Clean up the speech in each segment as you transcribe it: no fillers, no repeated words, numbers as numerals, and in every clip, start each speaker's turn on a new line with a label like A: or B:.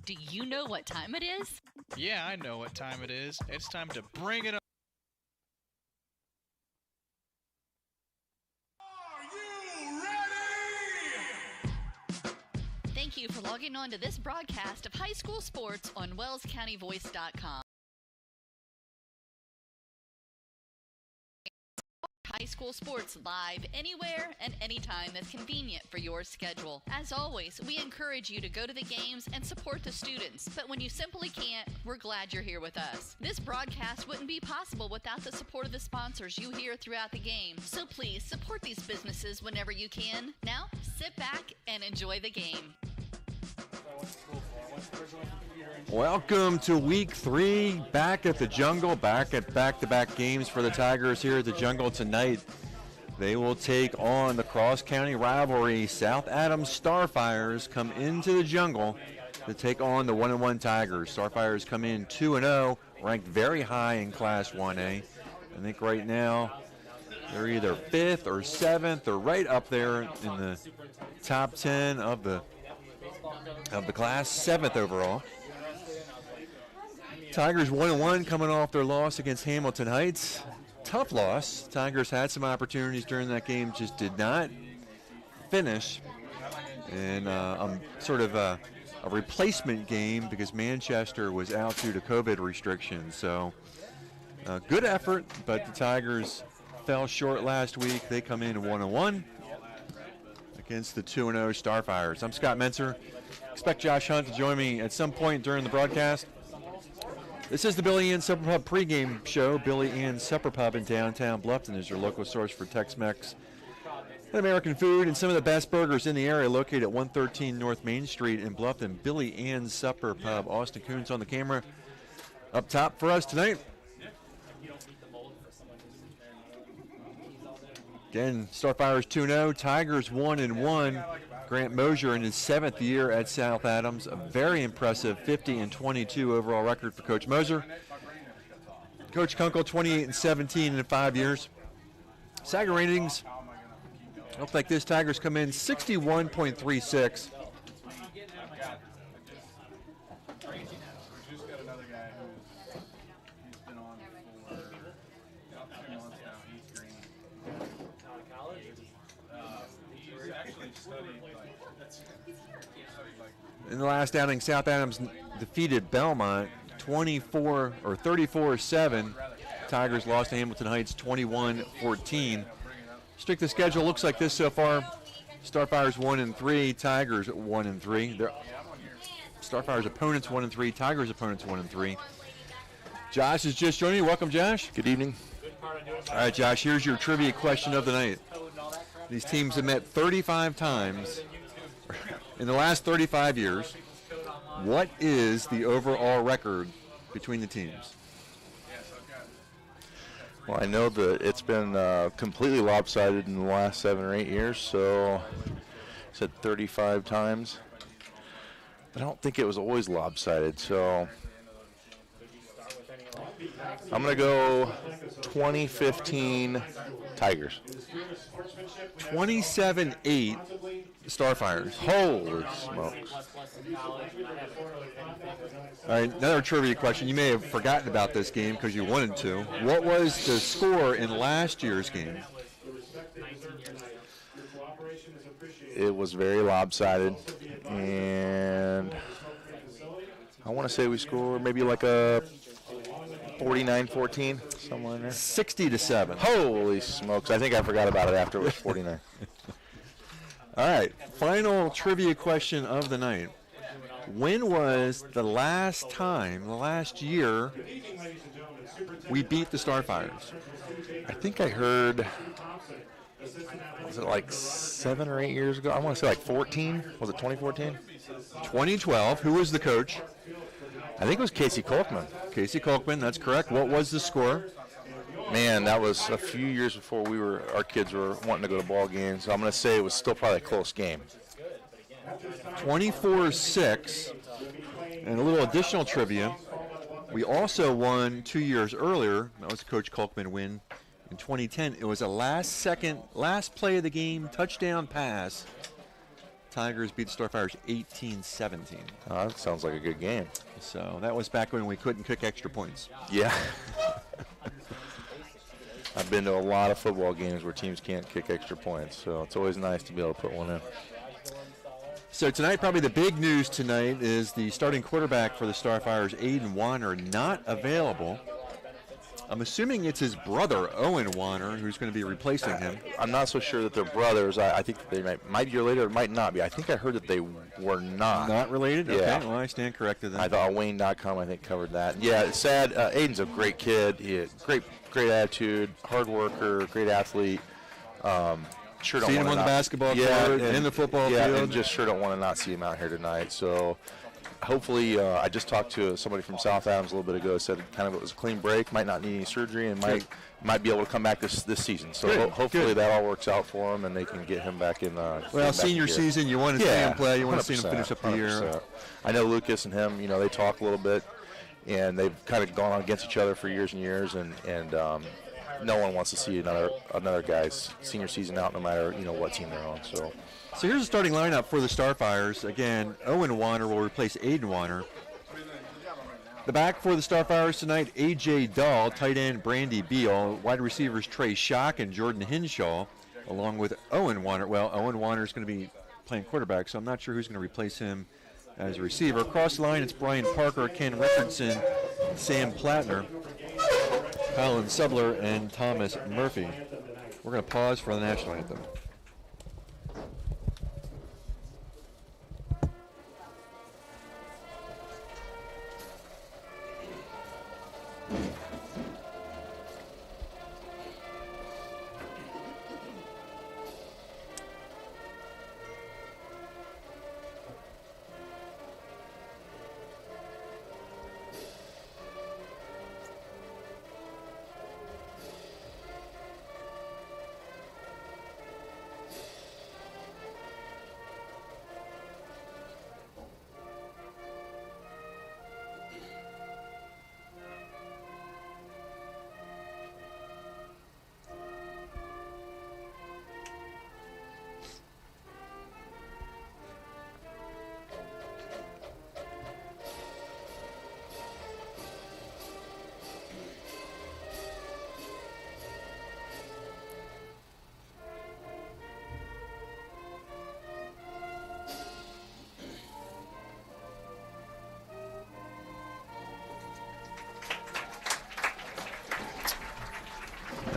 A: Do you know what time it is?
B: Yeah, I know what time it is. It's time to bring it up.
A: Thank you for logging on to this broadcast of high school sports on wellscountyvoice.com. High school sports live anywhere and anytime that's convenient for your schedule. As always, we encourage you to go to the games and support the students, but when you simply can't, we're glad you're here with us. This broadcast wouldn't be possible without the support of the sponsors you hear throughout the game, so please support these businesses whenever you can. Now, sit back and enjoy the game.
C: Welcome to week 3, back at the Jungle, back at back-to-back games for the Tigers here at the Jungle tonight. They will take on the cross-county rivalry. South Adams Starfires come into the Jungle to take on the 1-1 Tigers. Starfires come in 2-0, ranked very high in Class 1A. I think right now they're either 5th or 7th or right up there in the top 10 of the class, 7th overall. Tigers 1-1 coming off their loss against Hamilton Heights. Tough loss. Tigers had some opportunities during that game, just did not finish. And sort of a replacement game because Manchester was out due to COVID restrictions. So good effort, but the Tigers fell short last week. They come in 1-1 against the 2-0 Starfires. I'm Scott Menser. Expect Josh Hunt to join me at some point during the broadcast. This is the Billy Ann Supper Pub pregame show. Billy Ann Supper Pub in downtown Bluffton is your local source for Tex-Mex and American food and some of the best burgers in the area, located at 113 North Main Street in Bluffton. Billy Ann Supper Pub. Austin Coons on the camera up top for us tonight. Again, Starfires 2-0, Tigers 1-1. Grant Mosier in his 7th year at South Adams. A very impressive 50-22 overall record for Coach Moser. Coach Kunkel 28-17 in 5 years. Saga ratings look like this. Tigers come in 61.36. In the last outing, South Adams defeated Belmont 34-7. Tigers lost to Hamilton Heights 21-14. Strength of schedule looks like this so far. Starfires 1-3, Tigers 1-3. Starfires opponents 1-3, Tigers opponents 1-3. Josh is just joining me. Welcome, Josh.
D: Good evening.
C: All right, Josh, here's your trivia question of the night. These teams have met 35 times in the last 35 years. What is the overall record between the teams?
D: Well, I know that it's been completely lopsided in the last 7 or 8 years, so I said 35 times. But I don't think it was always lopsided, so I'm going to go 2015 Tigers.
C: 27-8 Starfires.
D: Holy smokes.
C: All right, another trivia question. You may have forgotten about this game because you wanted to. What was the score in last year's game?
D: It was very lopsided, and I want to say we scored maybe like a 49-14, somewhere in there.
C: 60-7.
D: Holy smokes. I think I forgot about it after it was 49.
C: All right, final trivia question of the night. When was the last year, we beat the Starfires?
D: I think I heard, was it like 7 or 8 years ago? I want to say like 14. Was it 2014?
C: 2012. Who was the coach?
D: I think it was Casey Kolkman.
C: Casey Kolkman, that's correct. What was the score?
D: Man, that was a few years before our kids were wanting to go to ball games. So I'm going to say it was still probably a close game.
C: 24-6. And a little additional trivia. We also won 2 years earlier. That was Coach Kolkman win in 2010. It was a last play of the game touchdown pass Tigers beat the Starfires 18-17.
D: That sounds like a good game.
C: So that was back when we couldn't kick extra points.
D: Yeah. I've been to a lot of football games where teams can't kick extra points, so it's always nice to be able to put one in.
C: So tonight, probably the big news tonight is the starting quarterback for the Starfires, Aiden Warner, not available. I'm assuming it's his brother, Owen Warner, who's going to be replacing him.
D: I'm not so sure that they're brothers. I think that they might be related or might not be. I think I heard that they were not.
C: Not related?
D: Yeah.
C: Okay, well, I stand corrected then.
D: I thought Wayne.com, I think, covered that. Yeah, it's sad. Aiden's a great kid. He had great attitude, hard worker, great athlete. Sure don't
C: Seen
D: want
C: him on the basketball court, in the football
D: yeah,
C: field.
D: and just sure don't want to not see him out here tonight. So hopefully, I just talked to somebody from South Adams a little bit ago. Said kind of it was a clean break, might not need any surgery, and might be able to come back this season. So hopefully that all works out for him, and they can get him back in.
C: Well, senior season, you want to see him play. You want to see him finish up the
D: 100%.
C: year.
D: I know Lucas and him. They talk a little bit, and they've kind of gone on against each other for years and years, and no one wants to see another guy's senior season out, no matter what team they're on. So
C: here's the starting lineup for the Starfires. Again, Owen Warner will replace Aiden Warner. The back for the Starfires tonight, A.J. Dahl, tight end Brandy Beal, wide receivers Trey Schock and Jordan Hinshaw, along with Owen Warner. Well, Owen Warner is going to be playing quarterback, so I'm not sure who's going to replace him as a receiver. Across the line, it's Brian Parker, Ken Richardson, Sam Plattner, Colin Subler, and Thomas Murphy. We're going to pause for the national anthem.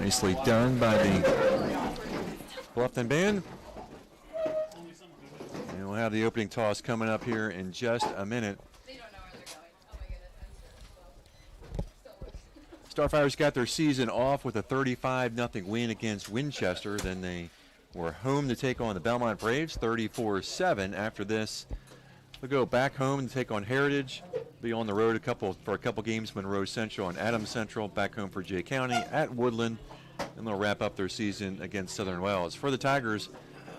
C: Nicely done by the Bluffton band. And we'll have the opening toss coming up here in just a minute.
A: They don't know where they're going. Oh my goodness.
C: Starfires got their season off with a 35-0 win against Winchester. Then they were home to take on the Belmont Braves, 34-7. After this, they'll go back home and take on Heritage. Be on the road for a couple games, Monroe Central and Adams Central. Back home for Jay County at Woodland. And they'll wrap up their season against Southern Wells. For the Tigers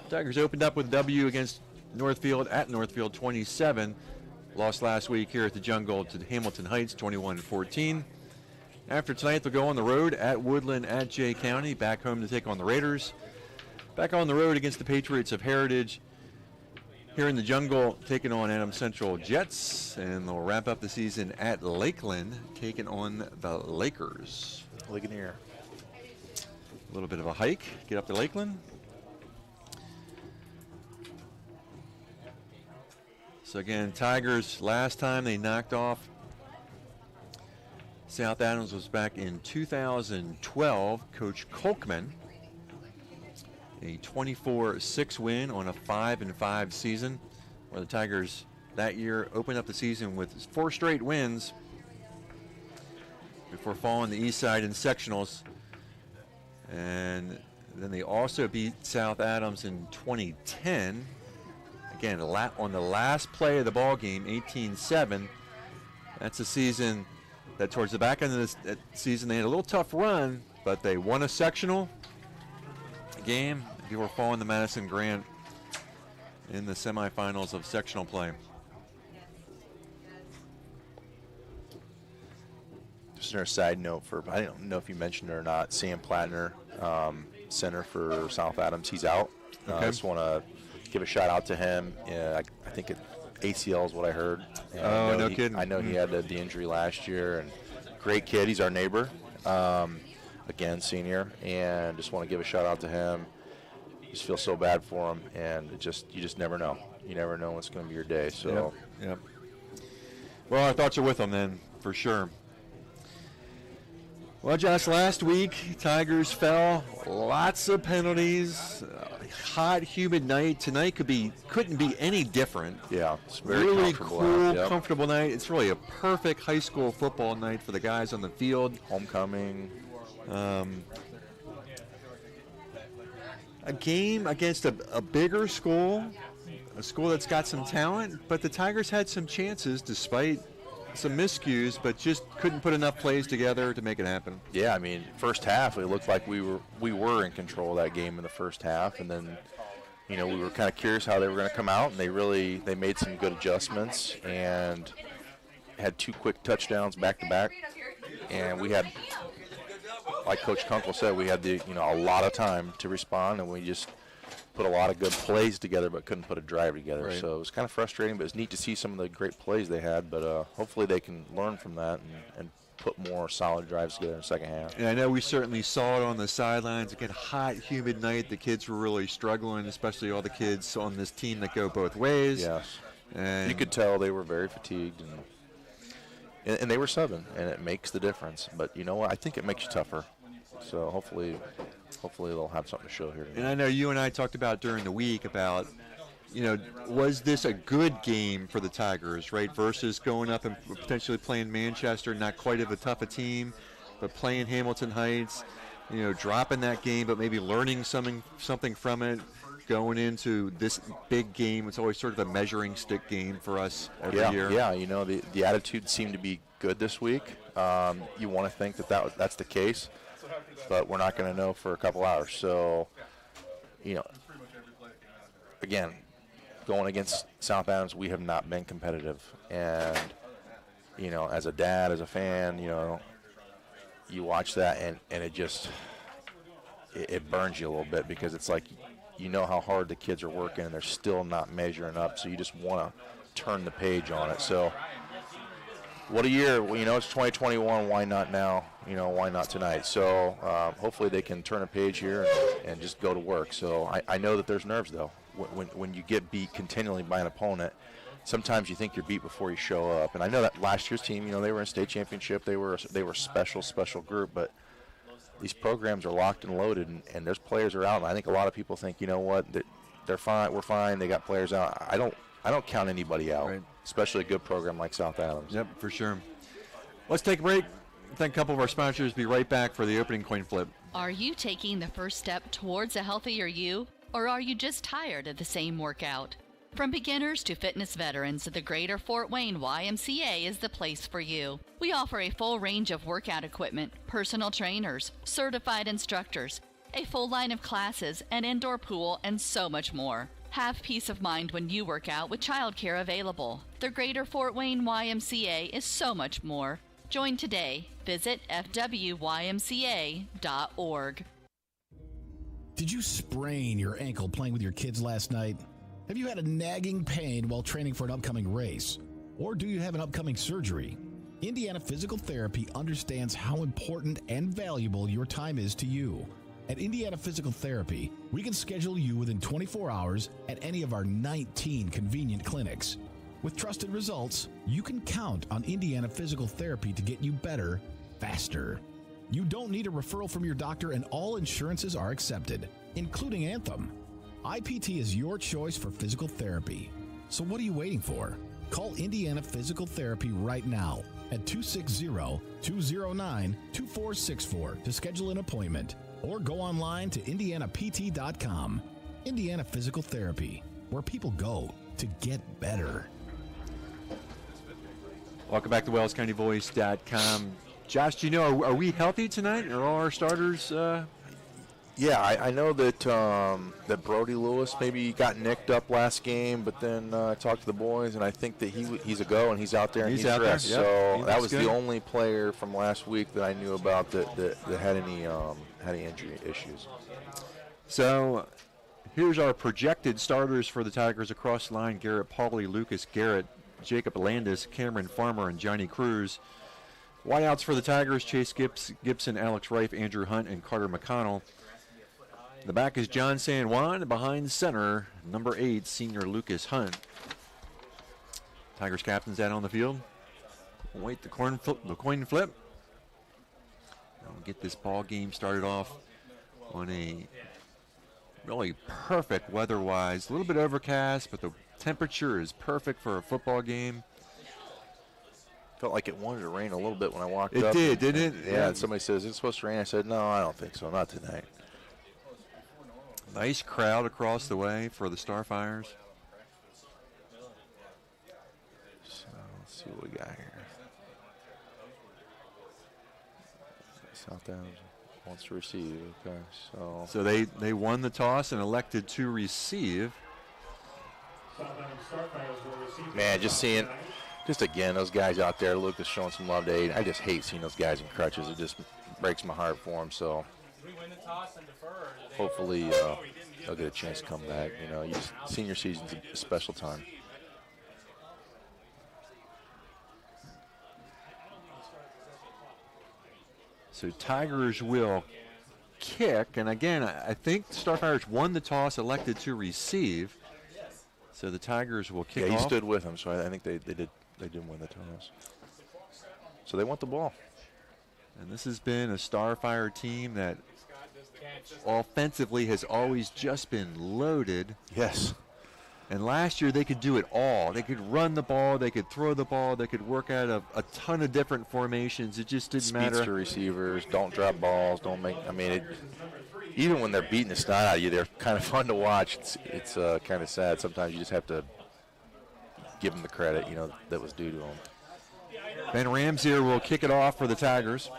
C: opened up with W against Northfield at Northfield, 27. Lost last week here at the Jungle to Hamilton Heights, 21-14. After tonight, they'll go on the road at Woodland at Jay County. Back home to take on the Raiders. Back on the road against the Patriots of Heritage. Here in the Jungle, taking on Adams Central Jets. And they'll wrap up the season at Lakeland, taking on the Lakers.
D: Ligonier.
C: A little bit of a hike, get up to Lakeland. So again, Tigers, last time they knocked off South Adams was back in 2012. Coach Kolkman, a 24-6 win on a 5-5 season, where the Tigers that year opened up the season with 4 straight wins before falling the east side in sectionals. And then they also beat South Adams in 2010. Again, on the last play of the ball game, 18-7. That's a season that towards the back end of this season they had a little tough run, but they won a sectional game before falling to Madison Grant in the semifinals of sectional play.
D: Just another side note I don't know if you mentioned it or not, Sam Plattner, center for South Adams, he's out.
C: Okay.
D: I just want to give a shout out to him. I think ACL is what I heard. And
C: no kidding.
D: I know he had the injury last year, and great kid. He's our neighbor, again, senior, and just want to give a shout out to him. Just feel so bad for him, and you just never know. You never know what's going to be your day. So,
C: Yep. Well, our thoughts are with him then, for sure. Well, Josh, last week, Tigers fell. Lots of penalties. Hot, humid night. Tonight couldn't be any different.
D: yeah, it's very
C: Really
D: comfortable
C: cool,
D: out. Yep.
C: comfortable night. It's really a perfect high school football night for the guys on the field.
D: Homecoming.
C: A game against a bigger school, a school that's got some talent, but the Tigers had some chances despite some miscues, but just couldn't put enough plays together to make it happen.
D: Yeah, I mean, first half it looked like we were in control of that game in the first half, and then we were kind of curious how they were going to come out, and they made some good adjustments and had 2 quick touchdowns back to back, and we had, like Coach Kunkel said, we had a lot of time to respond, and we just put a lot of good plays together, but couldn't put a drive together.
C: Right.
D: So it was kind of frustrating, but it's neat to see some of the great plays they had. But hopefully they can learn from that and put more solid drives together in the second half.
C: And I know we certainly saw it on the sidelines. Again, hot, humid night. The kids were really struggling, especially all the kids on this team that go both ways.
D: Yes.
C: And
D: You could tell they were very fatigued, and they were subbing, and it makes the difference. But you know what? I think it makes you tougher. So hopefully they'll have something to show here today.
C: And I know you and I talked about during the week about, was this a good game for the Tigers, right, versus going up and potentially playing Manchester, not quite of a tough a team, but playing Hamilton Heights, dropping that game, but maybe learning something from it, going into this big game. It's always sort of a measuring stick game for us every year.
D: Yeah, the attitude seemed to be good this week. You want to think that's the case, but we're not going to know for a couple hours. So, again, going against South Adams, we have not been competitive. And, as a dad, as a fan, you watch that and it just it burns you a little bit, because it's like how hard the kids are working and they're still not measuring up. So you just want to turn the page on it. So what a year. Well, it's 2021. Why not now? Why not tonight? So hopefully they can turn a page here and just go to work. So I know that there's nerves, though. When you get beat continually by an opponent, sometimes you think you're beat before you show up. And I know that last year's team, they were in state championship. They were a special group. But these programs are locked and loaded, and there's players are out. And I think a lot of people think, they're fine. We're fine. They got players out. I don't count anybody out,
C: Right.
D: Especially a good program like South Adams.
C: Yep, for sure. Let's take a break. Thank a couple of our sponsors. Be right back for the opening coin flip.
A: Are you taking the first step towards a healthier you? Or are you just tired of the same workout? From beginners to fitness veterans, the Greater Fort Wayne YMCA is the place for you. We offer a full range of workout equipment, personal trainers, certified instructors, a full line of classes, an indoor pool, and so much more. Have peace of mind when you work out with childcare available. The Greater Fort Wayne YMCA is so much more. Join today. Visit fwymca.org.
E: Did you sprain your ankle playing with your kids last night? Have you had a nagging pain while training for an upcoming race? Or do you have an upcoming surgery? Indiana Physical Therapy understands how important and valuable your time is to you. At Indiana Physical Therapy, we can schedule you within 24 hours at any of our 19 convenient clinics. With trusted results, you can count on Indiana Physical Therapy to get you better, faster. You don't need a referral from your doctor, and all insurances are accepted, including Anthem. IPT is your choice for physical therapy. So what are you waiting for? Call Indiana Physical Therapy right now at 260-209-2464 to schedule an appointment, or go online to indianapt.com. Indiana Physical Therapy, where people go to get better.
C: Welcome back to WellsCountyVoice.com. Josh, do you know, are we healthy tonight? Are all our starters?
D: Yeah, I know that that Brody Lewis maybe got nicked up last game, but then I talked to the boys, and I think that he's a go, and he's out there and he's
C: out
D: dressed.
C: there, yep.
D: So that was
C: good.
D: the only player from last week that I knew about that had any injury issues.
C: So, Here's our projected starters for the Tigers across the line. Garrett Pauley, Lucas Garrett, Jacob Landis, Cameron Farmer, and Johnny Cruz. Wideouts for the Tigers, Chase Gibson, Alex Reif, Andrew Hunt, and Carter McConnell. The back is John San Juan. Behind center, number 8, senior Lucas Hunt. Tigers captain's out on the field. We'll wait the coin flip. And we'll get this ball game started off on a really perfect weather-wise. A little bit overcast, but the temperature is perfect for a football game.
D: Felt like it wanted to rain a little bit when I walked up.
C: It did, didn't it?
D: Yeah, and somebody says, it's supposed to rain. I said, no, I don't think so, not tonight.
C: Nice crowd across the way for the Starfires.
D: So let's see what we got here. South Downs wants to receive. Okay,
C: so they won the toss and elected to receive.
D: Man, just again, those guys out there, Lucas showing some love to Aiden. I just hate seeing those guys in crutches. It just breaks my heart for them. So hopefully they'll get a chance to come back. You know, senior season's a special time.
C: So Tigers will kick, and again, I think Starfires won the toss, elected to receive. So the Tigers will kick off.
D: Yeah, he stood with him, so I think they did win the toss. So they want the ball.
C: And this has been a Starfire team that offensively has always just been loaded.
D: Yes.
C: And last year they could do it all. They could run the ball, they could throw the ball, they could work out a ton of different formations. It just didn't matter.
D: Speedster receivers, don't drop balls, don't make. I mean, even when they're beating the snot out of you, they're kind of fun to watch. It's kind of sad. Sometimes you just have to give them the credit, that was due to them.
C: Ben Ramsier will kick it off for the Tigers.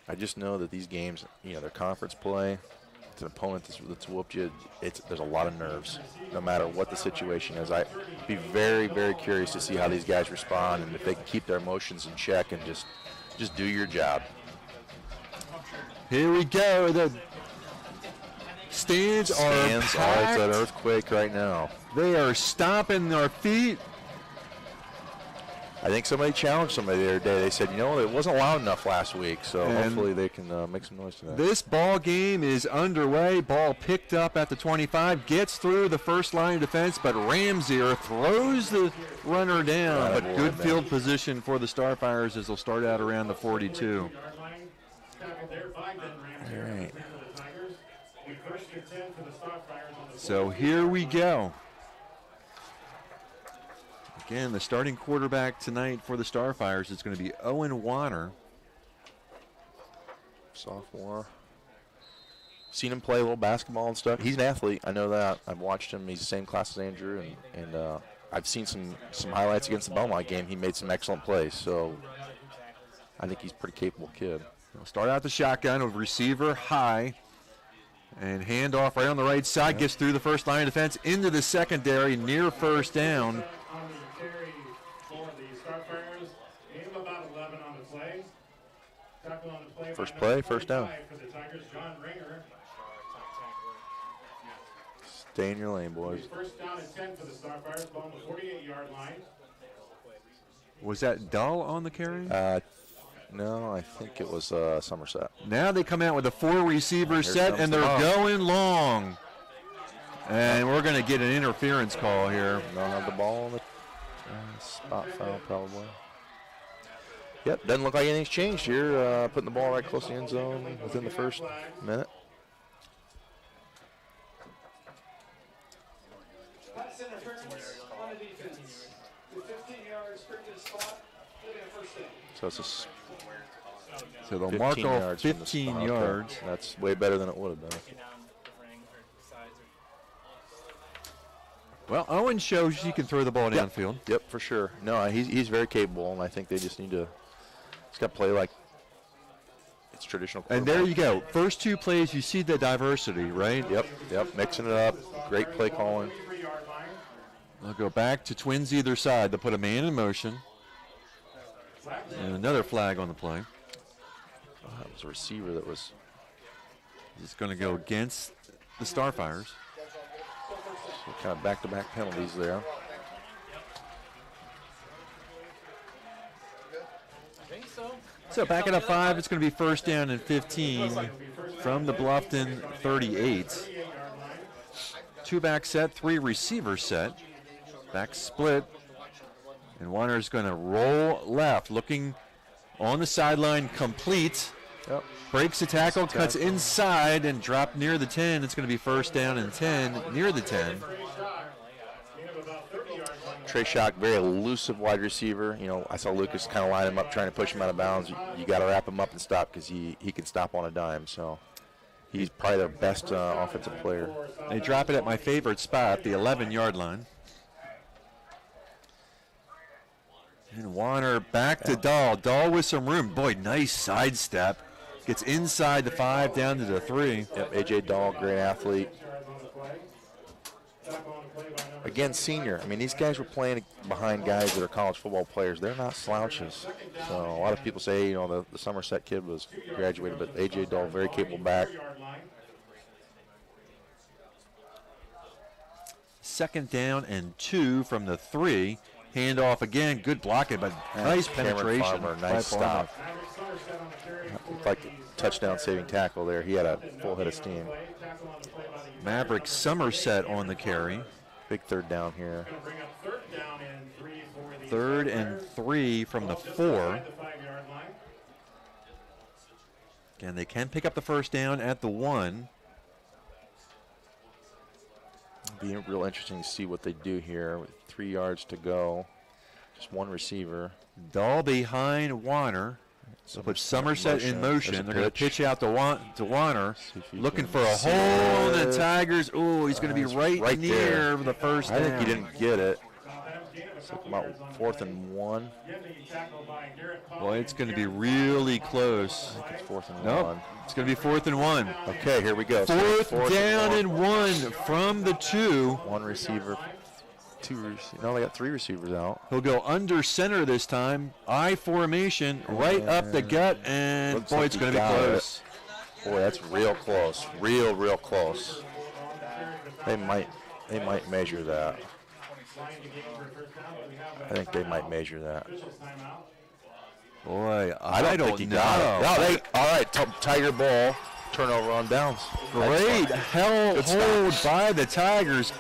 D: I just know that these games, they're conference play. It's an opponent that's whooped you. There's a lot of nerves, no matter what the situation is. I'd be very, very curious to see how these guys respond and if they can keep their emotions in check and just do your job.
C: Here we go. The stands are packed.
D: It's an earthquake right now.
C: They are stomping their feet.
D: I think somebody challenged somebody the other day. They said, it wasn't loud enough last week, so hopefully they can make some noise tonight.
C: This ball game is underway. Ball picked up at the 25, gets through the first line of defense, but Ramsier throws the runner down. But good field position for the Starfires as they'll start out around the 42.
D: All right.
C: So here we go. Again, the starting quarterback tonight for the Starfires is going to be Owen Warner.
D: Sophomore. Seen him play a little basketball and stuff. He's an athlete. I know that. I've watched him. He's the same class as Andrew, and I've seen some highlights against the Belmont game. He made some excellent plays, so I think he's a pretty capable kid.
C: He'll start out the shotgun of receiver high and handoff right on the right side. Gets through the first line of defense into the secondary near first down.
D: First play, first down. Stay in your lane, boys.
F: First down and 10 for the Starfires, ball on the 48-yard line.
C: Was that Dull on the carry?
D: No, I think it was Somerset.
C: Now they come out with a 4-receiver set, and they're going long. And we're going to get an interference call here.
D: Don't have the ball on the spot foul, probably. Yep, doesn't look like anything's changed here. Putting the ball right close to the end zone within the first minute.
F: Pass interference on the defense. The 15 yards previous spot, first down.
D: So it's
C: so they'll mark off 15 yards.
D: That's way better than it would have been.
C: Well, Owen shows he can throw the ball downfield.
D: Yep, for sure. No, he's very capable, and I think they just need to. He's got to play like it's traditional.
C: And there you go. First two plays, you see the diversity, right?
D: Yep. Mixing it up. Great play calling.
C: They'll go back to twins either side. They'll put a man in motion. And another flag on the play.
D: That was a receiver that was.
C: He's going to go against the Starfires.
D: So kind of back-to-back penalties there.
C: So back at a 5, it's going to be first down and 15 from the Bluffton 38. 2-back set, 3 receiver set. Back split. And Warner's going to roll left, looking on the sideline, complete.
D: Yep.
C: Breaks the tackle, cuts inside, and dropped near the 10. It's going to be first down and 10, near the 10.
D: Trey Shock, very elusive wide receiver. You know, I saw Lucas kind of line him up, trying to push him out of bounds. You got to wrap him up and stop because he can stop on a dime. So he's probably their best offensive player.
C: They drop it at my favorite spot, the 11-yard line. And Warner back to Dahl. Dahl with some room. Boy, nice sidestep. Gets inside the 5, down to the 3.
D: Yep, A.J. Dahl, great athlete. Again, senior. I mean, these guys were playing behind guys that are college football players. They're not slouches. So a lot of people say, you know, the Somerset kid was graduated, but A.J. Dahl, very capable back.
C: Second down and 2 from the 3. Handoff again. Good blocking, but nice penetration.
D: Farmer, nice stop. Like a touchdown saving tackle there. He had a full head of steam.
C: Maverick Somerset on the carry.
D: Big third down here.
C: Third and 3 from the 4. Again, they can pick up the first down at the 1.
D: It'll be real interesting to see what they do here with 3 yards to go. Just one receiver.
C: Dahl behind Warner. So put Somerset in motion. They're going to pitch out to Warner, looking for a hole in the Tigers. Oh, he's going to be right near the first down.
D: I think he didn't get it. So about 4th and 1.
C: Boy, it's going to be really close.
D: I think it's 4th and 1.
C: It's going to be 4th and 1.
D: Okay, here we go.
C: Fourth down and 1 from the 2.
D: One receiver. No, they got 3 receivers out.
C: He'll go under center this time. I formation, right up the gut, and boy, it's going to be close.
D: Boy, that's real close. Real close. They might measure that. I think they might measure that.
C: Boy, I don't know.
D: All right, Tiger ball. Turnover on downs.
C: Great hold by the Tigers.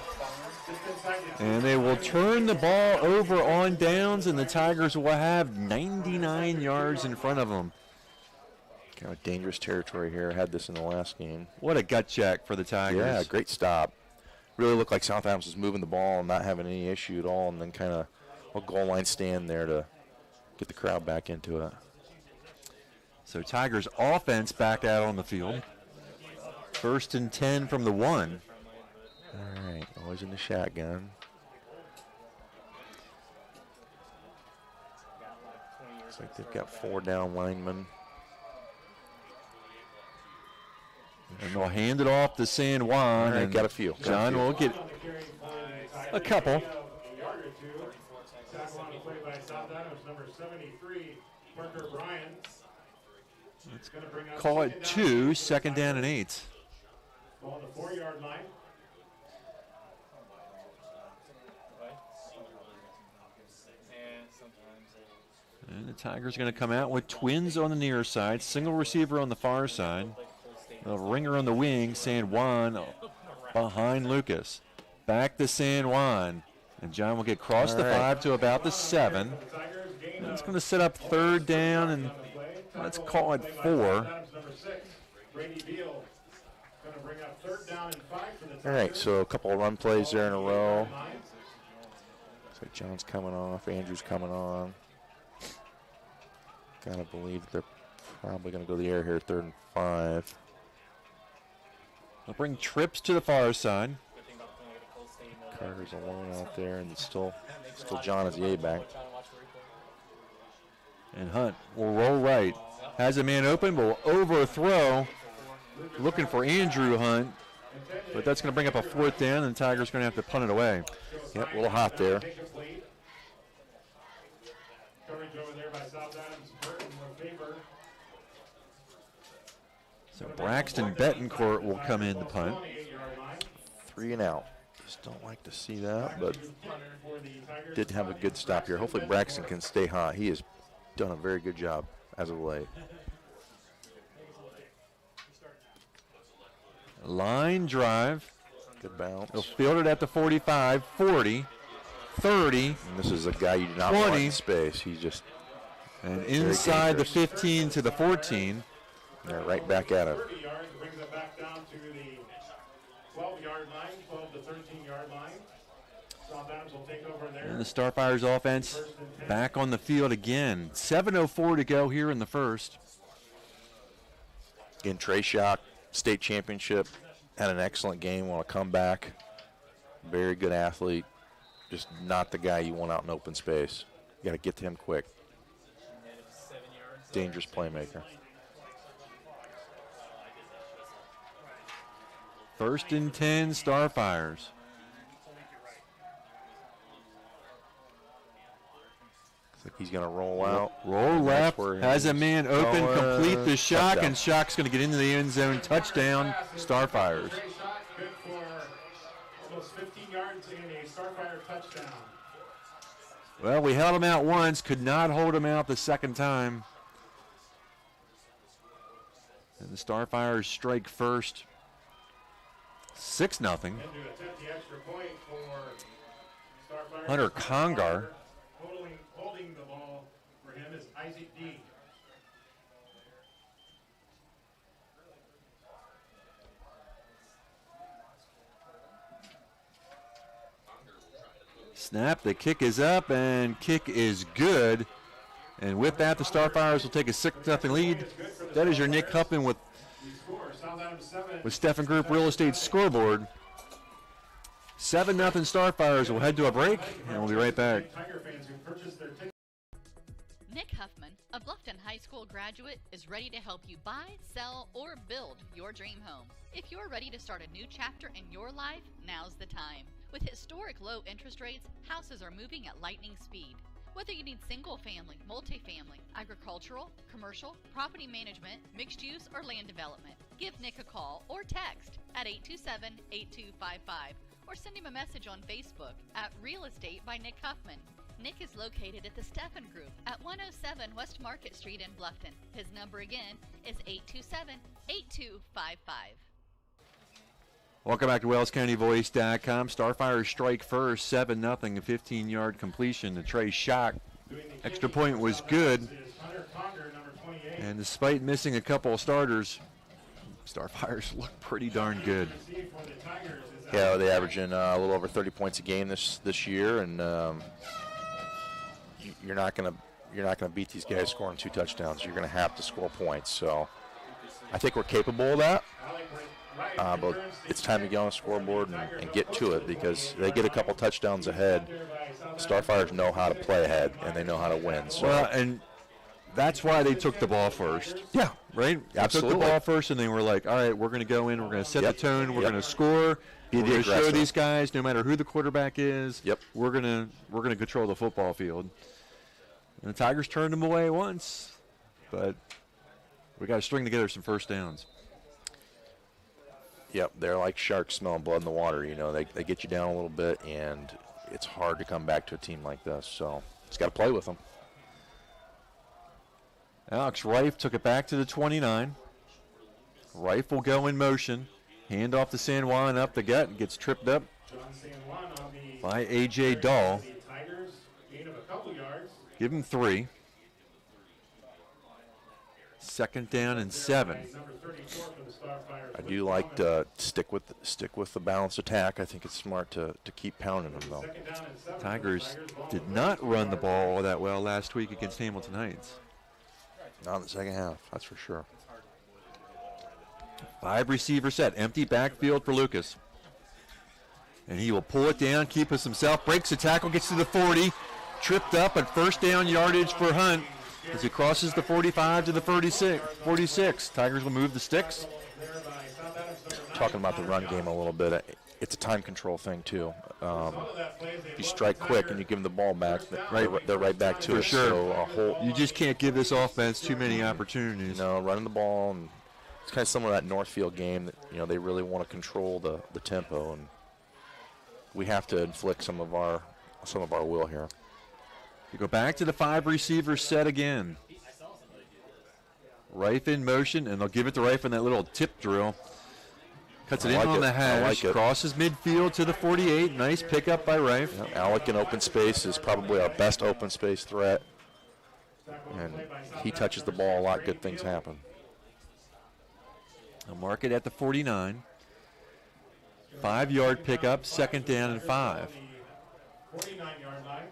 C: And they will turn the ball over on downs, and the Tigers will have 99 yards in front of them.
D: Kind of dangerous territory here. Had this in the last game.
C: What a gut check for the Tigers.
D: Yeah, great stop. Really looked like Southampton was moving the ball and not having any issue at all, and then kind of a goal line stand there to get the crowd back into it.
C: So Tigers offense back out on the field. First and 10 from the 1.
D: All right, always in the shotgun. Looks like they've got 4 down linemen.
C: And they'll hand it off to San Juan.
D: Right,
C: and
D: got a few.
C: John will get a couple. Let's call it 2, second down and 8.
F: On the 4-yard line.
C: And the Tigers are going to come out with twins on the near side, single receiver on the far side. A ringer on the wing, San Juan behind Lucas. Back to San Juan. And John will get across the 5 to about the 7. And it's going to set up third down, and let's call it 4.
D: All right, so a couple of run plays there in a row. So John's coming off, Andrew's coming on. Gotta believe they're probably going to go the air here, 3rd and 5.
C: They'll bring trips to the far side.
D: Carter's alone out there, and still John as the A-back.
C: And Hunt will roll right. Has a man open, but will overthrow. Looking for Andrew Hunt. But that's going to bring up a 4th down, and the Tigers are going to have to punt it away.
D: Yep, a little hot there.
C: So Braxton Betancourt will come in to punt.
D: 3 and out. Just don't like to see that, but did have a good stop here. Hopefully Braxton can stay hot. He has done a very good job as of late.
C: Line drive.
D: Good bounce.
C: He'll field it at the 45, 40, 30.
D: And this is a guy you do not
C: 20.
D: want in space. He's just
C: and inside the 15 to the 14.
D: They're right back at it.
F: 30 yards brings it back down to the 12-yard line, 12 to 13-yard line. South Adams will take over there.
C: And the Starfires offense back on the field again. 7:04 to go here in the first.
D: Again, Trey Schock, state championship, had an excellent game on a comeback. Very good athlete. Just not the guy you want out in open space. You got to get to him quick. Dangerous playmaker.
C: First and 10, Starfires.
D: Looks like he's going to roll out.
C: Roll left, has a man open, complete the Schock,
D: touchdown.
C: and Schock's going to get into the end zone. Touchdown, Starfires.
F: Trey Schock, good for almost 15 yards and a Starfire touchdown.
C: Well, we held him out once, could not hold him out the second time. And the Starfires strike first. 6-0.
F: Into attempt the extra point for Starfire.
C: Hunter Congar.
F: Holding the ball for him is Isaac D.
C: Snap, the kick is up, and kick is good. And with that, the Starfires will take a 6-0 lead. That is your Nick Huffman with Stephen Group Real Estate scoreboard. 7-0 Starfires. We'll head to a break, and we'll be right back.
A: Nick Huffman, a Bluffton High School graduate, is ready to help you buy, sell, or build your dream home. If you're ready to start a new chapter in your life, now's the time. With historic low interest rates, houses are moving at lightning speed. Whether you need single-family, multifamily, agricultural, commercial, property management, mixed use, or land development, give Nick a call or text at 827-8255 or send him a message on Facebook at Real Estate by Nick Huffman. Nick is located at the Stephen Group at 107 West Market Street in Bluffton. His number again is 827-8255.
C: Welcome back to WellsCountyVoice.com. Starfires strike first, 7-0, a 15-yard completion to Trey Schock. Extra point was good. And despite missing a couple of starters, Starfires look pretty darn good.
D: Yeah, they averaging a little over 30 points a game this year, and you're not gonna beat these guys scoring 2 touchdowns. You're gonna have to score points. So I think we're capable of that. But it's time to get on the scoreboard and get to it, because they get a couple touchdowns ahead. Starfires know how to play ahead, and they know how to win. So.
C: Well, and that's why they took the ball first.
D: Yeah,
C: right? They
D: absolutely.
C: took the ball first, and they were like, all right, we're going to go in, we're going to set the tone, we're going to score,
D: Be
C: we're going to show
D: aggressive.
C: these guys, no matter who the quarterback is,
D: Yep.
C: we're going to control the football field. And the Tigers turned them away once, but we got to string together some first downs.
D: Yep, they're like sharks smelling blood in the water. You know, they get you down a little bit, and it's hard to come back to a team like this. So just got to play with them.
C: Alex Reif took it back to the 29. Reif will go in motion. Hand off to San Juan up the gut and gets tripped up by A.J. Dahl. Give him 3. Second down and 7.
D: I do like to stick with the balanced attack. I think it's smart to keep pounding them, though.
C: Tigers did not run the ball all that well last week against Hamilton Heights.
D: Not in the second half, that's for sure.
C: 5 receiver set, empty backfield for Lucas. And he will pull it down, keep us himself, breaks the tackle, gets to the 40, tripped up at first down yardage for Hunt as he crosses the 45 to the 46. Tigers will move the sticks.
D: Talking about the run game a little bit, it's a time control thing too. You strike quick and you give them the ball back, they're right back to
C: For
D: it.
C: sure.
D: So
C: You just can't give this offense too many opportunities.
D: running the ball and it's kind of similar to that Northfield game that, you know, they really want to control the tempo, and we have to inflict some of our will here.
C: You go back to the 5 receiver set again. Rife in motion, and they'll give it to Rife in that little tip drill. Cuts it in on the hash, crosses midfield to the 48. Nice pickup by Rife.
D: Yep, Alec in open space is probably our best open space threat. And he touches the ball a lot, good things happen.
C: They'll mark it at the 49. 5-yard pickup, 2nd down and 5.
F: 49-yard line.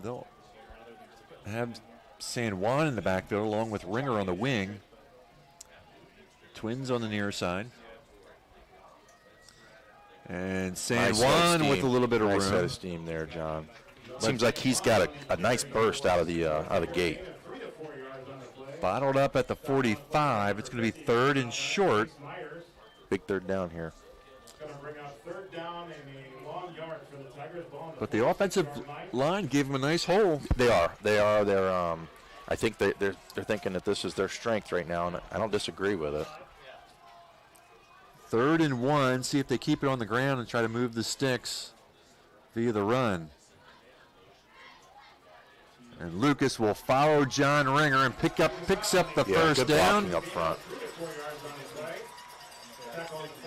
C: They'll have San Juan in the backfield along with Ringer on the wing. Twins on the near side. And San Juan with a little bit of room.
D: Nice set of steam there, John. Seems like he's got a nice burst out of the gate.
C: Bottled up at the 45. It's going to be 3rd and short.
D: Big 3rd down here.
C: But the offensive line gave them a nice hole.
D: They are. They're. I think they're thinking that this is their strength right now, and I don't disagree with it.
C: 3rd and 1. See if they keep it on the ground and try to move the sticks via the run. And Lucas will follow John Ringer and picks up the first down.
D: Up front.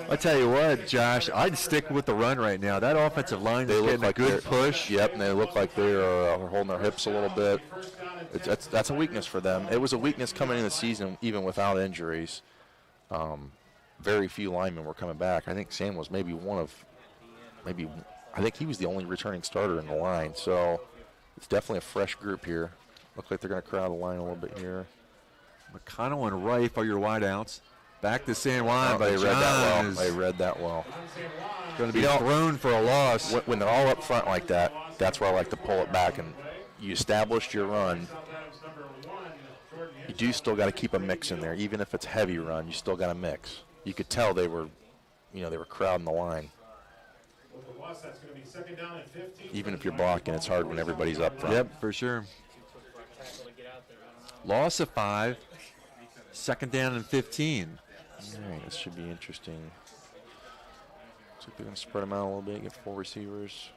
C: I tell you what, Josh, I'd stick with the run right now. That offensive line is getting a good push.
D: Yep, and they look like they are holding their hips a little bit. That's a weakness for them. It was a weakness coming into the season, even without injuries. Very few linemen were coming back. I think Sam was maybe I think he was the only returning starter in the line. So it's definitely a fresh group here. Look like they're going to crowd the line a little bit here.
C: McConnell and Rife are your wideouts. Back to San Juan, but
D: they read that well. They read that well.
C: Going to be thrown for a loss.
D: When they're all up front like that, that's where I like to pull it back. And you established your run. You do still got to keep a mix in there, even if it's heavy run. You still got to mix. You could tell they were crowding the line. Even if you're blocking, it's hard when everybody's up front.
C: Yep, for sure. Loss of 5. 2nd down and 15.
D: All right, this should be interesting. Looks like they're going to spread them out a little bit, get 4 receivers.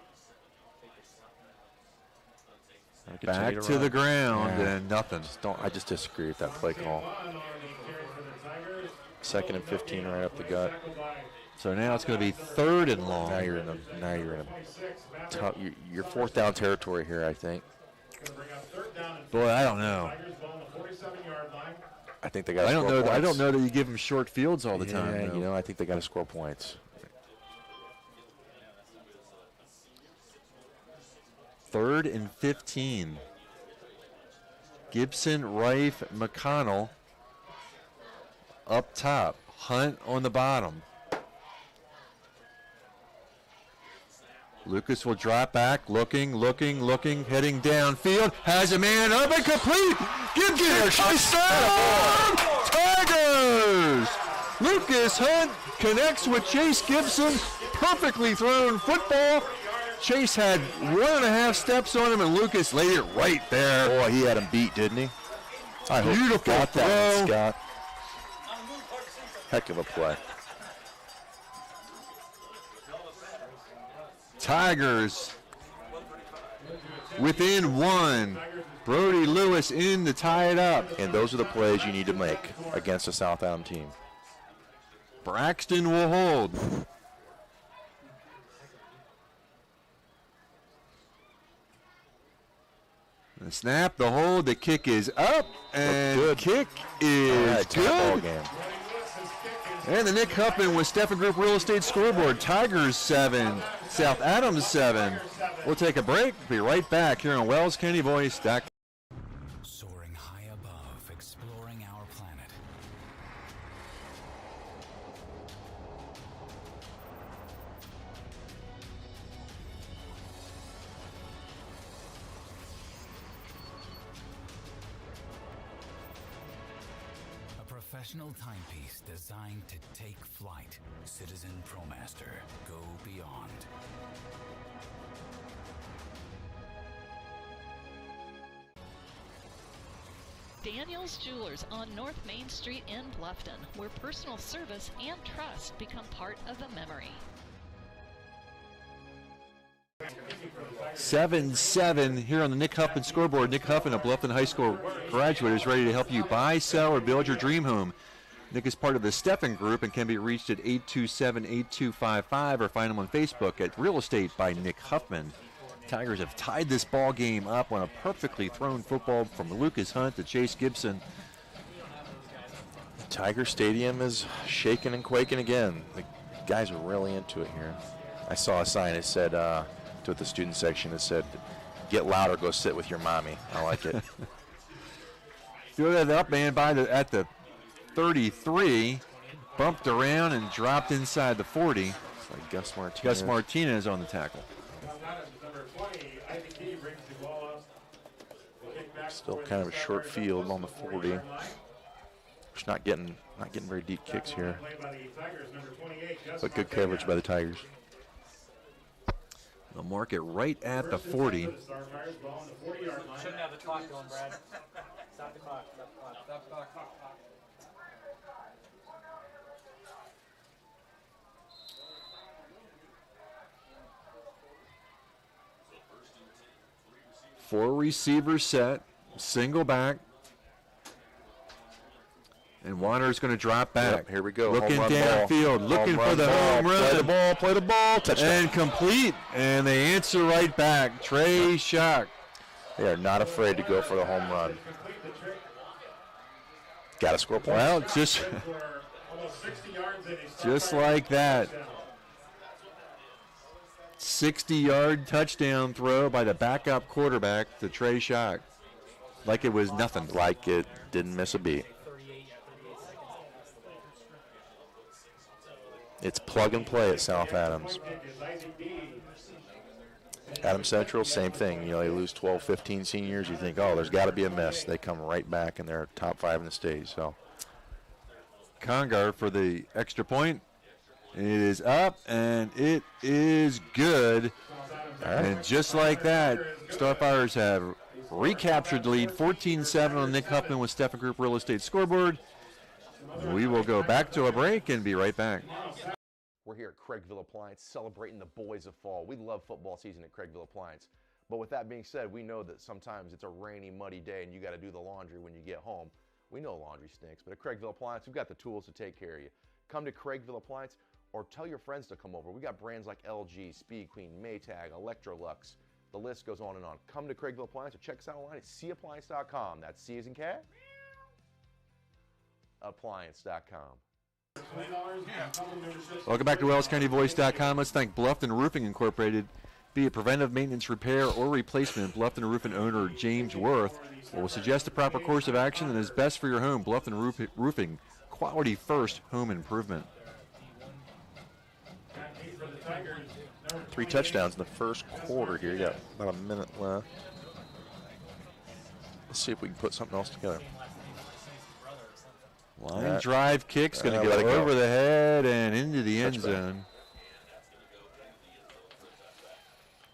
C: Back to the ground and nothing.
D: I just disagree with that play call. 2nd and 15 right up the gut.
C: So now it's going to be 3rd and long.
D: Now you're in your 4th down territory here, I think.
C: Boy, I don't know.
D: I think they got.
C: I don't know that you give them short fields all the time.
D: Yeah, you know, I think they got to score points.
C: 3rd and 15. Gibson, Rife, McConnell up top. Hunt on the bottom. Lucas will drop back, looking, heading downfield. Has a man open, complete. Gibson, touchdown! Tigers! Lucas Hunt connects with Chase Gibson. Perfectly thrown football. Chase had 1.5 steps on him, and Lucas laid it right there.
D: Boy, he had him beat, didn't he?
C: Beautiful
D: got
C: throw.
D: That one, Scott. Heck of a play.
C: Tigers within 1. Brody Lewis in to tie it up.
D: And those are the plays you need to make against a South Adams team.
C: Braxton will hold. The snap, the hold, the kick is up, and the kick is good.
D: Game.
C: And the Nick Huffman with Steffen Group Real Estate Scoreboard. Tigers 7, South Adams 7. We'll take a break. Be right back here on WellsCountyVoice.com.
E: Soaring high above, exploring our planet. Professional timepiece designed to take flight. Citizen ProMaster. Go beyond.
G: Daniel's Jewelers on North Main Street in Bluffton, where personal service and trust become part of a memory.
C: 7-7 here on the Nick Huffman scoreboard. Nick Huffman, a Bluffton High School graduate, is ready to help you buy, sell, or build your dream home. Nick is part of the Steffen Group and can be reached at 827-8255 or find him on Facebook at Real Estate by Nick Huffman. Tigers have tied this ball game up on a perfectly thrown football from Lucas Hunt to Chase Gibson.
D: Tiger Stadium is shaking and quaking again. The guys are really into it here. I saw a sign that said, to the student section, it said, "Get louder, go sit with your mommy." I like it.
C: Threw that up, man, at the 33, bumped around and dropped inside the 40.
D: It's like Gus Martinez.
C: Gus Martinez on the tackle.
D: Still kind of a short field on the 40. Just not getting very deep kicks here. But good coverage by the Tigers.
C: They'll mark it right at the 40.
H: Shouldn't have the clock going, Brad. Stop the clock. Stop the clock.
C: Four receivers set, single back. And Wanner's going to drop back.
D: Yep, here we go.
C: Looking downfield, looking for the home run.
D: Play the ball, touchdown.
C: And complete, and they answer right back. Trey Schock.
D: They are not afraid to go for the home run. Got to score points.
C: Well, just like that. 60-yard touchdown throw by the backup quarterback to Trey Schock. Like it was nothing.
D: Like it didn't miss a beat. It's plug and play at South Adams. Adams Central, same thing. You know, they lose 12, 15 seniors. You think, oh, there's got to be a miss. They come right back, and they're top 5 in the state. So,
C: Congar for the extra point. It is up, and it is good.
D: all right.
C: And just like that, Starfires have recaptured the lead, 14-7 on Nick Huffman with Steffen Group Real Estate scoreboard. We will go back to a break and be right back.
I: We're here at Craigville Appliance celebrating the boys of fall. We love football season at Craigville Appliance. But with that being said, we know that sometimes it's a rainy, muddy day and you got to do the laundry when you get home. We know laundry stinks, but at Craigville Appliance, we've got the tools to take care of you. Come to Craigville Appliance or tell your friends to come over. We got brands like LG, Speed Queen, Maytag, Electrolux. The list goes on and on. Come to Craigville Appliance or check us out online at cappliance.com. That's C as in cat, appliance.com.
C: Welcome back to WellsCountyVoice.com. Let's thank Bluffton Roofing Incorporated. Be it preventive maintenance, repair, or replacement, Bluffton Roofing owner James Worth will suggest a proper course of action that is best for your home. Bluffton Roofing, quality first home improvement.
D: 3 touchdowns in the first quarter here. You got about a minute left. Let's see if we can put something else together.
C: Line drive kick's going to go over the head and into the end zone.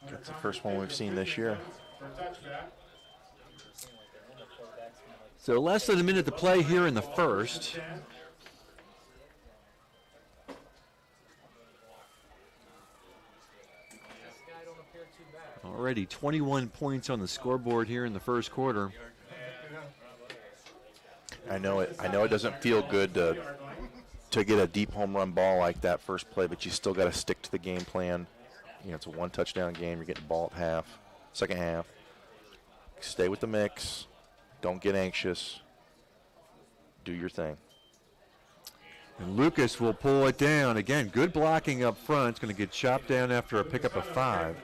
D: That's the first one we've seen this year.
C: So less than a minute to play here in the first. Already 21 points on the scoreboard here in the first quarter.
D: I know it doesn't feel good to get a deep home run ball like that first play, but you still got to stick to the game plan. You know, it's a 1 touchdown game. You're getting the ball at second half. Stay with the mix. Don't get anxious. Do your thing.
C: And Lucas will pull it down. Again, good blocking up front. It's going to get chopped down after a pickup of 5.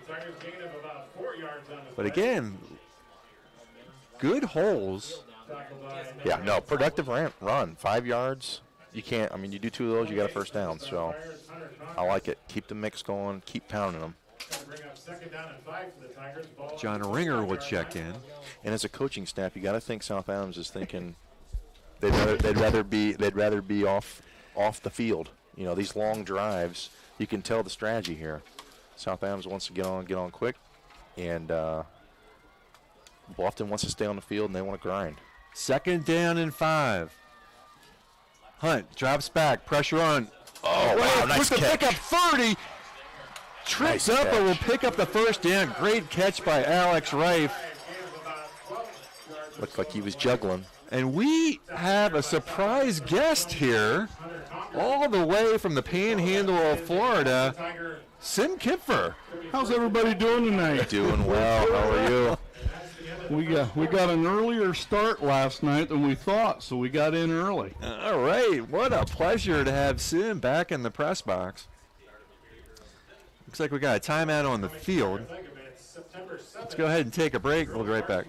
C: But again, good holes.
D: Yeah, no, productive run. 5 yards. You can't, you do 2 of those, you got a first down. So I like it. Keep the mix going. Keep pounding them.
C: John Ringer will check in.
D: And as a coaching staff, you got to think South Adams is thinking they'd rather be off the field. You know, these long drives, you can tell the strategy here. South Adams wants to get on quick, and Bluffton wants to stay on the field and they want to grind.
C: 2nd down and 5. Hunt drops back, pressure on.
D: Oh, wow, nice
C: with the
D: catch.
C: pickup 30. Trips
D: Nice
C: up
D: catch.
C: and will pick up the 1st down. Great catch by Alex Reif.
D: Looked like he was juggling.
C: And we have a surprise guest here, all the way from the panhandle of Florida, Sim Kipfer.
J: How's everybody doing tonight?
D: Doing well. How are you?
J: We got an earlier start last night than we thought, so we got in early.
C: All right, what a pleasure to have Sim back in the press box. Looks like we got a timeout on the field. Let's go ahead and take a break. We'll be right back.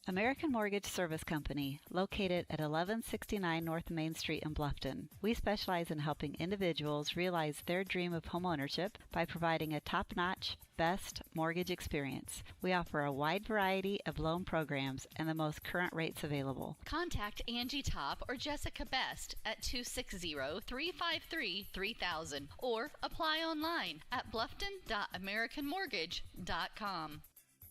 K: American Mortgage Service Company, located at 1169 North Main Street in Bluffton. We specialize in helping individuals realize their dream of homeownership by providing a top-notch, best mortgage experience. We offer a wide variety of loan programs and the most current rates available.
A: Contact Angie Top or Jessica Best at 260-353-3000 or apply online at bluffton.americanmortgage.com.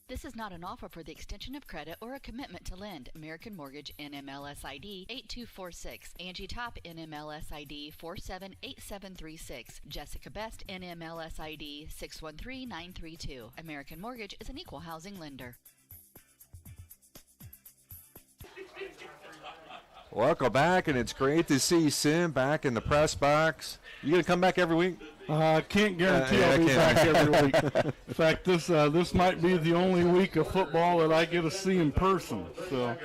A: This is not an offer for the extension of credit or a commitment to lend. American Mortgage, NMLS ID 8246. Angie Top, NMLS ID 478736. Jessica Best, NMLS ID 613932. American Mortgage is an equal housing lender.
C: Welcome back, and it's great to see Sim back in the press box. You going to come back every week?
J: Can't guarantee I'll be back every week. In fact, this might be the only week of football that I get to see in person. So,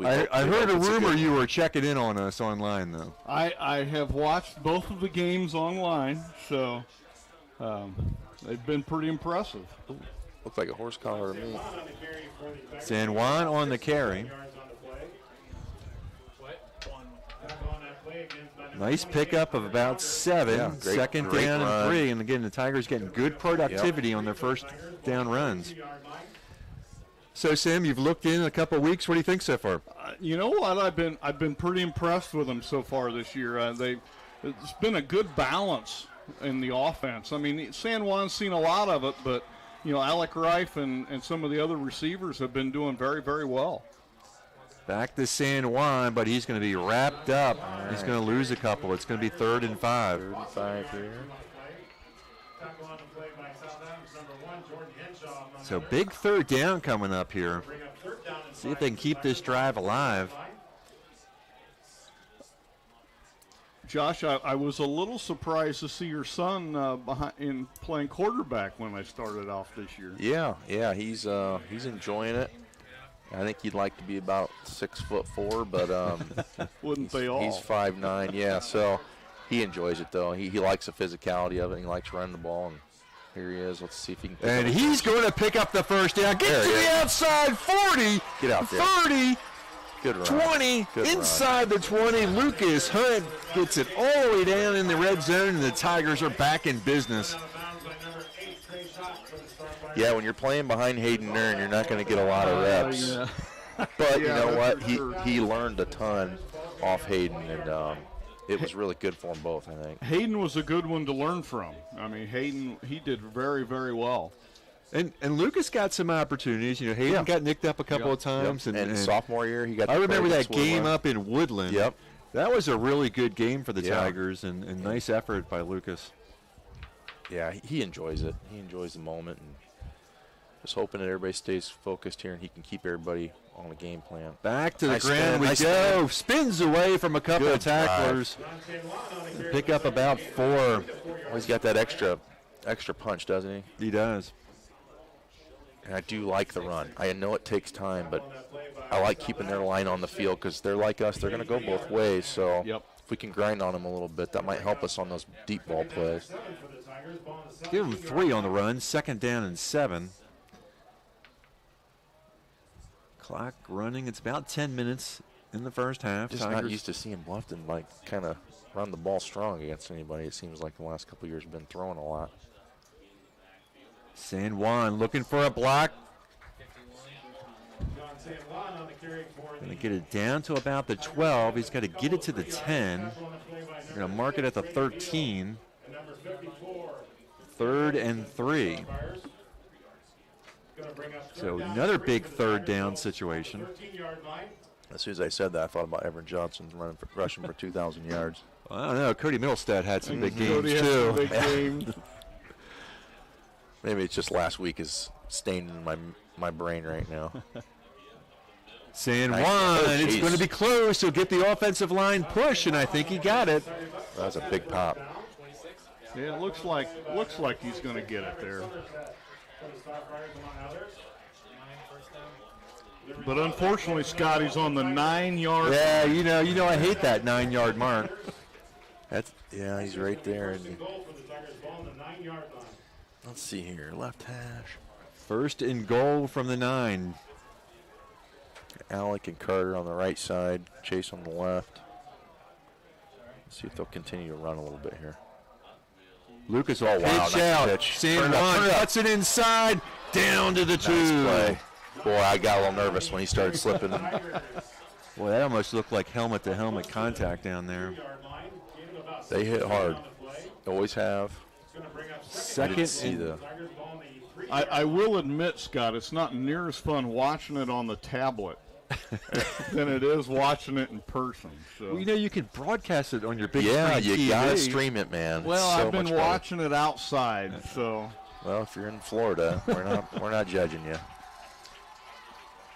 C: I heard a rumor you were checking in on us online, though.
J: I have watched both of the games online, so they've been pretty impressive.
D: Ooh, looked like a horse collar to me.
C: San Juan on the carry. Nice pickup of about 7.
D: Yeah, great,
C: 2nd
D: great
C: down
D: run.
C: and 3. And again, the Tigers getting good productivity on their first down runs. So, Sam, you've looked in a couple of weeks. What do you think so far?
J: You know what? I've been pretty impressed with them so far this year. It's been a good balance in the offense. I mean, San Juan's seen a lot of it, but Alec Reif and some of the other receivers have been doing very, very well.
C: Back to San Juan, but he's going to be wrapped up. Right. He's going to lose a couple. It's going to be 3rd and 5.
D: 3rd and 5 here.
C: So big 3rd down coming up here. See if they can keep this drive alive.
J: Josh, I was a little surprised to see your son in playing quarterback when I started off this year.
D: Yeah, he's enjoying it. I think he'd like to be about 6'4", but
J: wouldn't they all?
D: He's 5'9", yeah. So he enjoys it though. He likes the physicality of it. He likes running the ball, and here he is. Let's see if he can.
C: And he's going to pick up the 1st down. Get to the outside 40.
D: Get out there.
C: 30.
D: Good run.
C: 20.
D: Good
C: inside
D: run.
C: the 20. Lucas Hunt gets it all the way down in the red zone, and the Tigers are back in business.
D: Yeah, when you're playing behind Hayden Nern, you're not going to get a lot of reps.
J: Yeah.
D: But you know what? He learned a ton off Hayden, and it was really good for them both, I think.
J: Hayden was a good one to learn from. I mean, Hayden, he did very, very well.
C: And Lucas got some opportunities. Hayden got nicked up a couple of times.
D: Yep. And sophomore year, he got.
C: I remember that game up in Woodland.
D: Yep.
C: That was a really good game for the Tigers, and nice effort by Lucas.
D: Yeah, he enjoys it. He enjoys the moment, and just hoping that everybody stays focused here and he can keep everybody on the game plan.
C: Back to the ground we go. Spins away from a couple of tacklers. Pick up about 4.
D: Well, he's got that extra punch, doesn't he?
C: He does.
D: And I do like the run. I know it takes time, but I like keeping their line on the field because they're like us. They're going to go both ways. So if we can grind on them a little bit, that might help us on those deep ball plays.
C: Give them 3 on the run. 2nd down and 7. Clock running. It's about 10 minutes in the first half.
D: Just not used to seeing Bluffton kind of run the ball strong against anybody. It seems like the last couple of years have been throwing a lot.
C: San Juan looking for a block. Going to get it down to about the 12. He's got to get it to the 10. They're going to mark it at the 13. 3rd and 3. So another big third down situation.
D: As soon as I said that, I thought about Evan Johnson rushing for 2,000 yards.
C: Well, I don't know. Cody Middlestad had some big games,
J: Cody had
C: too.
J: some big games.
D: Maybe it's just last week is stained in my brain right now.
C: San Juan, it's going to be close. He'll get the offensive line push, and I think he got it.
D: That was a big pop.
J: Yeah, it looks like he's going to get it there. But unfortunately, Scotty's on the 9-yard.
C: Yeah, you know, I hate that 9-yard mark.
D: He's right there. Let's see here, left hash.
C: First and goal from the 9.
D: Alec and Carter on the right side, Chase on the left. Let's see if they'll continue to run a little bit here.
C: Lucas will pitch out.
D: Pitch.
C: San Juan cuts it inside, down to the 2.
D: Nice play. Boy, I got a little nervous when he started slipping.
C: Boy, that almost looked like helmet-to-helmet contact down there.
D: They hit hard. Always have.
C: Second.
J: I will admit, Scott, it's not near as fun watching it on the tablet than it is watching it in person. So.
C: Well, you can broadcast it on your big
D: screen
C: TV.
D: You gotta stream it, man.
J: Well, I've been watching it outside, so.
D: Well, if you're in Florida, we're not judging you.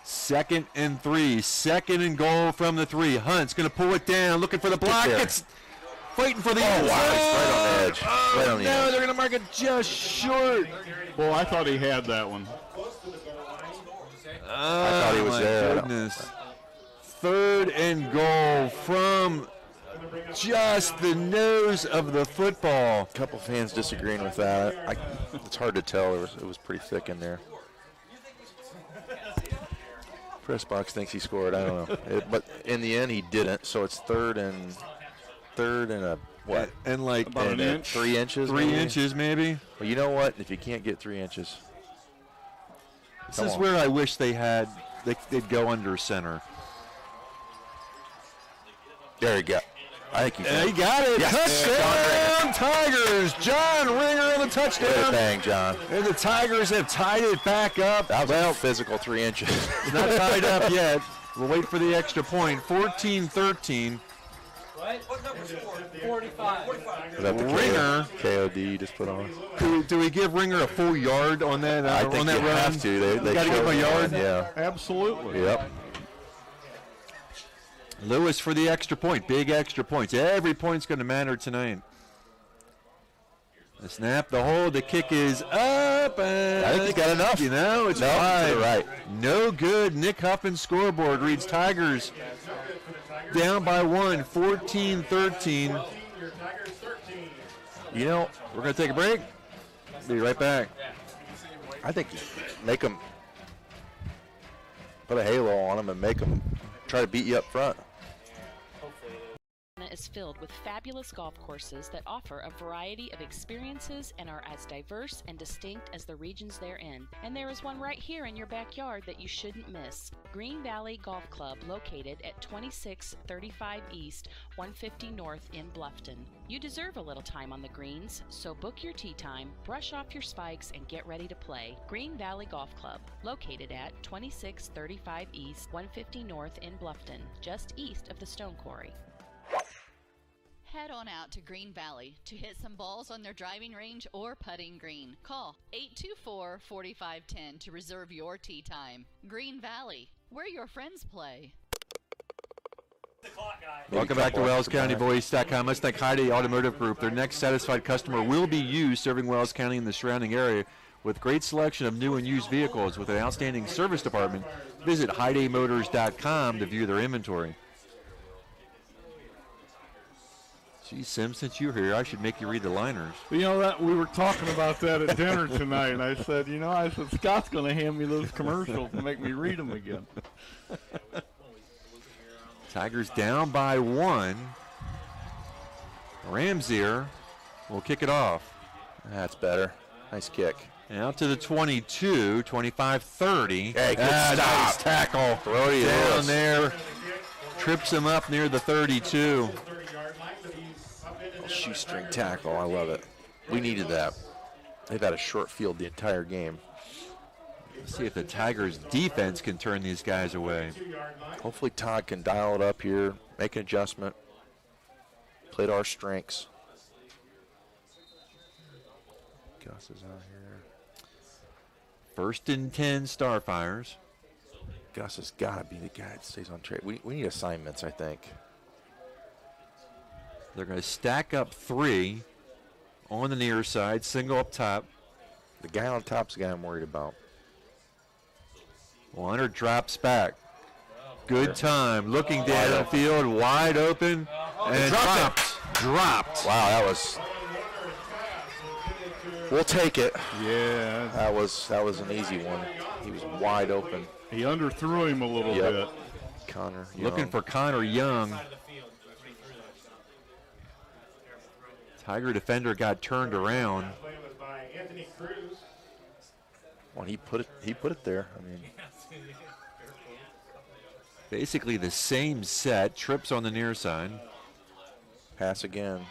C: 2nd and 3. 2nd and goal from the 3. Hunt's going to pull it down, looking for the block. It's fighting for the end zone.
D: Wow, he's right on the edge. Right on the edge.
C: They're going to mark it just short.
J: Boy, I thought he had that one.
C: I
D: thought he was there.
C: Goodness. 3rd and goal from just the nose of the football.
D: A couple fans disagreeing with that. It's hard to tell. It was pretty thick in there. Press box thinks he scored. I don't know.
C: But
D: in the end, he didn't. So it's third and a what?
C: And like
J: about an inch.
D: 3 inches.
C: 3 inches maybe.
D: Well, you know what? If you can't get 3 inches,
C: this is where I wish they'd go under center.
D: There you go. I think
C: he got it.
D: Yes.
C: Touchdown, Tigers. John Ringer on the touchdown.
D: Bang, John.
C: And the Tigers have tied it back up.
D: That was a physical 3 inches.
C: It's not tied up yet. We'll wait for the extra point. 14-13.
H: What number score? 45.
D: Is that the
C: Ringer.
D: KOD you just put on?
C: Do we give Ringer a full yard on that?
D: I think
C: on that
D: you
C: run?
D: have to. They
C: got to give him a yard.
D: Yeah.
J: Absolutely.
D: Yep.
C: Lewis for the extra point. Big extra points. Every point's going to matter tonight. The snap, the hold, the kick is up. And
D: I think he got enough.
C: It's wide.
D: Right.
C: No good. Nick Huffman's scoreboard reads Tigers down by 1, 14-13.
D: You know,
C: we're going to take a break. Be right back.
D: I think make them put a halo on them and make them try to beat you up front.
L: Is filled with fabulous golf courses that offer a variety of experiences and are as diverse and distinct as the regions they're in. And there is one right here in your backyard that you shouldn't miss. Green Valley Golf Club, located at 2635 East, 150 North in Bluffton. You deserve a little time on the greens, so book your tee time, brush off your spikes, and get ready to play. Green Valley Golf Club, located at 2635 East, 150 North in Bluffton, just east of the Stone Quarry.
A: Head on out to Green Valley to hit some balls on their driving range or putting green. Call 824-4510 to reserve your tee time. Green Valley, where your friends play.
C: Welcome back to WellsCountyVoice.com. Let's thank Heide Automotive Group. Their next satisfied customer will be you, serving Wells County and the surrounding area with great selection of new and used vehicles with an outstanding service department. Visit HeideMotors.com to view their inventory. Gee, Sim, since you're here, I should make you read the liners.
J: You know, that we were talking about that at dinner tonight, and I said, Scott's going to hand me those commercials and make me read them again.
C: Tigers down by 1. Ramsier will kick it off.
D: That's better. Nice kick.
C: And out to the 22, 25-30.
D: Hey, good stop.
C: Nice tackle.
D: Brody
C: down
D: Lewis.
C: there. Trips him up near the 32.
D: Shoestring tackle. I love it. We needed that. They've had a short field the entire game.
C: See if the Tigers defense can turn these guys away.
D: Hopefully Todd can dial it up here, make an adjustment, play to our strengths. Gus is out here.
C: 1st and 10 Starfires.
D: Gus has got to be the guy that stays on track. We need assignments, I think.
C: They're going to stack up 3 on the near side, single up top.
D: The guy on top's the guy I'm worried about.
C: Warner drops back. Good time. Looking downfield, wide open, and dropped.
D: Wow, that was. We'll take it.
J: Yeah.
D: That was an easy one. He was wide open.
J: He underthrew him a little bit.
D: Connor Young.
C: Looking for Connor Young. Tiger defender got turned around.
D: Well, he put it there. I mean,
C: basically the same set. Trips on the near side.
D: Pass again.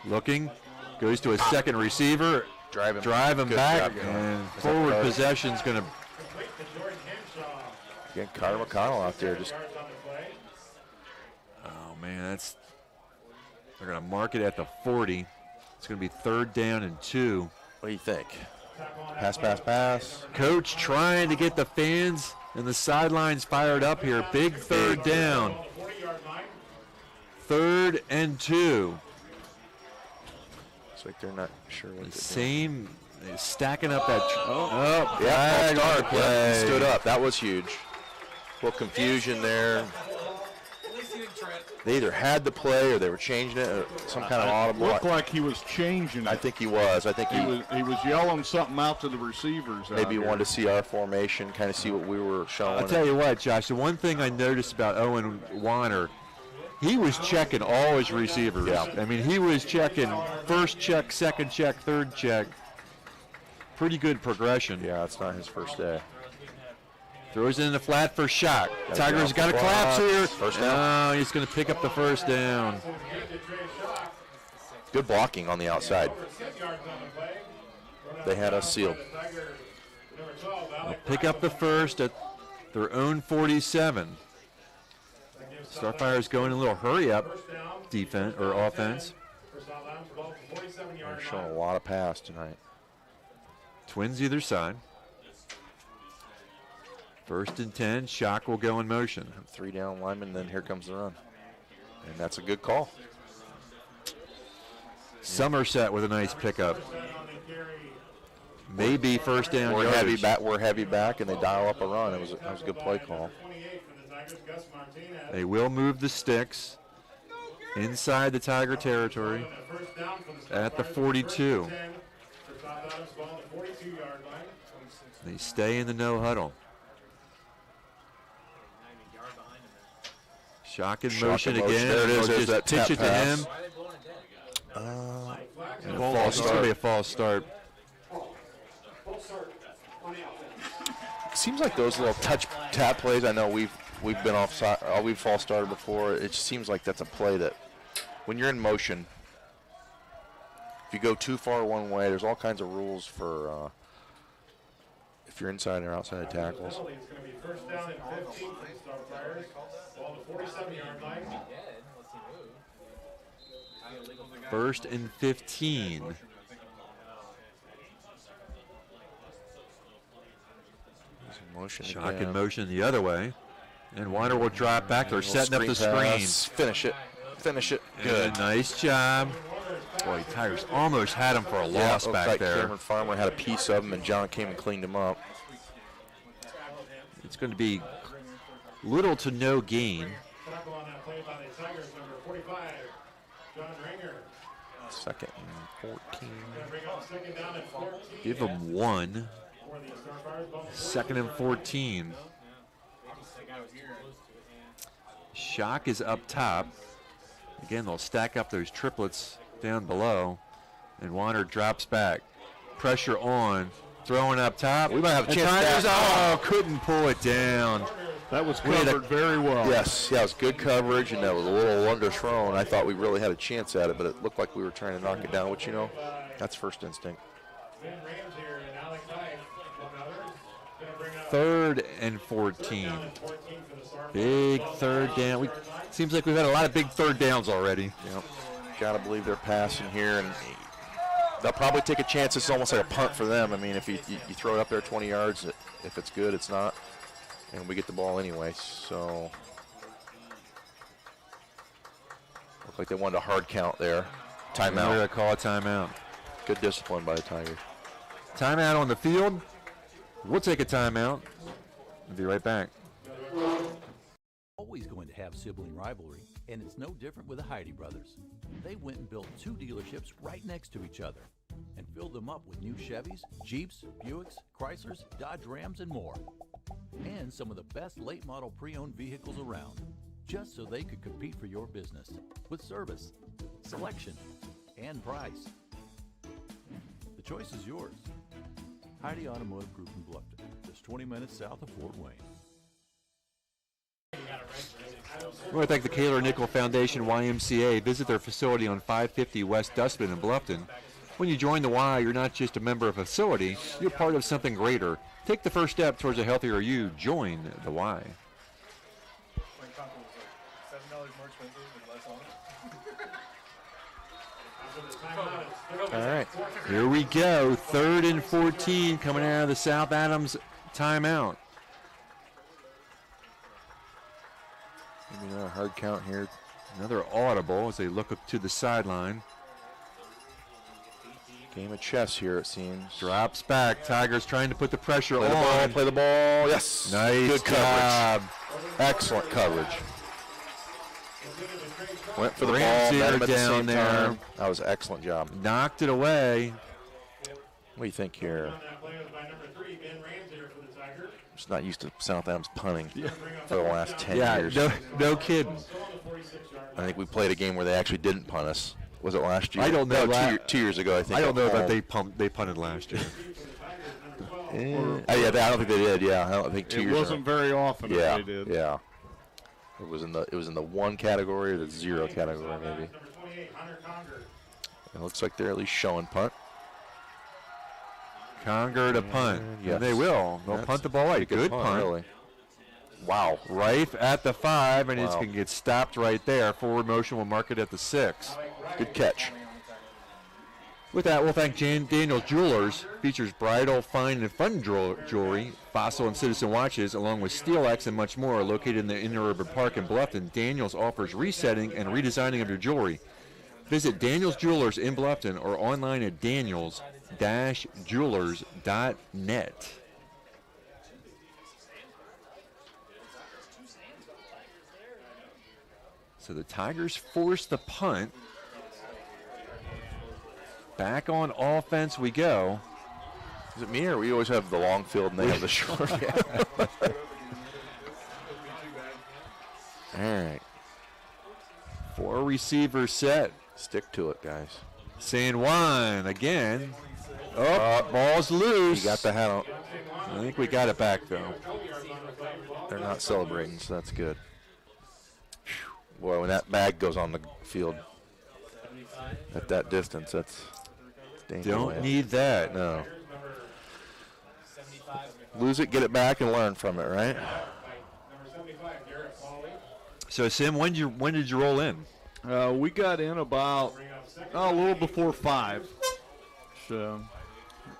C: Looking, goes to a second receiver. Drive him back, and forward possession's going to.
D: Again, Carter McConnell out there just.
C: Oh man, they're going to mark it at the 40. It's going to be 3rd down and 2.
D: What do you think? Pass.
C: Coach trying to get the fans and the sidelines fired up here. Big 3rd down. 3rd and 2.
D: It's like they're not sure what
C: the same. They're stacking up that.
D: Play. Stood up. That was huge. A little confusion there. They either had the play or they were changing it, or some kind of audible.
J: Looked like he was changing it.
D: I think he was. I think
J: he was yelling something out to the receivers.
D: Maybe he wanted to see our formation, kind of see what we were showing.
C: I'll tell you what, Josh, the one thing I noticed about Owen Warner, he was checking all his receivers.
D: Yeah.
C: I mean, he was checking first check, second check, third check. Pretty good progression.
D: Yeah, it's not his first day.
C: Throws it in the flat for Shock. Tigers got a collapse here.
D: First down.
C: He's going to pick up the 1st down.
D: Good blocking on the outside. They had us sealed.
C: They'll pick up the 1st at their own 47. Starfires going a little hurry-up defense or offense.
D: They're showing a lot of pass tonight.
C: Twins either side. 1st and 10. Shock will go in motion.
D: 3 down linemen, then here comes the run. And that's a good call.
C: Somerset with a nice pickup. Maybe 1st down yardage.
D: We're heavy back, and they dial up a run. That was a good play call.
C: They will move the sticks inside the Tiger territory at the 42. They stay in the no huddle. Shock in motion again.
D: There it is. There's that
C: pitch it to him.
D: It's going to be
C: a false start.
D: Seems like those little touch tap plays. I know we've been offside. We've false started before. It just seems like that's a play that, when you're in motion, if you go too far one way, there's all kinds of rules for if you're inside or outside of tackles.
F: It's going to be 1st down and 15 for the Starfires. Ball to 47-yard line.
C: 1st and 15. Shock in motion the other way. And Weiner will drop back. They're setting up the screen.
D: Finish it. Good.
C: Nice job. Boy, Tigers almost had him for a loss back there.
D: Cameron Farmer had a piece of him, and John came and cleaned him up.
C: It's going to be little to no gain.
D: 2nd and 14.
C: Give them 1. 2nd and 14. Shock is up top. Again, they'll stack up those triplets down below. And Warner drops back. Pressure on. Throwing up top.
D: We might have a chance.
C: Couldn't pull it down.
J: That was covered very well.
D: Yes, it was good coverage, and that was a little underthrown. I thought we really had a chance at it, but it looked like we were trying to knock it down, which, that's first instinct.
C: 3rd and 14. Big third down. Seems like we've had a lot of big third downs already.
D: Yep. Got to believe they're passing here, and they'll probably take a chance. It's almost like a punt for them. I mean, if you throw it up there 20 yards, if it's good, it's not. And we get the ball anyway, so. Looked like they wanted a hard count there. Timeout.
C: We're going to call a timeout.
D: Good discipline by the Tigers.
C: Timeout on the field. We'll take a timeout. We'll be right back.
M: Always going to have sibling rivalry, and it's no different with the Heidi brothers. They went and built 2 dealerships right next to each other and filled them up with new Chevys, Jeeps, Buicks, Chryslers, Dodge Rams, and more. And some of the best late model pre-owned vehicles around, just so they could compete for your business with service, selection, and price. The choice is yours. Heidi Automotive Group in Bluffton, just 20 minutes south of Fort Wayne.
C: I want to thank the Kaler Nickel Foundation YMCA. Visit their facility on 550 West Dustman in Bluffton. When you join the Y, you're not just a member of a facility, you're part of something greater. Take the first step towards a healthier you. Join the Y.
D: All right.
C: Here we go. 3rd and 14 coming out of the South Adams timeout.
D: Maybe not a hard count here.
C: Another audible as they look up to the sideline.
D: Game of chess here, it seems.
C: Drops back. Tigers trying to put the pressure
D: on. Play the ball. Yes.
C: Nice
D: Good coverage. Excellent coverage. Went for the ball. Met him at the same time. That was an excellent job.
C: Knocked it away.
D: What do you think here? Just not used to South Adams punting for the last 10 years.
C: No kidding.
D: I think we played a game where they actually didn't punt us. Was it last year?
C: I don't know.
D: No, 2 years ago, I think.
C: I don't know that they punted last year.
D: I don't think they did. Yeah, I don't think 2 years.
J: It wasn't very often
D: that
J: they did.
D: Yeah. It was in the 1 category or the 0 category maybe. It looks like they're at least showing punt.
C: Conger to punt.
D: Yes.
C: And they will. They'll punt the ball right. Good punt.
D: Really. Wow.
C: Rife at the 5, and it's going to get stopped right there. Forward motion will mark it at the 6.
D: Good catch.
C: With that, we'll thank Daniel's Jewelers. Features bridal, fine, and fun jewelry, fossil and citizen watches, along with SteelX and much more. Located in the Interurban Park in Bluffton, Daniel's offers resetting and redesigning of your jewelry. Visit Daniel's Jewelers in Bluffton or online at daniels-jewelers.net. So the Tigers force the punt. Back on offense we go.
D: Is it me or we always have the long field and they have the short? All right.
C: 4 receiver set.
D: Stick to it, guys.
C: San Juan again. Ball's loose.
D: You got the hat on.
C: I think we got it back, though.
D: They're not celebrating, so that's good. Boy, when that bag goes on the field at that distance, that's dangerous.
C: Don't need that.
D: No. Lose it, get it back, and learn from it, right?
C: So, Sim, when did you roll in?
J: We got in about a little before 5. So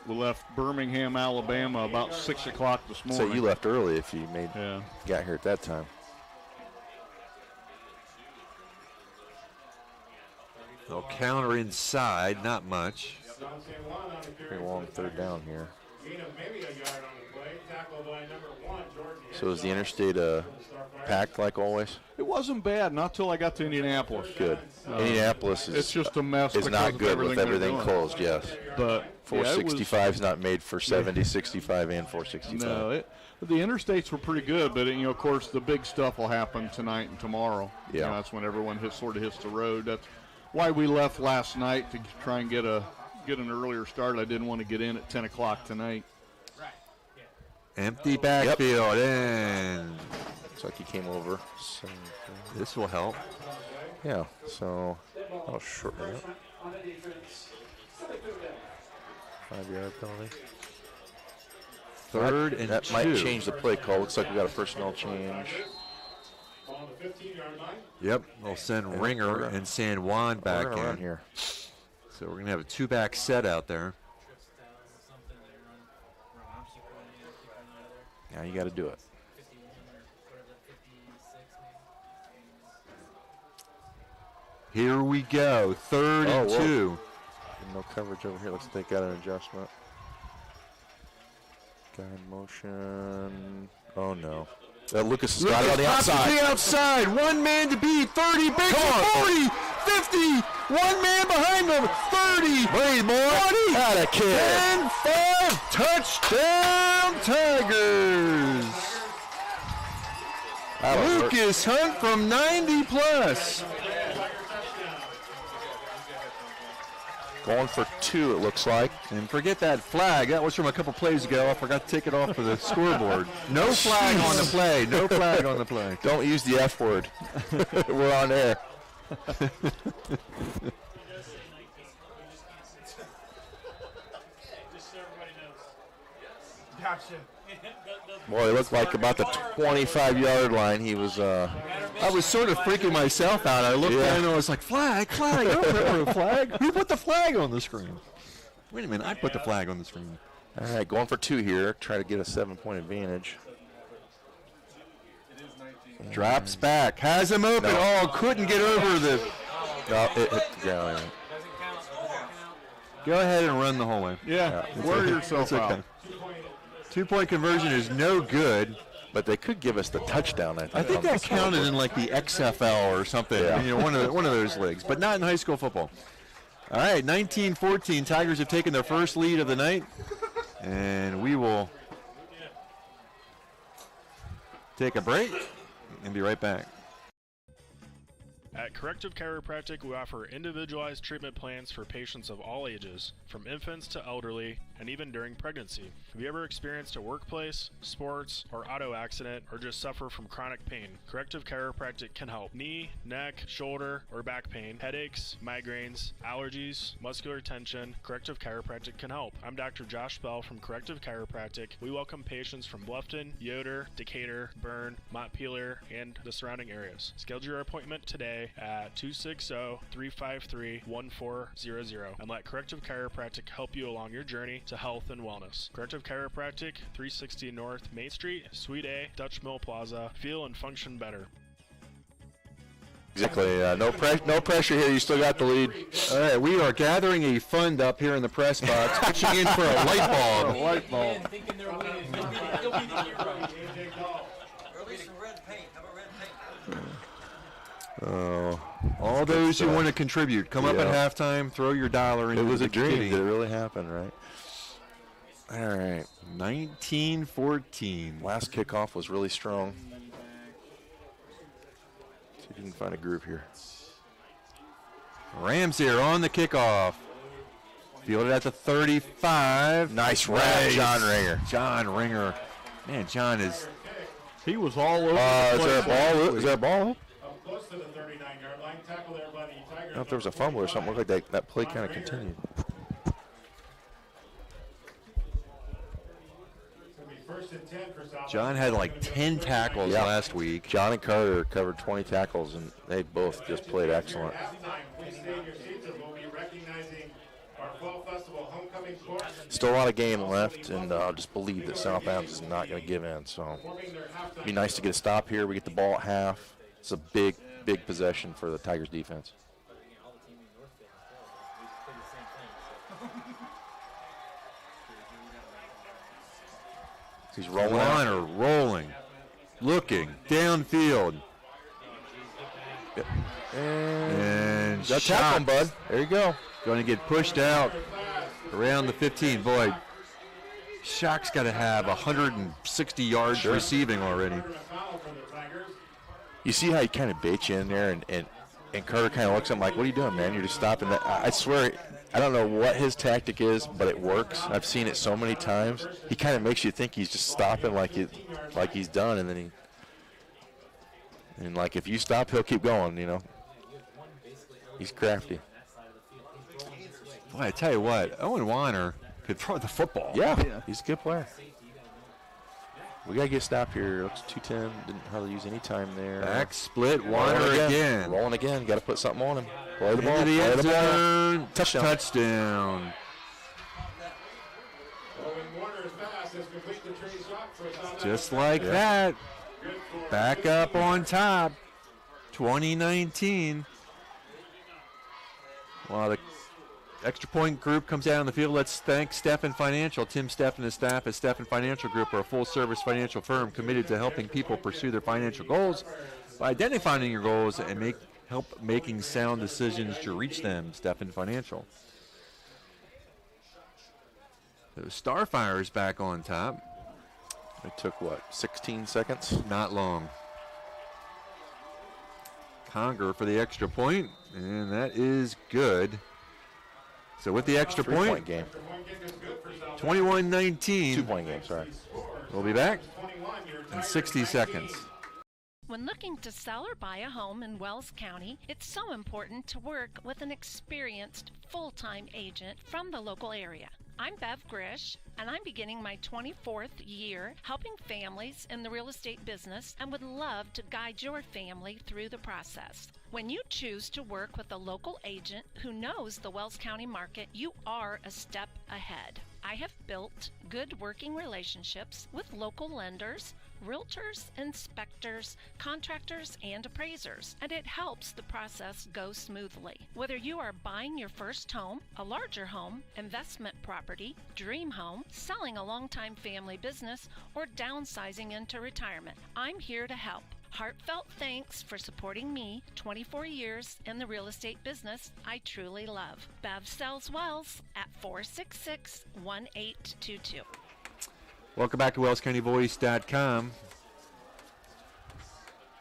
J: we left Birmingham, Alabama about 6 o'clock this morning.
D: So you left early if you got here at that time.
C: They'll counter inside, not much.
D: Pretty long 3rd down here. So is the interstate packed like always?
J: It wasn't bad, not till I got to Indianapolis.
D: Good. Indianapolis
J: it's just a mess.
D: It's not good with everything closed, yes.
J: But
D: 465 is not made for 70, 65, and 465.
J: No, the interstates were pretty good, but of course, the big stuff will happen tonight and tomorrow.
D: Yeah,
J: that's when everyone sort of hits the road. That's why we left last night to try and get an earlier start. I didn't want to get in at 10 o'clock tonight.
C: Empty backfield, and
D: looks like he came over. So
C: this will help.
D: Yeah, so I'll shorten it up.
C: 5-yard penalty. 3rd and 2.
D: That might change the play call. Looks like we got a personnel change.
F: On the 15-yard line.
C: Yep, they'll send Ringer and San Juan back in
D: here.
C: So we're going to have a 2-back set out there.
D: Yeah, you got to do it.
C: Here we go, 3rd and 2.
D: No coverage over here. Looks like they got an adjustment. Guide motion. Oh, no. Lucas has got it on the outside.
C: To the outside. 1 man to beat. 30. Big 40. 50. 1 man behind them. 30.
D: Breathe more.
C: 20.
D: Got a kid.
C: 10. 5. Touchdown, Tigers. Lucas Hunt from 90 plus.
D: Going for 2, it looks like.
C: And forget that flag. That was from a couple plays ago. I forgot to take it off for the scoreboard. No flag on the play. No flag on the play.
D: Don't use the F word. We're on air. Boy, it looked like about the 25-yard line. He was.
C: I was sort of freaking myself out. I looked down and I was like, flag. I don't remember a flag. Who put the flag on the screen? Wait a minute, I put the flag on the screen.
D: All right, going for 2 here. Try to get a 7-point advantage.
C: Drops back. Has him open.
D: No.
C: Oh, couldn't get over the.
D: No, it hit the ground.
C: Go ahead and run the whole way.
J: Yeah, wear yourself out.
C: Okay. 2-point conversion is no good.
D: But they could give us the touchdown, I think.
C: I think that counted in like the XFL or something.
D: Yeah.
C: You know, one of those leagues, but not in high school football. All right, 19-14. Tigers have taken their first lead of the night, and we will take a break and be right back.
N: At Corrective Chiropractic, we offer individualized treatment plans for patients of all ages, from infants to elderly, and even during pregnancy. Have you ever experienced a workplace, sports, or auto accident, or just suffer from chronic pain? Corrective Chiropractic can help. Knee, neck, shoulder, or back pain, headaches, migraines, allergies, muscular tension. Corrective Chiropractic can help. I'm Dr. Josh Bell from Corrective Chiropractic. We welcome patients from Bluffton, Yoder, Decatur, Bern, Montpelier, and the surrounding areas. Schedule your appointment today at 260-353-1400 and let Corrective Chiropractic help you along your journey to health and wellness. Corrective Chiropractic, 360 North Main Street, Suite A, Dutch Mill Plaza. Feel and function better.
D: Exactly. No pressure here. You still got the lead.
C: All right, we are gathering a fund up here in the press box, pitching in for a light bulb.
J: A light bulb.
D: Oh,
C: all those who want to contribute, come up at halftime, throw your dollar in.
D: It was a dream. Did it really happen, right? All right.
C: 19-14.
D: Last kickoff was really strong. See if you can find a groove here.
C: Rams here on the kickoff. Fielded at the 35.
D: Nice wrap, John Ringer.
C: John Ringer. Man, John is.
J: He was all over.
D: Is there a ball? Is there a ball?
F: Close to the 39-yard line. Tackle there by the Tigers.
D: I don't know if there was a fumble or something. Looked like that play kind of continued.
C: John had like 10 tackles last week.
D: John and Carter covered 20 tackles, and they both just played excellent. Still a lot of game left, and I just believe that South Adams is not going to give in. So it'd be nice to get a stop here. We get the ball at half. It's a big, big possession for the Tigers defense. He's rolling.
C: Warner rolling, looking downfield, and
D: shot him, bud. There you go.
C: Going to get pushed out around the 15. Boy, Shock's got to have 160 yards receiving already.
D: You see how he kind of baits you in there, and Carter kind of looks at him like, "What are you doing, man? You're just stopping that." I swear, I don't know what his tactic is, but it works. I've seen it so many times. He kind of makes you think he's just stopping like he's done, and then like if you stop, he'll keep going. You know, he's crafty.
C: Boy, I tell you what, Owen Warner could throw the football.
D: Yeah, he's a good player. We got to get a stop here. Looks 210. Didn't hardly use any time there.
C: Back split, Warner again.
D: Rolling again. Got to put something on him. Play the ball.
C: Into the end zone.
D: Touchdown.
C: Touchdown. Just like that. Back up on top. 2019. While the extra point group comes out on the field, let's thank Steffen Financial. Tim Steffen and his staff at Steffen Financial Group are a full-service financial firm committed to helping people pursue their financial goals by identifying your goals and help making sound decisions to reach them. Steffen Financial. The Starfires back on top.
D: It took, what, 16 seconds?
C: Not long. Conger for the extra point, and that is good. So with the extra point
D: game.
C: 21-19.
D: 2-point game, sorry.
C: We'll be back in 60 seconds.
O: When looking to sell or buy a home in Wells County, it's so important to work with an experienced full-time agent from the local area. I'm Bev Grish, and I'm beginning my 24th year helping families in the real estate business and would love to guide your family through the process. When you choose to work with a local agent who knows the Wells County market, you are a step ahead. I have built good working relationships with local lenders, realtors, inspectors, contractors, and appraisers, and it helps the process go smoothly. Whether you are buying your first home, a larger home, investment property, dream home, selling a long-time family business, or downsizing into retirement, I'm here to help. Heartfelt thanks for supporting me 24 years in the real estate business I truly love. Bev sells Wells at 466-1822.
C: Welcome back to WellsCountyVoice.com.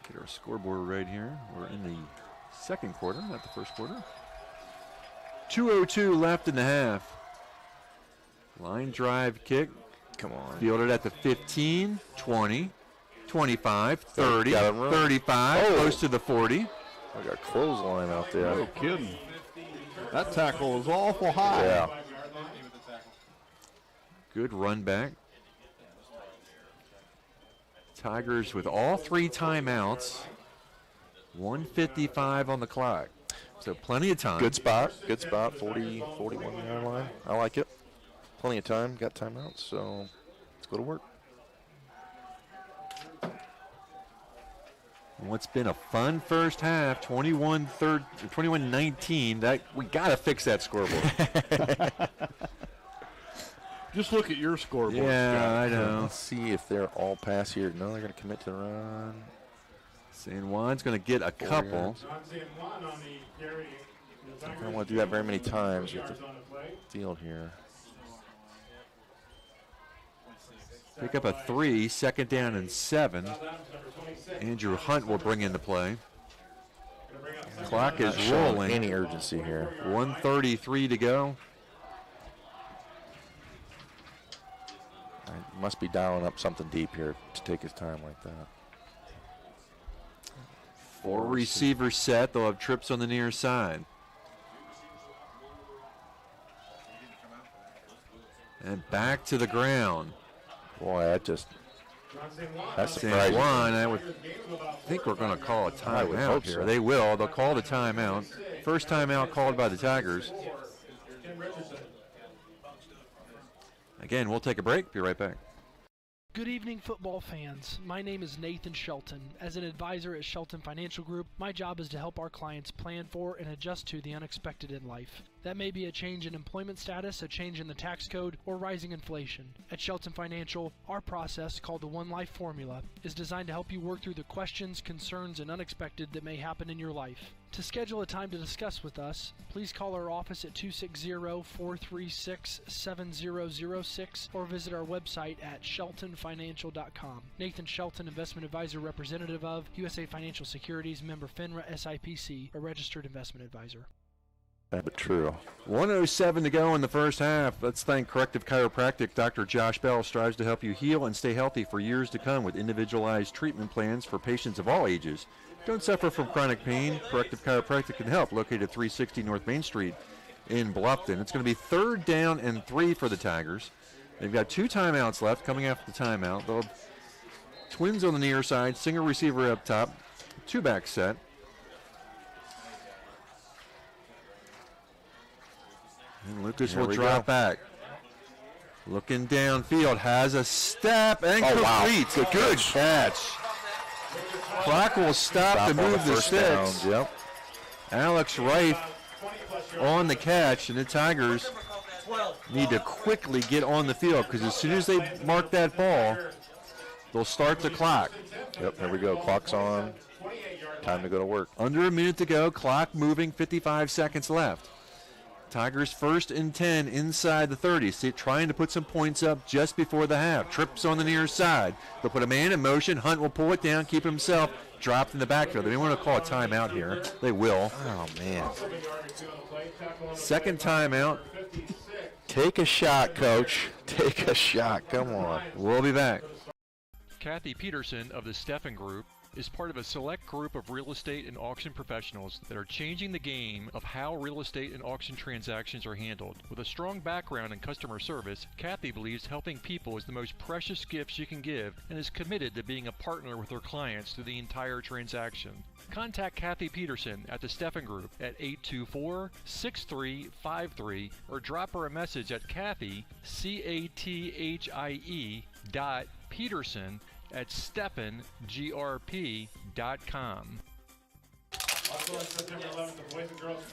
C: Get our scoreboard right here. We're in the second quarter, not the first quarter. 2:02 left in the half. Line drive kick.
D: Come on.
C: Fielded at the 15, 20, 25, 30,
D: Got him
C: 35, close to the 40.
D: I got a clothesline out there.
J: No kidding. That tackle was awful high.
D: Yeah.
C: Good run back. Tigers with all 3 timeouts. 1:55 on the clock. So plenty of time.
D: Good spot. 41 yard line. I like it. Plenty of time. Got timeouts, so let's go to work.
C: What's been a fun first half, 21-19. That we got to fix that scoreboard.
J: Just look at your scoreboard.
C: Yeah,
J: Scott.
C: I know.
D: Let's see if they're all pass here. No, they're going to commit to the run.
C: San Juan's going to get a couple.
D: I don't want to do that very many times with the field here.
C: Pick up a 3, second down and 7. Andrew Hunt will bring into play. Clock is rolling.
D: Any urgency here.
C: 1:33 to go.
D: Must be dialing up something deep here to take his time like that.
C: 4 receivers set. They'll have trips on the near side. And back to the ground.
D: Boy, that's
C: San Juan, I think we're going to call a timeout here.
D: So.
C: They will. They'll call the timeout. First timeout called by the Tigers. Again, we'll take a break. Be right back.
P: Good evening, football fans. My name is Nathan Shelton. As an advisor at Shelton Financial Group, my job is to help our clients plan for and adjust to the unexpected in life. That may be a change in employment status, a change in the tax code, or rising inflation. At Shelton Financial, our process, called the One Life Formula, is designed to help you work through the questions, concerns, and unexpected that may happen in your life. To schedule a time to discuss with us, please call our office at 260-436-7006 or visit our website at sheltonfinancial.com. Nathan Shelton, investment advisor representative of USA Financial Securities, member FINRA SIPC, a registered investment advisor.
D: But true.
C: 1:07 to go in the first half. Let's thank Corrective Chiropractic. Dr. Josh Bell strives to help you heal and stay healthy for years to come with individualized treatment plans for patients of all ages. Don't suffer from chronic pain. Corrective Chiropractic can help. Located at 360 North Main Street in Bluffton. It's going to be 3rd down and 3 for the Tigers. They've got 2 timeouts left coming after the timeout. They'll Twins on the near side, single receiver up top, 2-back set. And Lucas will drop back. Looking downfield, has a step and completes.
D: Wow.
C: Good catch. Clock will stop to move the sticks.
D: Yep.
C: Alex Reif on the catch, and the Tigers need to quickly get on the field because as soon as they mark that ball, they'll start the clock.
D: Yep, there we go. Clock's on. Time to go to work.
C: Under a minute to go. Clock moving. 55 seconds left. Tigers 1st and 10 inside the 30. See, trying to put some points up just before the half. Trips on the near side. They'll put a man in motion. Hunt will pull it down, keep himself dropped in the backfield. They want to call a timeout here. They will.
D: Oh, man.
C: Second timeout.
D: Take a shot, Coach. Take a shot. Come on.
C: We'll be back.
Q: Kathy Peterson of the Steffen Group is part of a select group of real estate and auction professionals that are changing the game of how real estate and auction transactions are handled. With a strong background in customer service, Kathy believes helping people is the most precious gift she can give and is committed to being a partner with her clients through the entire transaction. Contact Kathy Peterson at the Steffen Group at 824-6353 or drop her a message at Kathy, C-A-T-H-I-E .Peterson at SteffenGRP.com.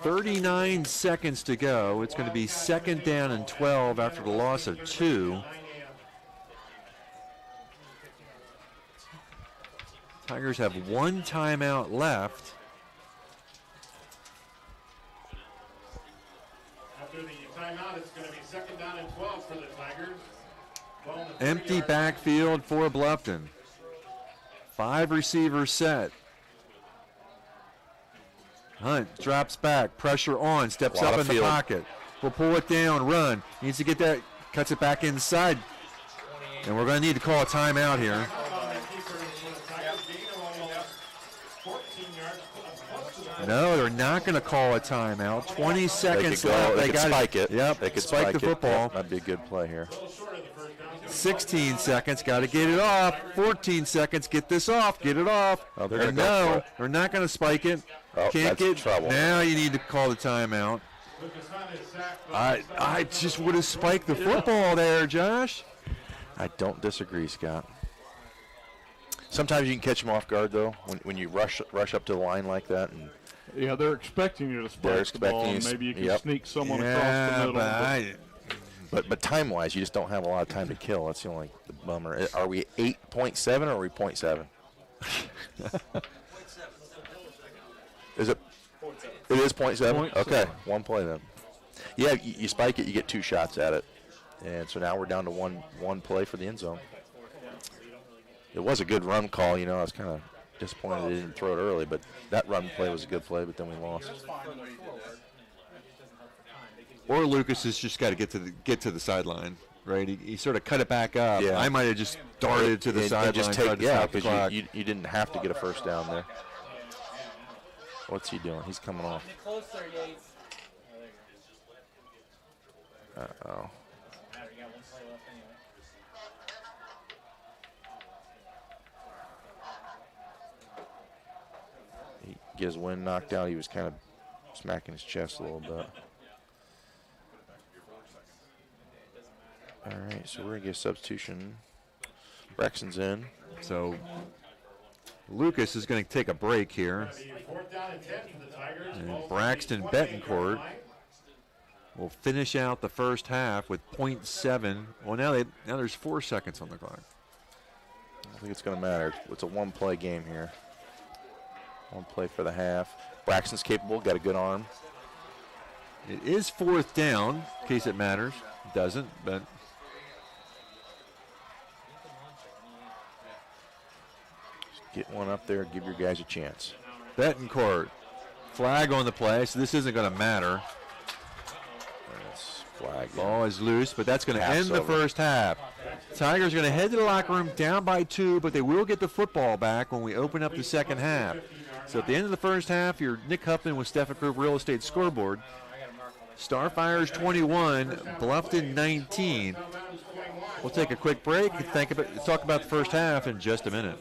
C: 39 seconds to go. It's going to be 2nd down and 12 after the loss of 2. Tigers have 1 timeout left.
F: After the timeout, it's going to be 2nd down and 12 for the Tigers.
C: Empty backfield for Bluffton. 5 receivers set. Hunt drops back, pressure on, steps up in the pocket. We'll pull it down, run. Needs to get that, cuts it back inside. And we're going to need to call a timeout here. No, they're not going to call a timeout. 20 seconds left.
D: They could spike it.
C: Yep,
D: they could
C: spike the football.
D: That'd be a good play here.
C: 16 seconds, got to get it off. 14 seconds, get this off, get it off.
D: Oh, they're going to go for it.
C: They're not going to spike it.
D: Oh,
C: Can't
D: that's
C: get
D: trouble.
C: Now you need to call the timeout. I just would have spiked the football there, Josh.
D: I don't disagree, Scott. Sometimes you can catch them off guard, though, when you rush up to the line like that. And
J: yeah, they're expecting you to spike the ball, and maybe you can sneak someone across the middle.
D: But time-wise, you just don't have a lot of time to kill. That's the only bummer. Are we 8.7 or are we 0.7? Is it? It is 0.7? Okay, 1 play then. Yeah, you spike it, you get 2 shots at it. And so now we're down to one play for the end zone. It was a good run call, I was kind of disappointed they didn't throw it early, but that run play was a good play, but then we lost.
C: Or Lucas has just got to get to the sideline, right? He sort of cut it back up.
D: Yeah.
C: I might have just darted to the sideline.
D: Because you didn't have to get a first down there. What's he doing? He's coming off. Uh-oh. He gets his wind knocked out. He was kind of smacking his chest a little bit. All right, so we're going to get a substitution. Braxton's in.
C: So Lucas is going to take a break here. And Braxton Betancourt will finish out the first half with 0.7. Well, now there's 4 seconds on the clock.
D: I don't think it's going to matter. It's a one-play game here. 1 play for the half. Braxton's capable, got a good arm.
C: It is 4th down, in case it matters. It doesn't, but...
D: Get one up there, give your guys a chance.
C: Betancourt, flag on the play, so this isn't going to matter.
D: Flag.
C: Ball is loose, but that's going to end the first half. Tigers are going to head to the locker room down by 2, but they will get the football back when we open up the second half. So at the end of the first half, you're Nick Huffman with Steffen Group Real Estate Scoreboard. Starfires 21, Bluffton 19. We'll take a quick break and talk about the first half in just a minute.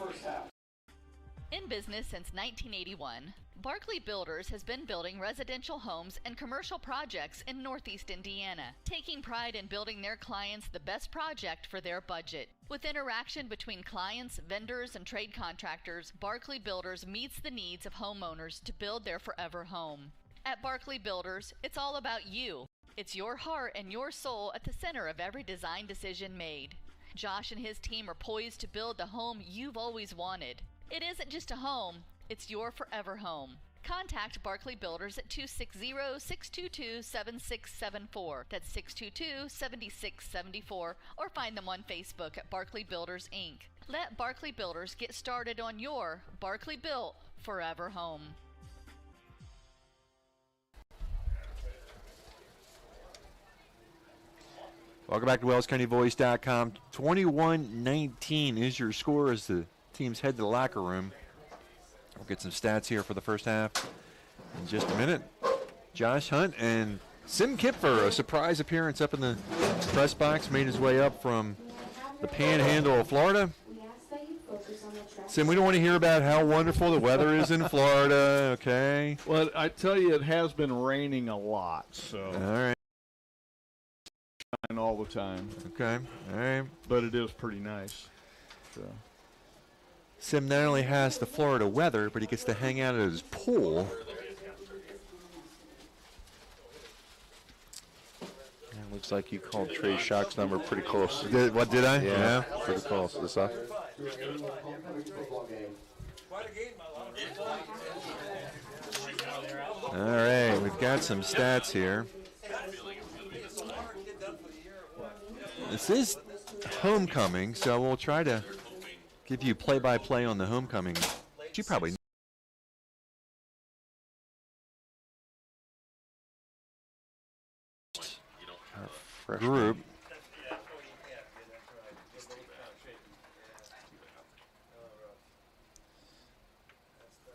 A: In business since 1981, Barclay Builders has been building residential homes and commercial projects in Northeast Indiana, taking pride in building their clients the best project for their budget. With interaction between clients, vendors, and trade contractors, Barclay Builders meets the needs of homeowners to build their forever home. At Barclay Builders, it's all about you. It's your heart and your soul at the center of every design decision made. Josh and his team are poised to build the home you've always wanted. It isn't just a home, it's your forever home. Contact Barclay Builders at 260-622-7674. That's 622-7674, or find them on Facebook at Barclay Builders, Inc. Let Barclay Builders get started on your Barclay Built forever home.
C: Welcome back to WellsCountyVoice.com. 21-19 is your score as the teams head to the locker room. We'll get some stats here for the first half in just a minute. Josh Hunt and Sim Kipfer, a surprise appearance up in the press box, made his way up from the panhandle of Florida. Sim, we don't want to hear about how wonderful the weather is in Florida, okay?
J: Well, I tell you, it has been raining a lot, so.
C: All right.
J: All the time.
C: Okay, all right.
J: But it is pretty nice. So.
C: Sim not only has the Florida weather, but he gets to hang out at his pool.
D: Yeah, looks like you called Trey Shock's number pretty close.
C: What did I?
D: Yeah. Pretty close. This up.
C: All right, we've got some stats here. This is homecoming, so we'll try to give you play-by-play on the homecoming. You probably know. Group.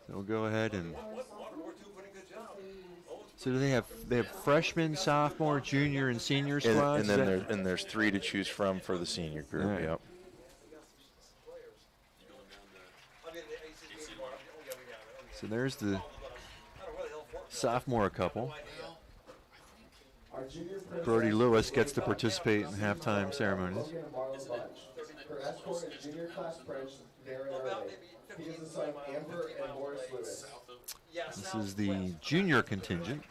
C: So we'll go ahead and. So do they have freshman, sophomore, junior, and senior squads?
D: And then there's 3 to choose from for the senior group.
C: Right.
D: Yep.
C: So there's the sophomore couple. Brody Lewis gets to participate in halftime ceremonies. This is the junior contingent.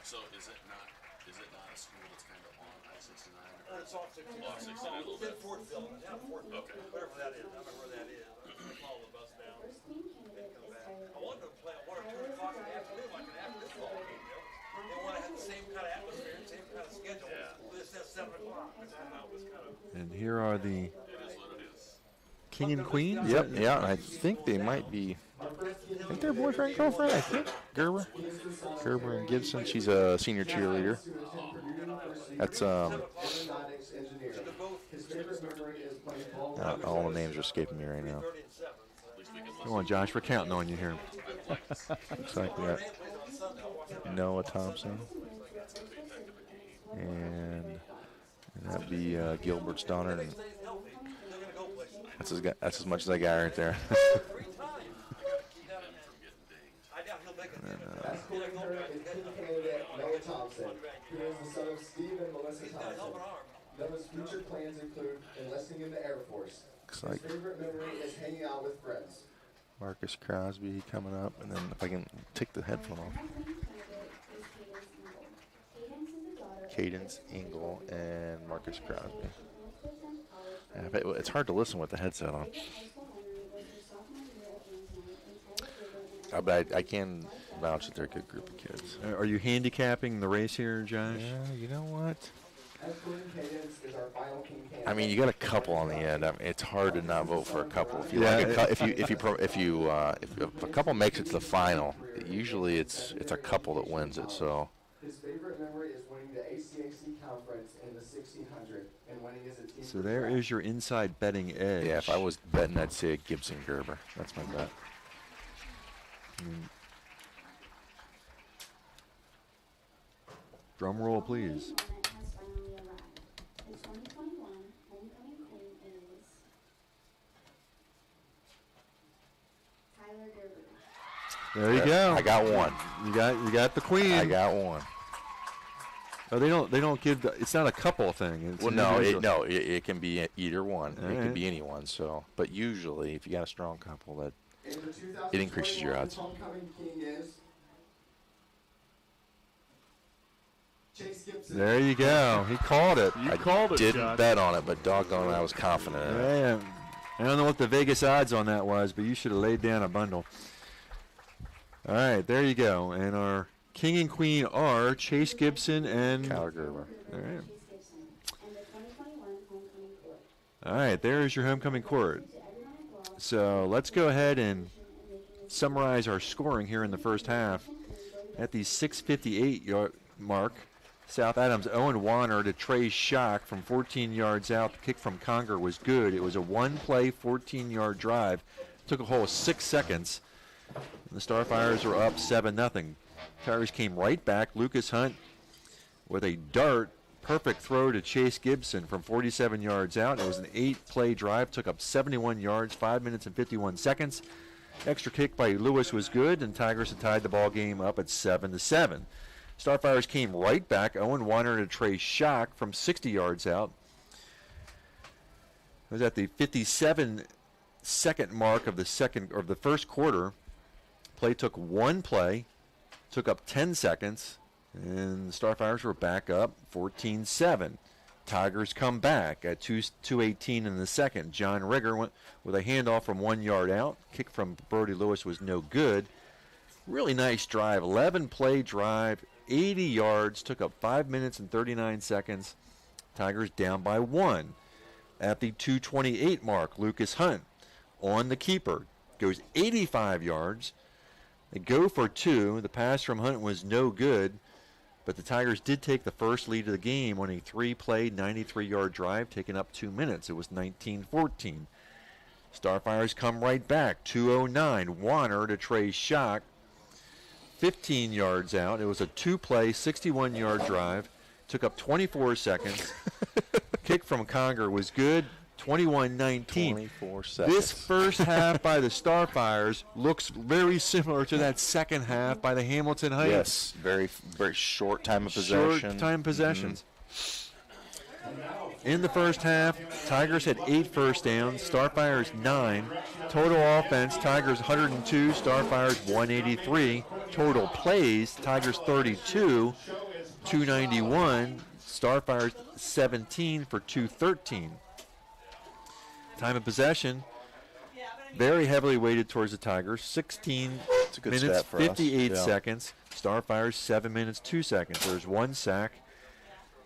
R: So is it not a school that's kind of on I-69? Or it's off 69 a little bit. Fortville. Okay. Wherever that is. I don't know where that is. Follow the bus down. Then come back. I wanted to play at 1 or 2 o'clock in the afternoon like an after football game. They want to have the same kind of atmosphere, same kind of schedule. This says 7 o'clock.
C: And here are the King and Queen?
D: Yep, yeah, I think they might be. I think they're boyfriend, girlfriend, I think. Gerber and Gibson. She's a senior cheerleader. That's, all the names are escaping me right now.
C: Come on, Josh, we're counting on you here.
D: Looks like we got Noah Thompson. And that'd be Gilbert's daughter. And that's as much as I got right there.
S: Noah Thompson, who is the son of Steve and Melissa Thompson. Noah's future plans include enlisting in the Air Force. His favorite memory is hanging out with friends.
D: Marcus Crosby coming up, and then if I can take the headphone off. Cadence Engel and Marcus Crosby. Yeah, it's hard to listen with the headset on. But I can vouch that they're a good group of kids.
C: Are you handicapping the race here, Josh?
D: Yeah, you know what? I mean, you got a couple on the end. I mean, it's hard to not vote for a couple. If you if a couple makes it to the final, usually it's a couple that wins it. So.
S: His favorite memory is winning the ACAC conference in the 1600 and winning as a team.
C: So there is your inside betting edge.
D: Yeah, if I was betting, I'd say Gibson Gerber. That's my bet.
C: Drum roll, please. There you go.
D: I got one.
C: You got the queen.
D: I got one.
C: Oh, they don't give. It's not a couple thing. It's
D: it can be either one.
C: All
D: it
C: right.
D: can be anyone. So, but usually, if you got a strong couple, that it increases your odds.
S: Homecoming king is Chase Gibson.
C: There you go. He called it.
J: You called it,
D: Didn't
J: Josh.
D: bet on it, but doggone, I was confident in it.
C: Yeah. I don't know what the Vegas odds on that was, but you should have laid down a bundle. All right, there you go. And our king and queen are Chase Gibson and
D: Kyler Gerber.
C: All right. All right, there's your homecoming court. So let's go ahead and summarize our scoring here in the first half. At the 6:58 mark, South Adams Owen Warner to Trey Schock from 14 yards out. The kick from Conger was good. It was a one-play, 14-yard drive. Took a whole 6 seconds. And the Starfires were up 7-0. Tigers came right back. Lucas Hunt with a dart. Perfect throw to Chase Gibson from 47 yards out. It was an 8-play drive. Took up 71 yards, 5 minutes and 51 seconds. Extra kick by Lewis was good, and Tigers had tied the ball game up at 7-7. Starfires came right back. Owen Warner to Trey Schock from 60 yards out. It was at the 57-second mark of the first quarter. Play took one play, took up 10 seconds, and the Starfires were back up 14-7. Tigers come back at 2:18 in the second. John Rigger went with a handoff from 1 yard out. Kick from Brody Lewis was no good. Really nice drive, 11-play drive, 80 yards, took up 5 minutes and 39 seconds. Tigers down by 1. At the 2:28 mark, Lucas Hunt on the keeper goes 85 yards. They go for 2. The pass from Hunt was no good, but the Tigers did take the first lead of the game on a 3-play, 93-yard drive, taking up 2 minutes. It was 19-14. Starfires come right back, 2:09. Warner to Trey Schock, 15 yards out. It was a 2-play, 61-yard drive. Took up 24 seconds. Kick from Conger was good. 21-19.
D: 24 seconds.
C: This first half by the Starfires looks very similar to that second half by the Hamilton Heights.
D: Yes, very very short time of possession.
C: Short time possessions. In the first half, Tigers had 8 first downs, Starfires 9. Total offense, Tigers 102, Starfires 183. Total plays, Tigers 32, 291. Starfires 17 for 213. Time of possession, very heavily weighted towards the Tigers. 16 minutes, 58 seconds. Starfires 7 minutes, 2 seconds. There's 1 sack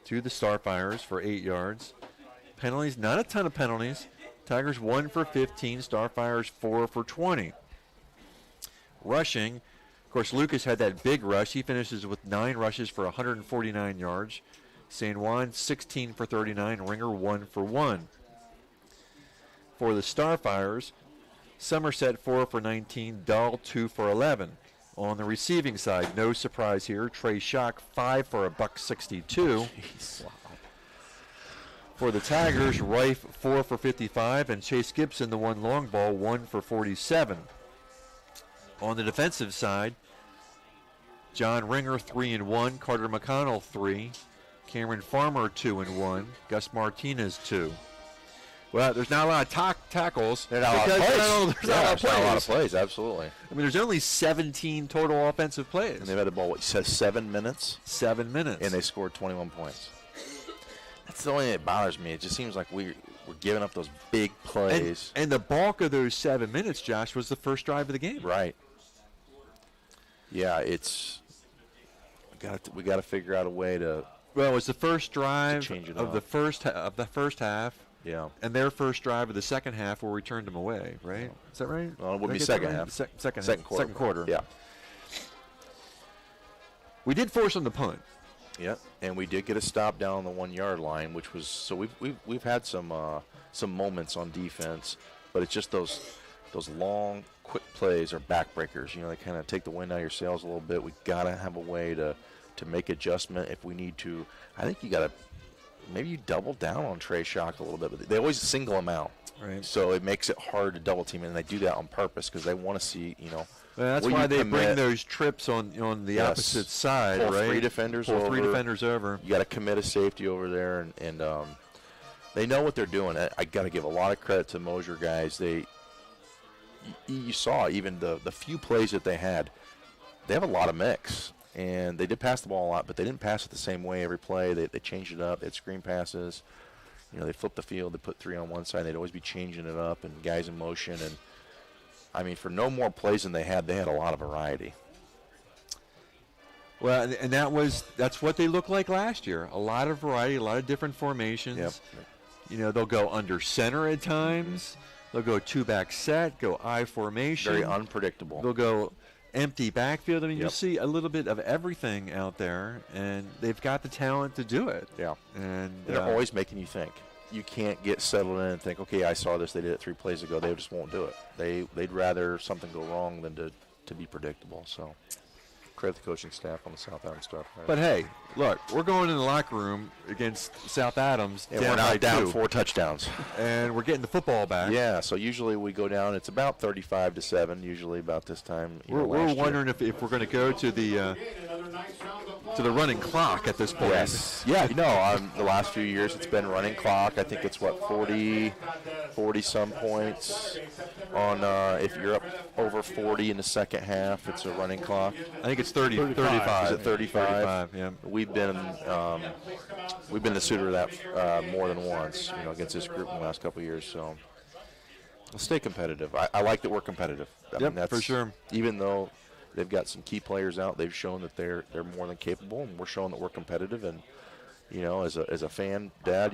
C: to the Starfires for 8 yards. Penalties, not a ton of penalties. Tigers 1 for 15, Starfires 4 for 20. Rushing, of course, Lucas had that big rush. He finishes with 9 rushes for 149 yards. San Juan 16 for 39, Ringer 1 for 1. For the Starfires, Somerset 4 for 19, Dahl 2 for 11. On the receiving side, no surprise here. Trey Schock 5 for $162. For the Tigers, Rife 4 for 55, and Chase Gibson, the one long ball, 1 for 47. On the defensive side, John Ringer 3 and 1, Carter McConnell 3, Cameron Farmer 2 and 1, Gus Martinez 2. Well, there's not a lot of tackles.
D: There's not a lot of plays. Absolutely.
C: I mean, there's only 17 total offensive plays.
D: And they've had the ball, 7 minutes?
C: 7 minutes.
D: And they scored 21 points. That's the only thing that bothers me. It just seems like we're giving up those big plays.
C: And the bulk of those 7 minutes, Josh, was the first drive of the game.
D: Right. Yeah, we got to figure out a way to.
C: Well, it was the first drive
D: of
C: the first half.
D: Yeah.
C: And their first drive of the second half where we turned them away, right? Is that right?
D: Well, it would be second half.
C: Second quarter.
D: Yeah.
C: We did force them to punt.
D: Yep. And we did get a stop down on the 1 yard line, which was so we've had some moments on defense, but it's just those long, quick plays are backbreakers. You know, they kind of take the wind out of your sails a little bit. We gotta have a way to make adjustment if we need to. I think you gotta. Maybe you double down on Trey Schock a little bit, but they always single him out.
C: Right.
D: So it makes it hard to double team, and they do that on purpose because they want to see,
C: Well, that's why they bring those trips on the opposite side,
D: Pull
C: right?
D: Three defenders over.
C: Three defenders over.
D: You got to commit a safety over there, and they know what they're doing. I got to give a lot of credit to Mosier guys. You saw even the few plays that they had. They have a lot of mix, and they did pass the ball a lot, but they didn't pass it the same way every play. They changed it up. They had screen passes. They flipped the field. They put 3 on one side. They'd always be changing it up and guys in motion. And I mean, for no more plays than they had a lot of variety.
C: Well, and that's what they looked like last year. A lot of variety, a lot of different formations.
D: Yep.
C: They'll go under center at times. They'll go 2-back set, go I formation.
D: Very unpredictable.
C: They'll go empty backfield. I mean,
D: Yep.
C: you'll see a little bit of everything out there, and they've got the talent to do it.
D: Yeah.
C: And
D: they're always making you think. You can't get settled in and think, okay, I saw this, they did it 3 plays ago. They just won't do it. They'd rather something go wrong than to be predictable. So credit the coaching staff on the South Adams Starfires.
C: But hey, look, we're going in the locker room against South Adams.
D: And we're now down 4 touchdowns.
C: And we're getting the football back.
D: Yeah, so usually we go down. It's about 35-7, usually about this time.
C: We're wondering if we're going to go to the running clock at this point.
D: Yes. Yeah, the last few years it's been running clock. I think it's, 40-some points on if you're up over 40 in the second half, it's a running clock.
C: I think it's 35.
D: Is it 35?
C: Yeah.
D: We've been the suitor of that more than once, against this group in the last couple of years. So we'll stay competitive. I like that we're competitive. I mean, that's,
C: for sure.
D: Even though they've got some key players out, they've shown that they're more than capable, and we're showing that we're competitive. And as a fan, Dad,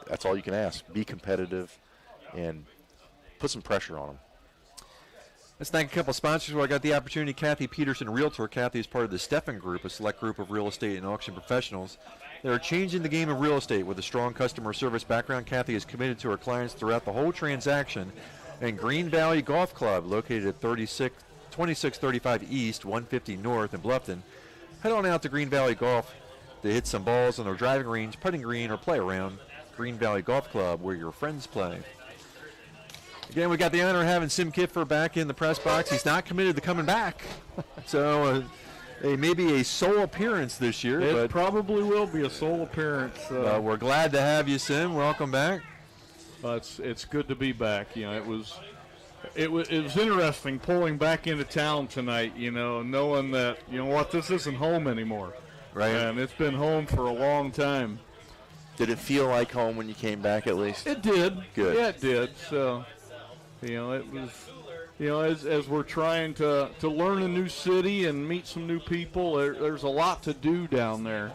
D: that's all you can ask: be competitive and put some pressure on them.
C: Let's thank a couple sponsors where I got the opportunity. Kathy Peterson, Realtor. Kathy is part of the Steffen Group, a select group of real estate and auction professionals. They are changing the game of real estate with a strong customer service background. Kathy is committed to her clients throughout the whole transaction. And Green Valley Golf Club, located at 2635 East, 150 North in Bluffton. Head on out to Green Valley Golf to hit some balls on their driving range, putting green, or play around. Green Valley Golf Club, where your friends play. Again, we got the honor of having Sim Kiffer back in the press box. He's not committed to coming back. So maybe a sole appearance this year.
J: It probably will be a sole appearance.
C: We're glad to have you, Sim. Welcome back.
J: It's good to be back. It was interesting pulling back into town tonight, knowing that, this isn't home anymore.
C: Right.
J: And it's been home for a long time.
D: Did it feel like home when you came back at least?
J: It did.
D: Good.
J: Yeah, it did. So, it was, as we're trying to learn a new city and meet some new people, there's a lot to do down there.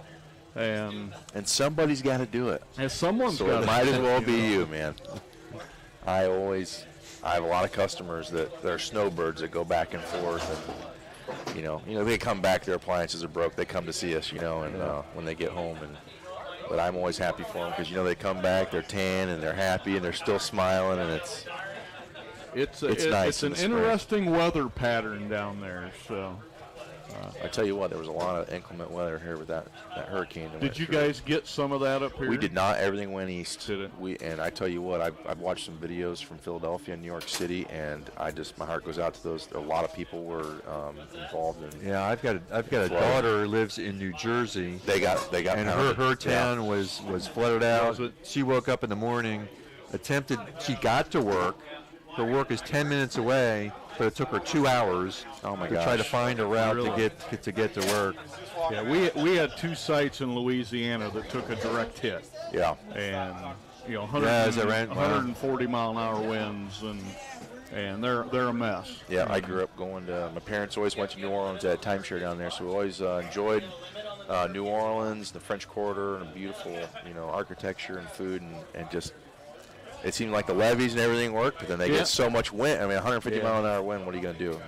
J: And
D: somebody's got to do it.
J: And someone's got to do it.
D: It might as well be you, man. I have a lot of customers that are snowbirds that go back and forth, and they come back, their appliances are broke, they come to see us, and when they get home, but I'm always happy for them because they come back, they're tan and they're happy and they're still smiling, and it's nice.
J: It's an interesting weather pattern down there. So
D: I tell you what, there was a lot of inclement weather here with that hurricane.
J: Did you guys get some of that up here?
D: We did not. Everything went east.
J: Did it?
D: And I tell you what, I've watched some videos from Philadelphia and New York City, and my heart goes out to those. A lot of people were involved in.
C: Yeah, I've got a daughter who lives in New Jersey.
D: They got
C: and her town was flooded out. She woke up in the morning, she got to work. Her work is 10 minutes away, but it took her 2 hours to try to find a route to get to work.
J: Yeah, we had 2 sites in Louisiana that took a direct hit.
D: Yeah.
J: And 140 mile an hour winds, and they're a mess.
D: Yeah, I grew up my parents always went to New Orleans. They had a timeshare down there, so we always enjoyed New Orleans, the French Quarter, and beautiful, architecture and food, and just. It seemed like the levees and everything worked, but then they get so much wind. I mean, 150 mile an hour wind. What are you going to do?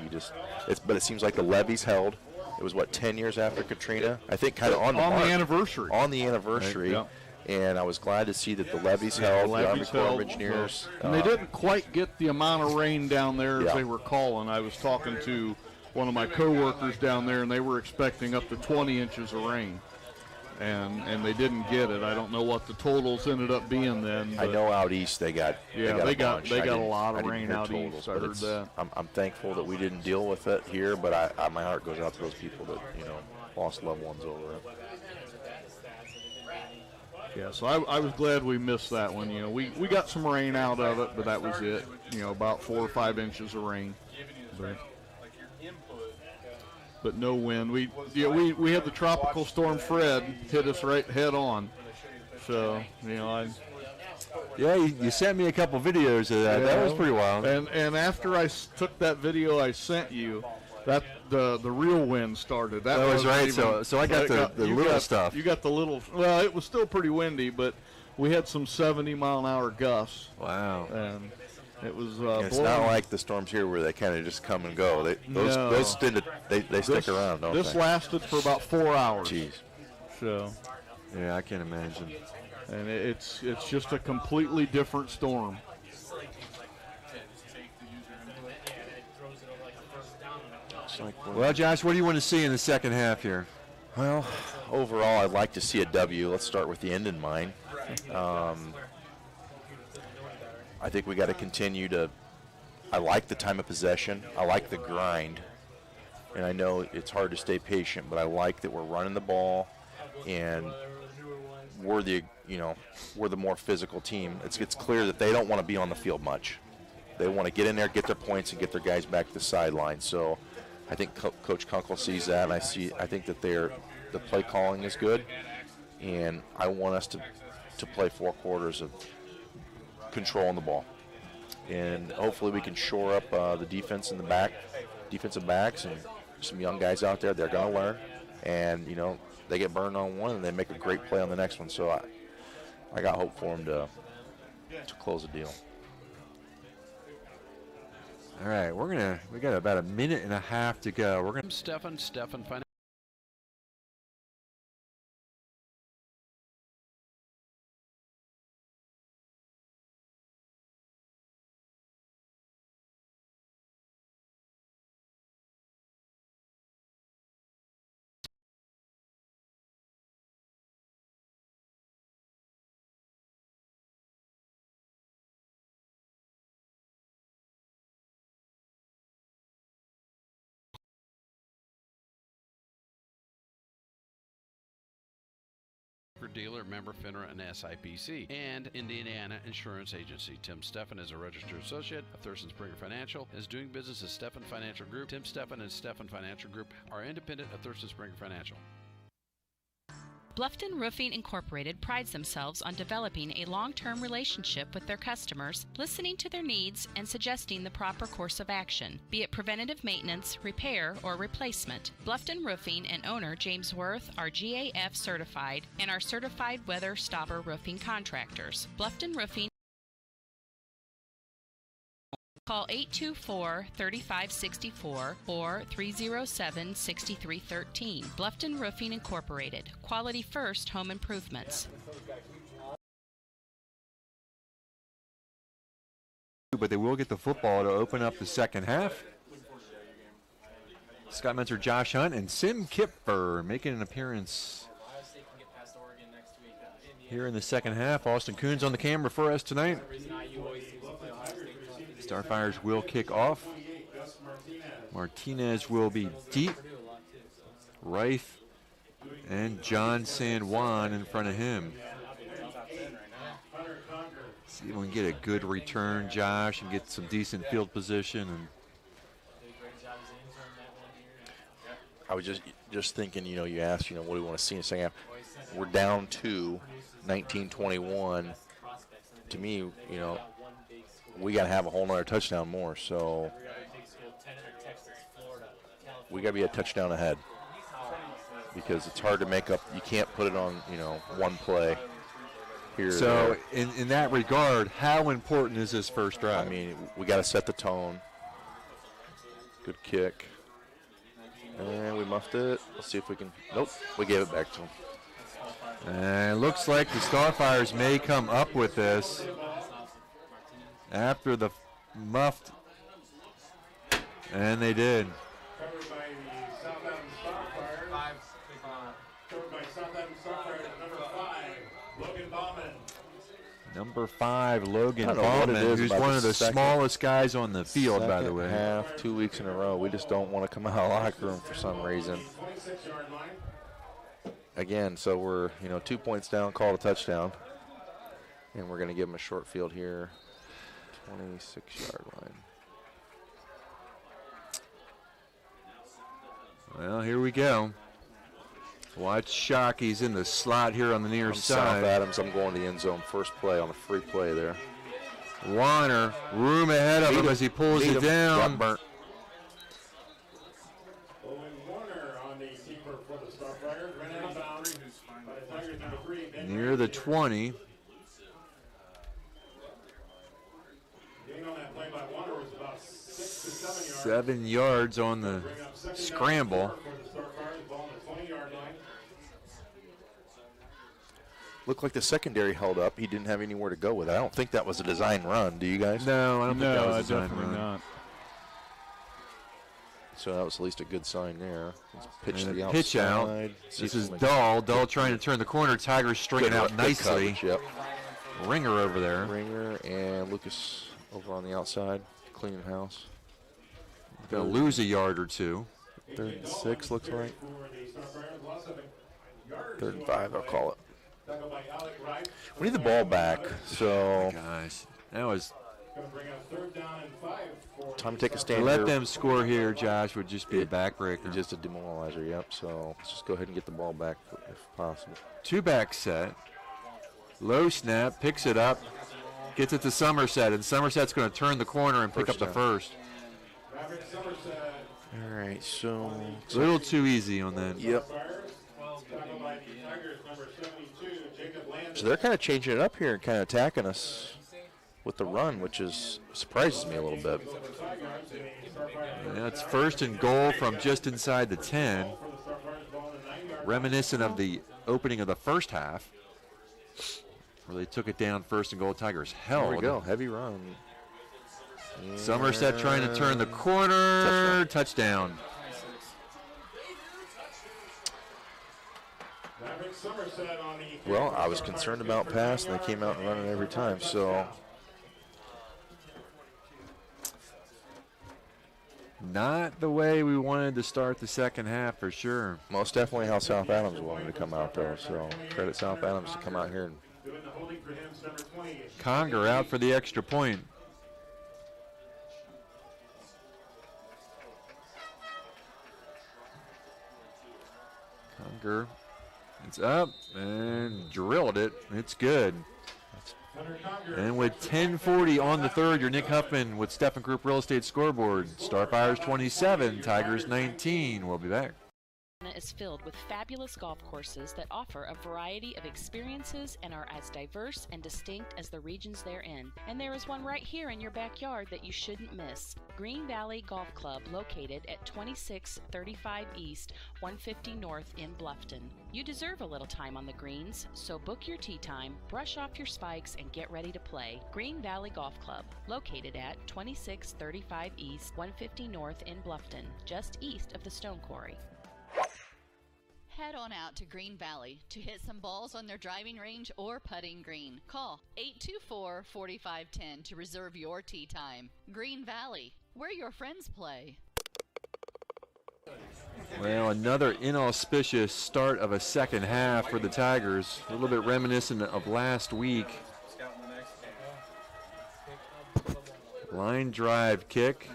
D: But it seems like the levees held. It was 10 years after Katrina. I think kind of on the
J: anniversary.
D: On the anniversary. Right. And I was glad to see that the levees held. The Army Corps of Engineers.
J: And they didn't quite get the amount of rain down there as they were calling. I was talking to one of my coworkers down there, and they were expecting up to 20 inches of rain. and they didn't get it. I don't know what the totals ended up being then.
D: I know out east they got
J: they got a lot of rain out east. I heard that.
D: I'm thankful that we didn't deal with it here, but my heart goes out to those people that lost loved ones over it.
J: Yeah, so I was glad we missed that one. We got some rain out of it, but that was it. About 4 or 5 inches of rain. But no wind. We had the tropical storm Fred hit us right head on. So
C: you sent me a couple videos of that. That was pretty wild.
J: And after I took that video I sent you, that the real wind started. That
C: was right. So I got the little stuff.
J: You got the little. Well, it was still pretty windy, but we had some 70-mile-an-hour gusts.
C: Wow.
J: And it was.
D: It's not like the storms here where they kind of just come and go. Those stick around, don't they?
J: This lasted for about 4 hours.
D: Jeez.
J: So.
C: Yeah, I can imagine.
J: And it's just a completely different storm.
C: Well, Josh, what do you want to see in the second half here?
D: Well, overall, I'd like to see a W. Let's start with the end in mind. I think we got to continue to. I like the time of possession. I like the grind, and I know it's hard to stay patient, but I like that we're running the ball, and we're the more physical team. It's clear that they don't want to be on the field much. They want to get in there, get their points, and get their guys back to the sideline. So I think Coach Kunkel sees that, and I think that the play calling is good, and I want us to play 4 quarters of controlling the ball, and hopefully we can shore up the defensive backs, and some young guys out there. They're going to learn, and they get burned on one, and they make a great play on the next one. So I got hope for them to close the deal.
C: All right, we got about a minute and a half to go. We're gonna
T: Stefan dealer, member FINRA and SIPC, and Indiana Insurance Agency. Tim Stefan is a registered associate of Thurston Springer Financial and is doing business as Stefan Financial Group. Tim Stefan and Stefan Financial Group are independent of Thurston Springer Financial.
L: Bluffton Roofing Incorporated prides themselves on developing a long-term relationship with their customers, listening to their needs and suggesting the proper course of action, be it preventative maintenance, repair, or replacement. Bluffton Roofing and owner James Worth are GAF certified and are certified weather stopper roofing contractors. Bluffton Roofing. Call 824-3564 or 307-6313. Bluffton Roofing Incorporated. Quality first home improvements.
C: But they will get the football to open up the second half. Scott Mentor, Josh Hunt, and Sim Kipfer making an appearance here in the second half. Austin Coons on the camera for us tonight. Starfires will kick off. Martinez will be deep. Reif and John San Juan in front of him. See if we can get a good return, Josh, and get some decent field position. And
D: I was just thinking, you asked, what do we want to see in the second half? We're down to 19-21. To me, we got to have a whole nother touchdown more, so we got to be a touchdown ahead because it's hard to make up. You can't put it on, one play here.
C: So in that regard, how important is this first drive?
D: I mean, we got to set the tone. Good kick. And we muffed it. Let's see if we can. Nope, we gave it back to them.
C: And it looks like the Starfires may come up with this. After the muffed, and they did.
F: Covered by Southampton Starfires, number 5, Logan Bauman.
C: Number 5, Logan
D: I don't know what it
C: Bauman,
D: is
C: who's
D: about
C: one
D: the
C: of the
D: second-
C: smallest guys on the field, by the
D: Second
C: way.
D: half, 2 weeks in a row. We just don't want to come out of the locker room for some reason.
F: 26-yard line.
D: Again, so we're 2 points down, called a touchdown, and we're going to give them a short field here, 26-yard line.
C: Well, here we go. Watch Shockey's in the slot here on the near
D: I'm
C: side.
D: South Adams. I'm going to the end zone first play on a free play there.
C: Warner, room ahead of him as he pulls it down.
D: Got burnt.
F: Owen Warner on the keeper for the Starfires. Ran out of bounds by the Tigers, number 3, Ben
C: Near the 20.
F: Gain on that play by Warner was about 6 to 7 yards.
C: 7 yards on the
F: Bring up second down
C: scramble.
F: for the Starfires. Ball on the 20-yard line.
D: Looked like the secondary held up. He didn't have anywhere to go with it. I don't think that was a design run. Do you guys?
C: No, I don't think that was a design
J: definitely
C: run.
J: not.
D: So that was at least a good sign there. Let's pitch
C: And
D: to
C: a
D: the
C: pitch out.
D: outside. See
C: This
D: if
C: is
D: we make-
C: Dahl. Dahl trying to turn the corner. Tigers stringing
D: Good-
C: out
D: good
C: nicely.
D: coverage, yep.
C: Ringer over there.
D: Ringer and Lucas over on the outside, cleaning house.
C: Going to lose a yard or two.
D: 3rd and 6 looks like.
F: For the Starfires, loss of a yard.
D: 3rd and 5, I'll call it.
F: Tackled by Alec Wright.
D: We need the ball back, so
C: Guys, that was
F: Going to bring up 3rd down and 5 for
D: time to take a
C: to
D: stand
C: let
D: here.
C: them score here, Josh, would just be a backbreaker.
D: Just a demoralizer, yep. So let's just go ahead and get the ball back if possible.
C: 2-back set. Low snap, picks it up, gets it to Somerset, and Somerset's going to turn the corner and pick up
D: First
C: the
D: down.
C: first.
F: Maverick Somerset.
D: All right, so
C: A little too easy on that.
D: Yep.
F: Tackled by the Tigers, number 72, Jacob Landon.
D: So they're kind of changing it up here and kind of attacking us with the run, which is surprises me a little bit.
C: Yeah, it's 1st and goal from just inside the 10. Reminiscent of the opening of the first half, where they took it down 1st and goal. Tigers held.
D: There we go, heavy run.
C: Somerset trying to turn the corner. Touchdown.
F: Maverick Somerset on the
D: Well, I was concerned about pass, and they came out and running every time. So
C: Not the way we wanted to start the second half for sure.
D: most definitely how South Adams wanted to come out there. So credit South Adams to come out here and
F: doing the holding for him, number 20.
C: Conger out for the extra point. Conger, it's up and drilled it. It's good. And with 10:40 on the third, your Nick Huffman with Steffen Group Real Estate Scoreboard. Starfires 27, Tigers 19. We'll be back.
L: Is filled with fabulous golf courses that offer a variety of experiences and are as diverse and distinct as the regions they're in. And there is one right here in your backyard that you shouldn't miss. Green Valley Golf Club, located at 2635 East, 150 North in Bluffton. You deserve a little time on the greens, so book your tee time, brush off your spikes, and get ready to play. Green Valley Golf Club, located at 2635 East, 150 North in Bluffton, just east of the Stone Quarry.
A: Head on out to Green Valley to hit some balls on their driving range or putting green. Call 824-4510 to reserve your tee time. Green Valley, where your friends play.
C: Well, another inauspicious start of a second half for the Tigers. A little bit reminiscent of last week. Line drive kick.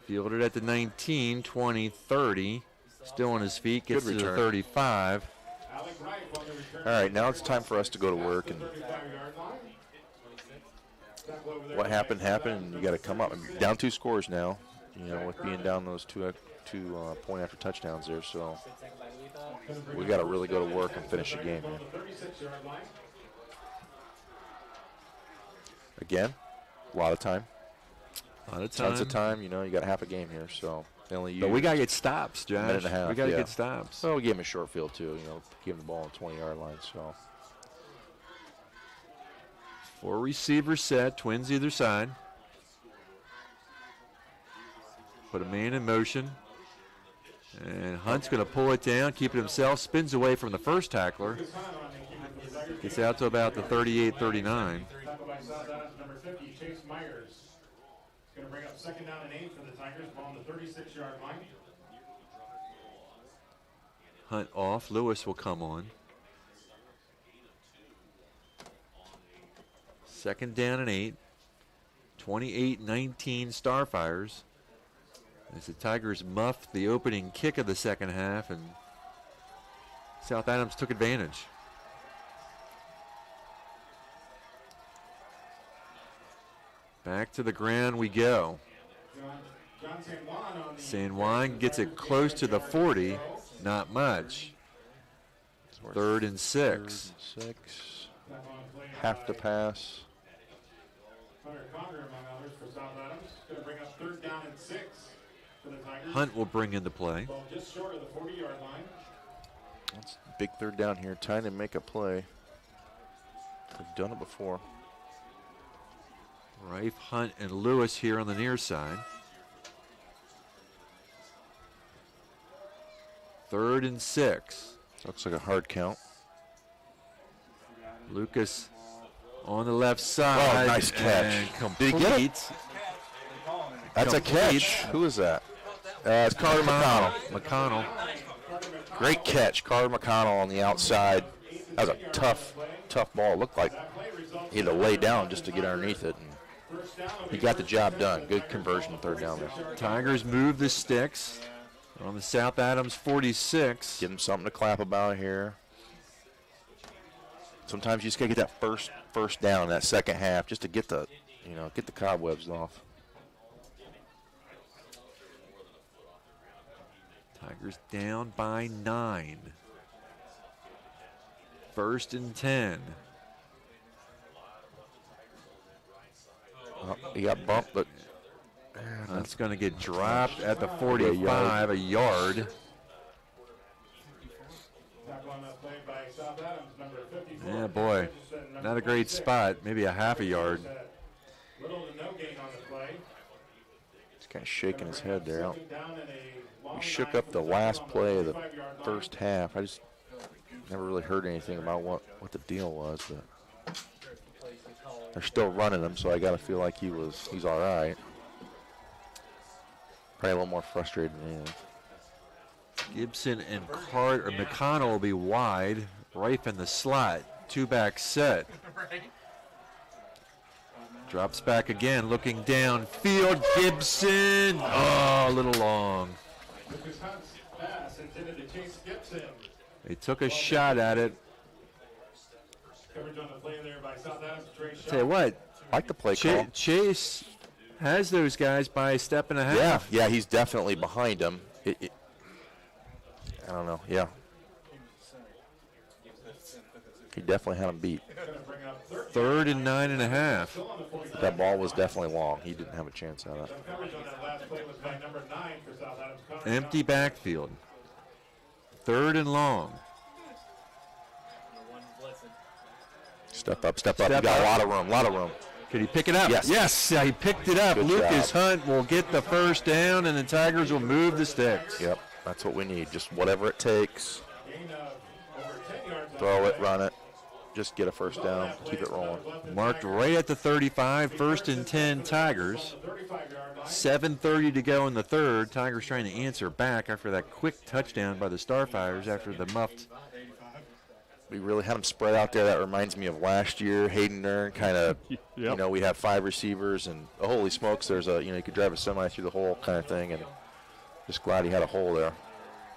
C: Fielded at the 19, 20, 30. Still on his feet, gets
D: Good
C: to the
D: return.
C: 35.
D: All right, now it's time for us to go to work. And what happened, and you got to come up. Down 2 scores now, with being down those two point after touchdowns there. So we got to really go to work and finish the game here. Again, a lot of time. Tons of time. You got half a game here, so they only use.
C: But we got to get stops,
D: a minute
C: Josh.
D: and a half,
C: We got to
D: yeah.
C: get stops.
D: Well, we gave him a short field too. Give him the ball on the 20-yard line. So
C: 4 receivers set, twins either side. Put a man in motion. And Hunt's going to pull it down, keep it himself, spins away from the first tackler. Gets out to about the 38-39.
F: Tackled by South Adams, number 50, Chase Myers. It's going to bring up second down and 8 for the Tigers, ball on the 36-yard line.
C: Hunt off. Lewis will come on. Second down and 8. 28-19 Starfires. As the Tigers muffed the opening kick of the second half, and South Adams took advantage. Back to the ground we go. San Juan gets it close to the 40. Not much. Third and 6.
D: Have to pass.
C: Hunt will bring into play.
F: Just short of the 40-yard line.
D: That's a big third down here. Time to make a play. They've done it before.
C: Rife, Hunt, and Lewis here on the near side. Third and 6.
D: Looks like a hard count.
C: Lucas on the left side.
D: Oh, nice catch.
C: Complete.
D: Did he get it? That's a catch. Who is that? It's Carter McConnell. Great catch. Carter McConnell on the outside. That was a tough ball. It looked like he had to lay down just to get underneath it. And he got the job done. Good conversion, third down there.
C: Tigers move the sticks on the South Adams 46.
D: Give them something to clap about here. Sometimes you just gotta get that first down in that second half just to get the cobwebs off.
C: Tigers down by 9. First and 10.
D: He got bumped, but
C: that's going to get dropped at the 45, a yard. Yeah, boy, not a great spot. Maybe a half a yard.
D: He's kind of shaking his head there. He shook up the last play of the first half. I just never really heard anything about what the deal was, but they're still running him, so I got to feel like he's all right. Probably a little more frustrated than anything.
C: Gibson and McConnell will be wide. Rife in the slot. Two-back set. Drops back again, looking downfield. Gibson. Oh, a little long. They took a shot at it. Tell you what,
D: I like the play call.
C: Chase has those guys by a step and a half.
D: Yeah, he's definitely behind him. I don't know. Yeah, he definitely had him beat.
C: Third and 9.5.
D: That ball was definitely long. He didn't have a chance at it.
C: Empty backfield. Third and long.
D: Step up. You got a lot of room.
C: Could he pick it up?
D: Yes.
C: He picked it up.
D: Good
C: Lucas
D: job.
C: Hunt will get the first down, and the Tigers will move the sticks.
D: Yep, that's what we need. Just whatever it takes. Throw it, run it. Just get a first down. Keep it rolling.
C: Marked right at the 35. First and 10 Tigers. 7:30 to go in the third. Tigers trying to answer back after that quick touchdown by the Starfires after the muffed.
D: We really had them spread out there. That reminds me of last year. Hayden Nern kind of, we have 5 receivers, and holy smokes, there's you could drive a semi through the hole kind of thing, and just glad he had a hole there to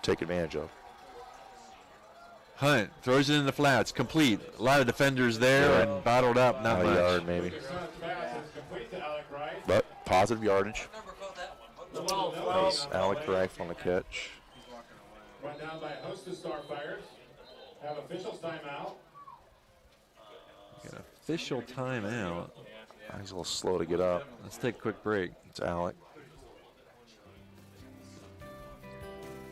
D: take advantage of.
C: Hunt throws it in the flats, complete. A lot of defenders there and bottled up, not much.
D: A yard maybe. But positive yardage. Nice. Alec Rife on the catch.
F: Run down by a host of Starfires. Have officials timeout.
C: Got official timeout.
D: He's a little slow to get up.
C: Let's take a quick break.
D: It's Alec.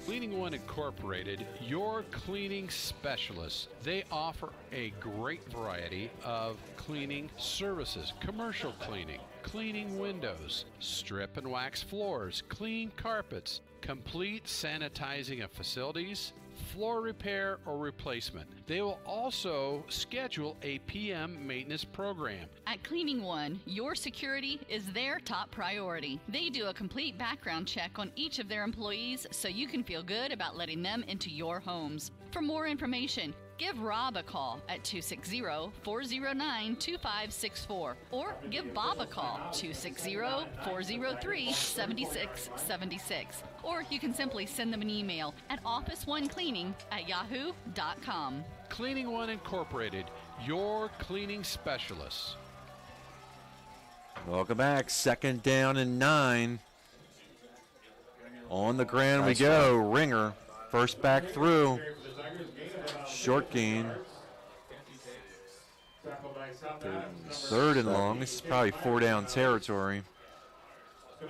T: Cleaning One Incorporated, your cleaning specialists. They offer a great variety of cleaning services, commercial cleaning, cleaning windows, strip and wax floors, clean carpets, complete sanitizing of facilities, floor repair, or replacement. They will also schedule a PM maintenance program.
A: At Cleaning One, your security is their top priority. They do a complete background check on each of their employees so you can feel good about letting them into your homes. For more information, give Rob a call at 260-409-2564 or give Bob a call, 260-403-7676. Or you can simply send them an email at officeonecleaning@yahoo.com.
T: Cleaning One Incorporated, your cleaning specialists.
C: Welcome back. 2nd down and 9. On the ground
D: Nice
C: we go. Ringer. First back through. Short gain. 3rd and long. This is probably 4-down territory. I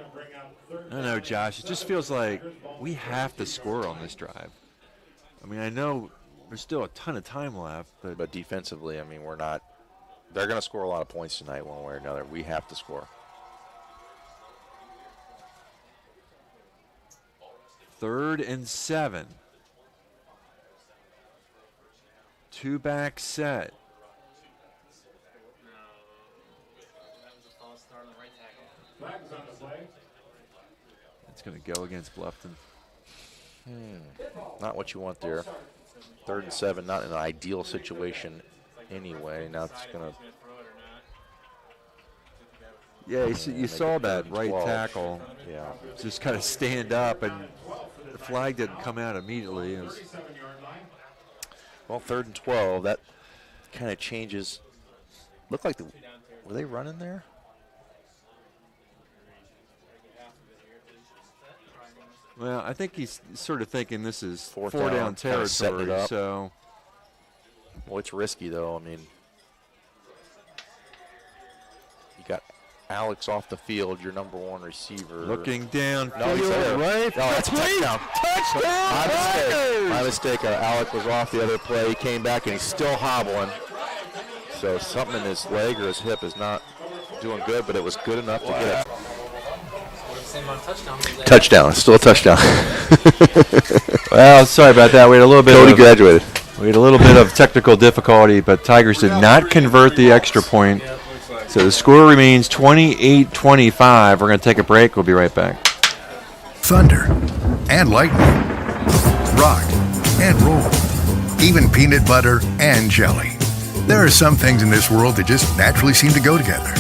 C: don't know, Josh. It just feels like we have to score on this drive. I mean, I know there's still a ton of time left.
D: But defensively, I mean, we're not. They're going to score a lot of points tonight one way or another. We have to score.
C: 3rd and 7. 2-back set. It's going to go against Bluffton.
D: Not what you want there. 3rd and 7, not an ideal situation anyway. Now it's going to.
C: Yeah, you saw that right
D: 12.
C: tackle.
D: Yeah.
C: Just kind of stand up, and the flag didn't come out immediately. It was,
D: well, 3rd and 12, that kind of changes. Looked like were they running there?
C: well, I think he's sort of thinking this is
D: 4th
C: 4-down
D: kinda setting it
C: territory.
D: up.
C: So,
D: Well, it's risky, though. I mean, you got Alex off the field, your number 1 receiver.
C: looking down,
D: No, he's there.
C: right.
D: No, that's a touchdown. My mistake. Alec was off the other play. He came back, and he's still hobbling. So something in his leg or his hip is not doing good, but it was good enough to get it. Touchdown. Still a touchdown.
C: Well, sorry about that. We had a little bit.
D: Cody graduated.
C: We had a little bit of technical difficulty, but Tigers did not convert the extra point. So the score remains 28-25. We're going to take a break. We'll be right back.
U: Thunder and lightning, rock and roll, even peanut butter and jelly. There are some things in this world that just naturally seem to go together.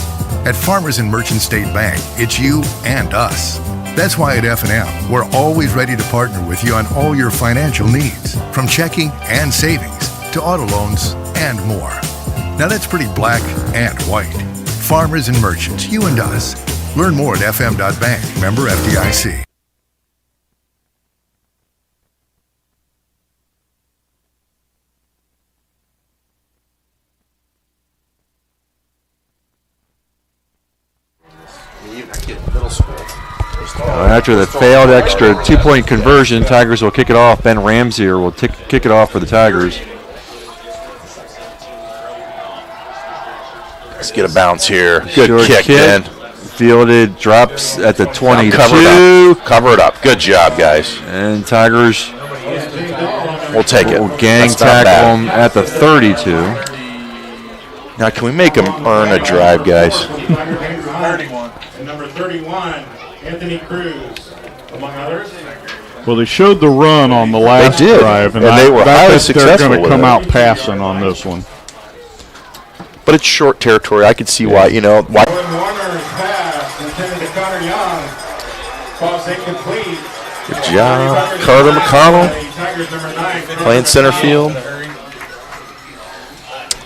U: At Farmers and Merchant State Bank, it's you and us. That's why at F&M, we're always ready to partner with you on all your financial needs, from checking and savings to auto loans and more. Now that's pretty black and white. Farmers and Merchants, you and us. Learn more at fm.bank. Member FDIC.
C: After the failed extra 2-point conversion, Tigers will kick it off. Ben Ramsey will kick it off for the Tigers.
D: Let's get a bounce here.
C: Good
D: Good kick, Ben.
C: Fielded, drops at the 22.
D: Cover it up. Good job, guys.
C: And Tigers
D: will take it.
C: Will gang
D: That's not
C: tackle
D: bad.
C: him at the 32.
D: Now, can we make him earn a drive, guys?
F: 31. And number 31, Anthony Cruz, among others.
J: Well, they showed the run on the last
D: did,
J: drive,
D: and they were highly
J: they're
D: successful
J: going to
D: with
J: come
D: it.
J: out passing on this one.
D: But it's short territory. I could see why, why.
F: Warner's pass intended to Connor Young. Pass incomplete.
D: Good job. Carter McConnell playing center field.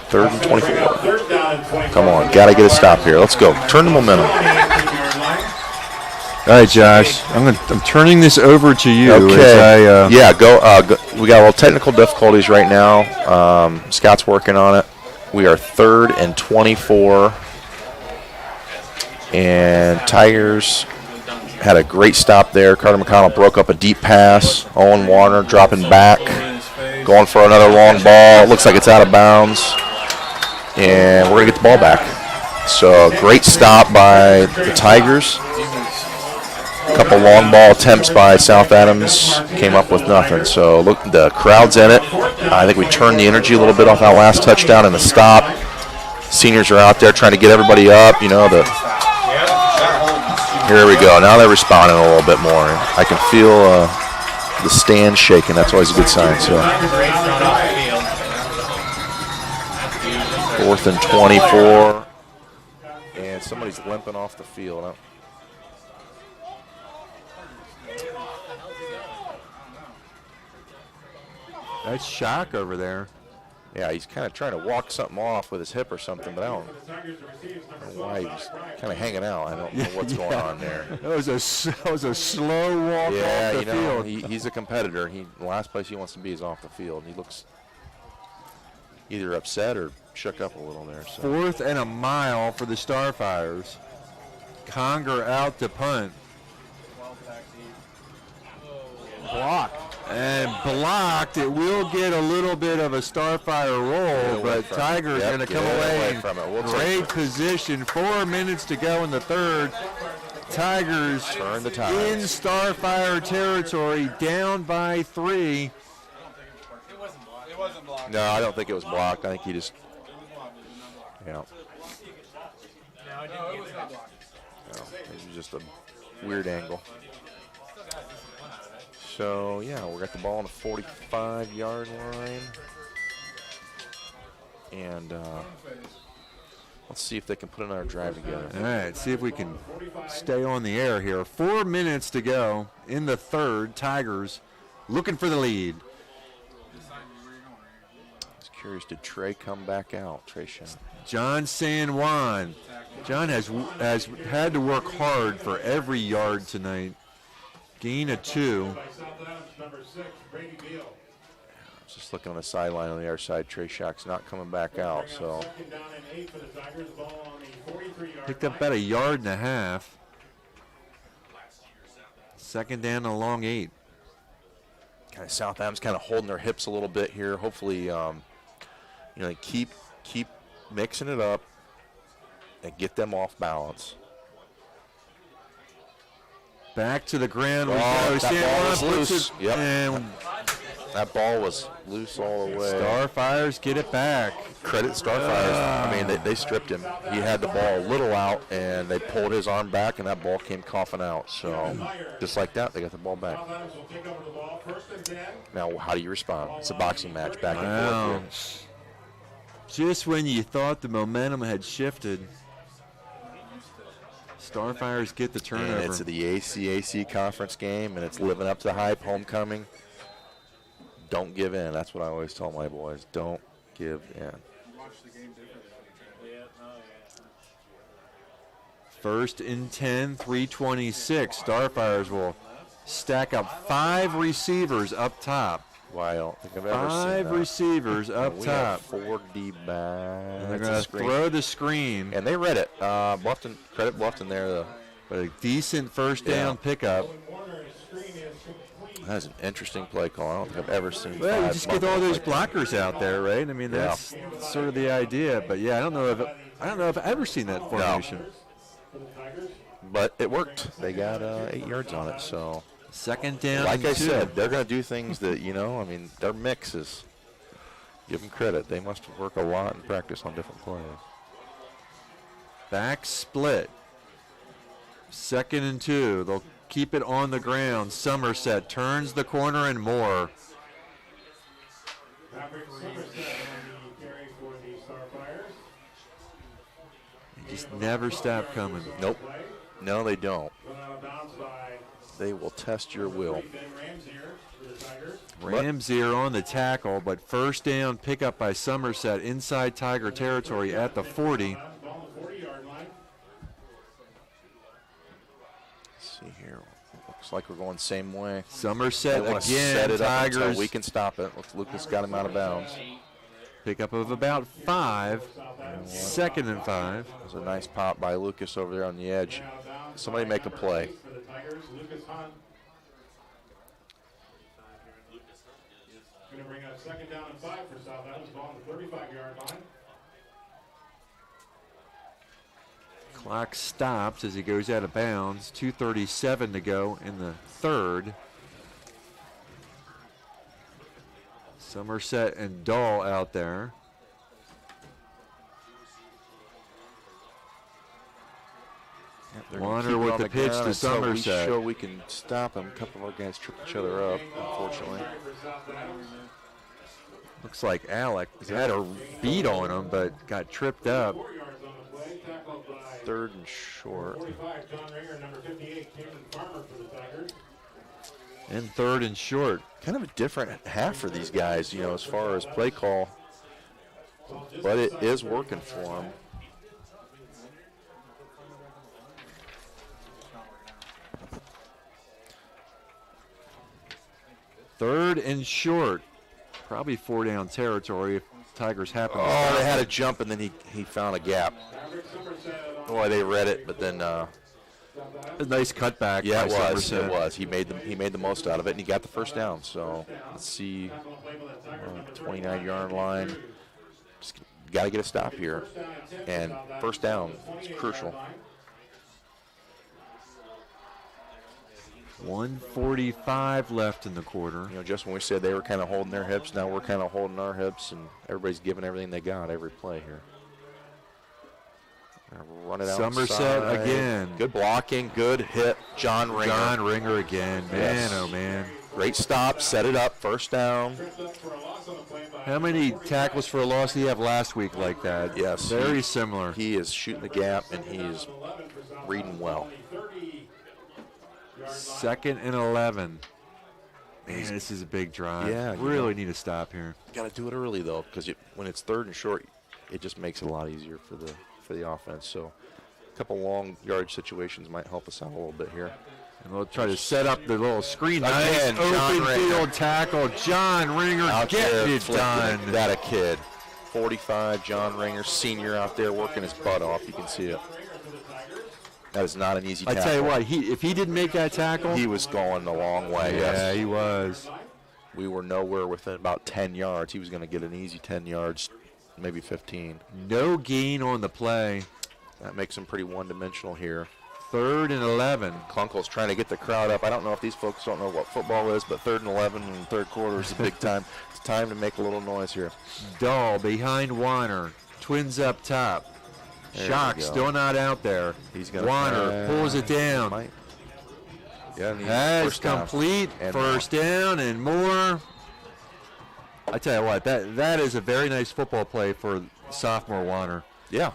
D: 3rd and 24. Come on, got to get a stop here. Let's go. Turn the momentum.
C: All right, Josh. I'm turning this over to you.
D: Okay. Go. We got a little technical difficulties right now. Scott's working on it. We are 3rd and 24. And Tigers had a great stop there. Carter McConnell broke up a deep pass. Owen Warner dropping back. Going for another long ball. Looks like it's out of bounds. And we're going to get the ball back. So great stop by the Tigers. A couple long ball attempts by South Adams, came up with nothing. So look, the crowd's in it. I think we turned the energy a little bit off that last touchdown and the stop. Seniors are out there trying to get everybody up. You know, here we go. Now they're responding a little bit more. I can feel the stand shaking. That's always a good sign. So 4th and 24. And somebody's limping off the field.
C: That's Shock over there.
D: Yeah, he's kind of trying to walk something off with his hip or something, but I don't know why he's kind of hanging out. I don't know what's going on there.
C: That was a slow walk off the field.
D: He's a competitor. The last place he wants to be is off the field. He looks either upset or shook up a little there. So.
C: 4th and a mile for the Starfires. Conger out to punt. Block. And blocked. It will get a little bit of a Starfire roll, but Tigers are going to come away
D: from it.
C: Great position. 4 minutes to go in the third. Tigers in Starfire territory, down by 3.
R: It wasn't blocked.
D: No, I don't think it was blocked. I think he just,
R: No, it was not blocked.
D: It was just a weird angle. So, yeah, we got the ball on the 45-yard line. And let's see if they can put another drive together.
C: All right, see if we can stay on the air here. 4 minutes to go in the third. Tigers looking for the lead.
D: I was curious, did Trey come back out? Trey Shen.
C: John San Juan. John has had to work hard for every yard tonight. Gain of 2.
D: Just looking on the sideline on the other side, Trey Shock's not coming back out. So
C: picked up about a yard and a half. 2nd down and a long 8.
D: Kind of South Adams kind of holding their hips a little bit here. Hopefully, keep mixing it up and get them off balance.
C: Back to the ground.
D: That ball was loose. Yep.
C: And
D: that ball was loose all the way.
C: Starfires get it back.
D: Credit Starfires. I mean, they stripped him. He had the ball a little out, and they pulled his arm back, and that ball came coughing out. So just like that, they got the ball back. Now, how do you respond? It's a boxing match back and forth here.
C: Just when you thought the momentum had shifted, Starfires get the turnover.
D: And it's the ACAC conference game, and it's living up to the hype, homecoming. Don't give in. That's what I always tell my boys. Don't give in.
C: 1st and 10, 3:26. Starfires will stack up 5 receivers up top.
D: Well, I don't think I've ever seen that.
C: 5 receivers up
D: we
C: top.
D: Have 4 D-backs.
C: They're going to throw the screen.
D: And they read it. Bluffton, credit Bluffton there.
C: But a decent first down pickup.
D: That's an interesting play call. I don't think I've ever seen.
C: Well, you just get all those blockers out there, right? I mean, that's sort of the idea. But yeah, I don't know if I've ever seen that formation.
D: No. But it worked. They got 8 yards on it. So
C: 2nd down.
D: Like I said, they're going to do things that I mean, their mix is. Give them credit. They must work a lot and practice on different plays.
C: Back split. 2nd and 2. They'll keep it on the ground. Somerset turns the corner and more. They just never stop coming.
D: Nope. No, they don't. They will test your will.
C: Ramsier on the tackle, but first down pickup by Somerset inside Tiger territory at the 40.
D: See here. Looks like we're going the same way.
C: Somerset again.
D: Set it
C: Tigers.
D: up until we can stop it. Lucas got him out of bounds.
C: Pickup of about 5. 2nd and 5.
D: It was a nice pop by Lucas over there on the edge. Somebody make a play.
F: Going to bring up 2nd down and 5 for South Adams. Ball on the 35-yard line.
C: Clock stops as he goes out of bounds. 2:37 to go in the third. Somerset and Dahl out there. Warner with the pitch to Somerset.
D: We show we can stop him. A couple of our guys trip each other up, unfortunately.
C: Looks like Alec had a beat on him, but got tripped up.
D: 3rd and short.
C: And 3rd and short.
D: Kind of a different half for these guys, you know, as far as play call. But it is working for them.
C: Third and short. Probably 4-down territory if Tigers happen to
D: stop. They had a jump, and then he found a gap. Boy, they read it, but then
C: a nice cutback.
D: Yeah, it was. He made the most out of it, and he got the first down. So let's see, 29-yard line. Just got to get a stop here, and first down is crucial.
C: 1:45 left in the quarter.
D: You know, just when we said they were kind of holding their hips, now we're kind of holding our hips, and everybody's giving everything they got every play here. Run it out.
C: Somerset again.
D: Good blocking, good hit. John Ringer.
C: John Ringer again. Man, yes. Oh man.
D: Great stop, set it up, first down.
C: How many tackles for a loss did he have last week like that?
D: Yes.
C: Very similar.
D: He is shooting the gap, and he is reading well.
C: 2nd and 11. Man, this is a big drive.
D: Yeah,
C: really need to stop here.
D: Got to do it early though, because when it's 3rd and short, it just makes it a lot easier for the offense. So, a couple long yardage situations might help us out a little bit here.
C: And we'll try to set up the little screen.
D: Again,
C: nice open field tackle. John Ringer getting it done.
D: That a kid. 45, John Ringer, senior out there working his butt off. You can see it. That is not an easy tackle.
C: I tell you what, if he didn't make that tackle,
D: he was going a long way.
C: Yeah,
D: yes.
C: He was.
D: We were nowhere within about 10 yards. He was going to get an easy 10 yards, maybe 15.
C: No gain on the play.
D: That makes him pretty one-dimensional here.
C: 3rd and 11.
D: Kunkel's trying to get the crowd up. I don't know if these folks don't know what football is, but 3rd and 11 in the 3rd quarter is a big time. It's time to make a little noise here.
C: Dahl behind Warner. Twins up top. Shock still not out there.
D: He's going
C: Warner pulls it down. That's complete. First down and more. I tell you what, that is a very nice football play for sophomore Warner.
D: Yeah.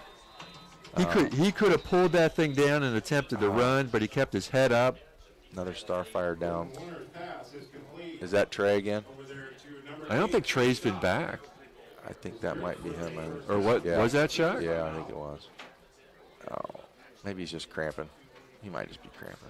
C: He could have pulled that thing down and attempted to run, but he kept his head up.
D: Another Starfire down. Is that Trey again?
C: I don't think Trey's been back.
D: I think that might be him.
C: Or what? Yeah. Was that Shock?
D: Yeah, I think it was. Oh, maybe he's just cramping. He might just be cramping.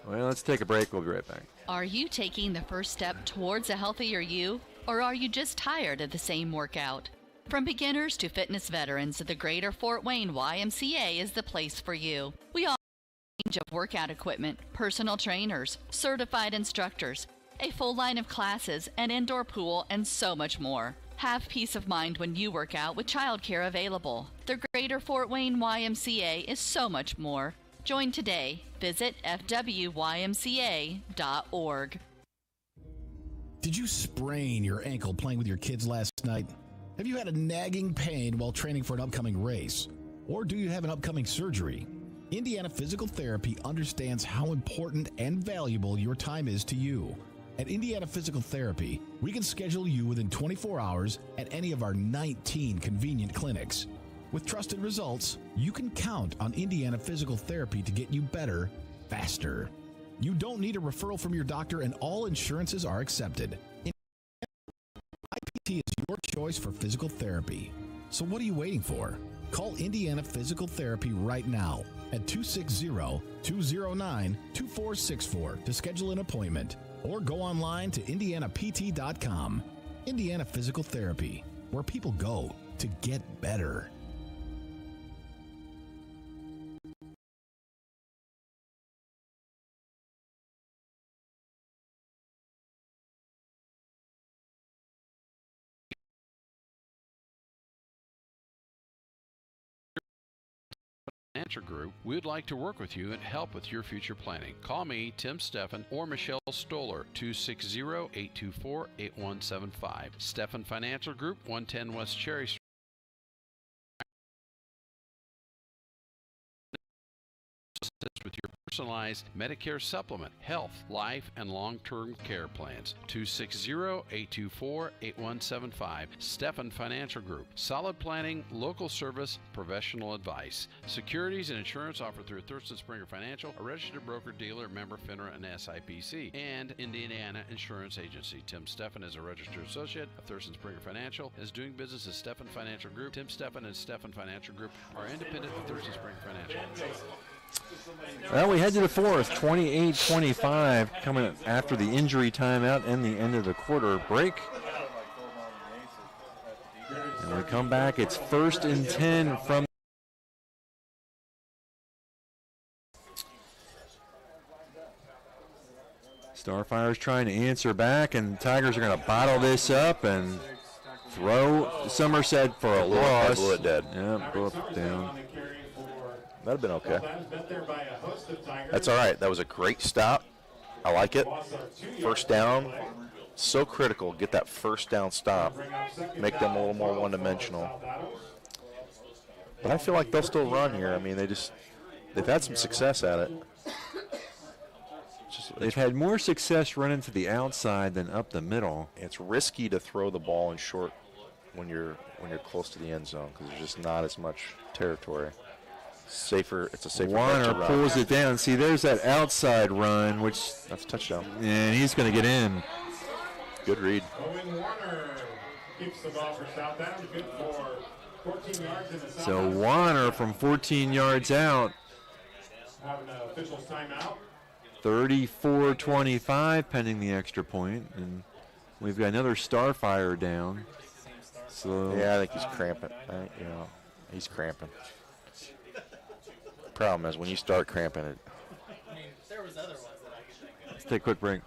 C: Well, let's take a break. We'll be right back.
A: Are you taking the first step towards a healthier you? Or are you just tired of the same workout? From beginners to fitness veterans, the Greater Fort Wayne YMCA is the place for you. We offer a range of workout equipment, personal trainers, certified instructors, a full line of classes, an indoor pool, and so much more. Have peace of mind when you work out with childcare available. The Greater Fort Wayne YMCA is so much more. Join today. Visit fwymca.org.
E: Did you sprain your ankle playing with your kids last night? Have you had a nagging pain while training for an upcoming race? Or do you have an upcoming surgery? Indiana Physical Therapy understands how important and valuable your time is to you. At Indiana Physical Therapy, we can schedule you within 24 hours at any of our 19 convenient clinics. With trusted results, you can count on Indiana Physical Therapy to get you better, faster. You don't need a referral from your doctor, and all insurances are accepted. IPT is your choice for physical therapy. So what are you waiting for? Call Indiana Physical Therapy right now at 260-209-2464 to schedule an appointment, or go online to indianapt.com. Indiana Physical Therapy, where people go to get better.
T: Group, we would like to work with you and help with your future planning. Call me, Tim Steffen, or Michelle Stoller, 260-824-8175. Steffen Financial Group, 110 West Cherry Street. With your personalized Medicare supplement, health, life, and long-term care plans. 260-824-8175. Steffen Financial Group. Solid planning, local service, professional advice. Securities and insurance offered through Thurston Springer Financial, a registered broker-dealer, member FINRA and SIPC, and Indiana Insurance Agency. Tim Steffen is a registered associate of Thurston Springer Financial, is doing business as Steffen Financial Group. Tim Steffen and Steffen Financial Group are independent of Thurston Springer Financial.
C: Well, we head to the fourth, 28-25, coming after the injury timeout and the end of the quarter break. And we come back, it's 1st and 10 from Starfires trying to answer back, and Tigers are going to bottle this up and throw Somerset for a loss.
D: Blew it dead.
C: Yeah, blew it down.
D: That'd have been okay. That's all right. That was a great stop. I like it. First down. So critical. Get that first down stop. Make them a little more one-dimensional. But I feel like they'll still run here. I mean, they've had some success at it.
C: They've had more success running to the outside than up the middle.
D: It's risky to throw the ball in short when you're close to the end zone because there's just not as much territory. Safer. It's a safer.
C: Warner pulls it down. See, there's that outside run, which
D: that's a touchdown,
C: and he's going to get in.
D: Good read.
F: Owen Warner keeps the ball for Southbound. Good for 14 yards in the Southbound.
C: So Warner from 14 yards out.
F: Having an official's timeout.
C: 34-25 pending the extra point, and we've got another Starfire down. So
D: yeah, I think he's cramping. He's cramping. Problem is when you start cramping it.
C: Let's take a quick break.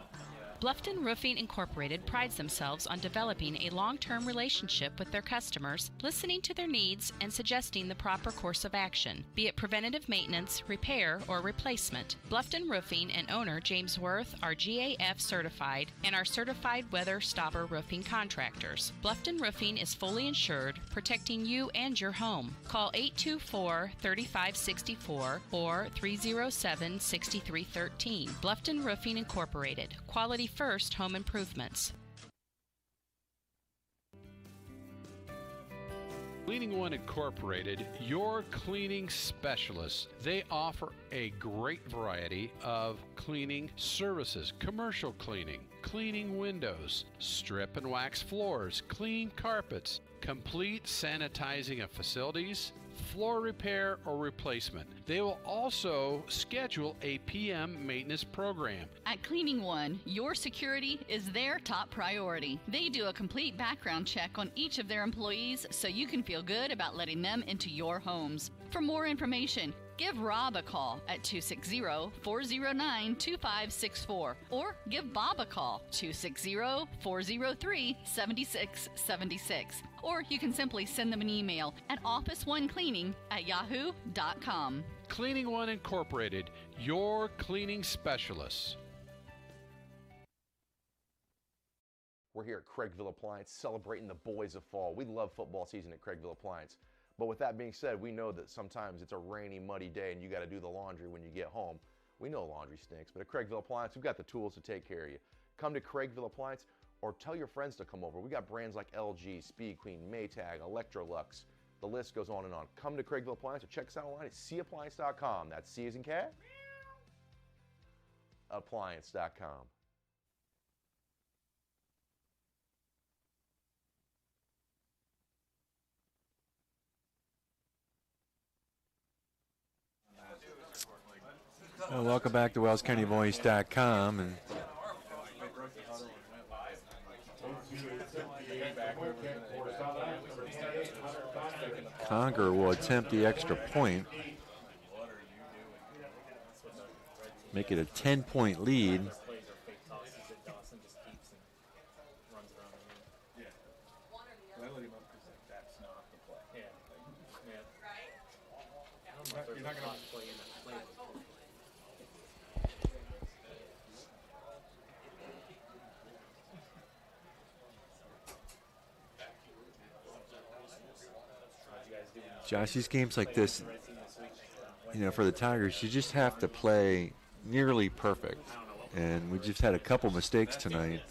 L: Bluffton Roofing Incorporated prides themselves on developing a long-term relationship with their customers, listening to their needs and suggesting the proper course of action, be it preventative maintenance, repair, or replacement. Bluffton Roofing and owner James Worth are GAF certified and are certified weather stopper roofing contractors. Bluffton Roofing is fully insured, protecting you and your home. Call 824-3564 or 307-6313. Bluffton Roofing Incorporated. Quality first home improvements.
T: Cleaning One Incorporated, your cleaning specialists. They offer a great variety of cleaning services, commercial cleaning, cleaning windows, strip and wax floors, clean carpets, complete sanitizing of facilities, floor repair or replacement. They will also schedule a PM maintenance program.
A: At Cleaning One, your security is their top priority. They do a complete background check on each of their employees so you can feel good about letting them into your homes. For more information, give Rob a call at 260-409-2564 or give Bob a call, 260-403-7676. Or you can simply send them an email at officeonecleaning@yahoo.com.
T: Cleaning One Incorporated, your cleaning specialists.
I: We're here at Craigville Appliance celebrating the boys of fall. We love football season at Craigville Appliance. But with that being said, we know that sometimes it's a rainy, muddy day and you got to do the laundry when you get home. We know laundry stinks, but at Craigville Appliance, we've got the tools to take care of you. Come to Craigville Appliance or tell your friends to come over. We got brands like LG, Speed Queen, Maytag, Electrolux. The list goes on and on. Come to Craigville Appliance or check us out online at cappliance.com. That's C as in cat, appliance.com.
C: Well, welcome back to WellsCountyVoice.com. And Conger will attempt the extra point. Make it a 10-point lead.
H: You're not going to
C: Josh, these games like this, for the Tigers, you just have to play nearly perfect. And we just had a couple mistakes tonight.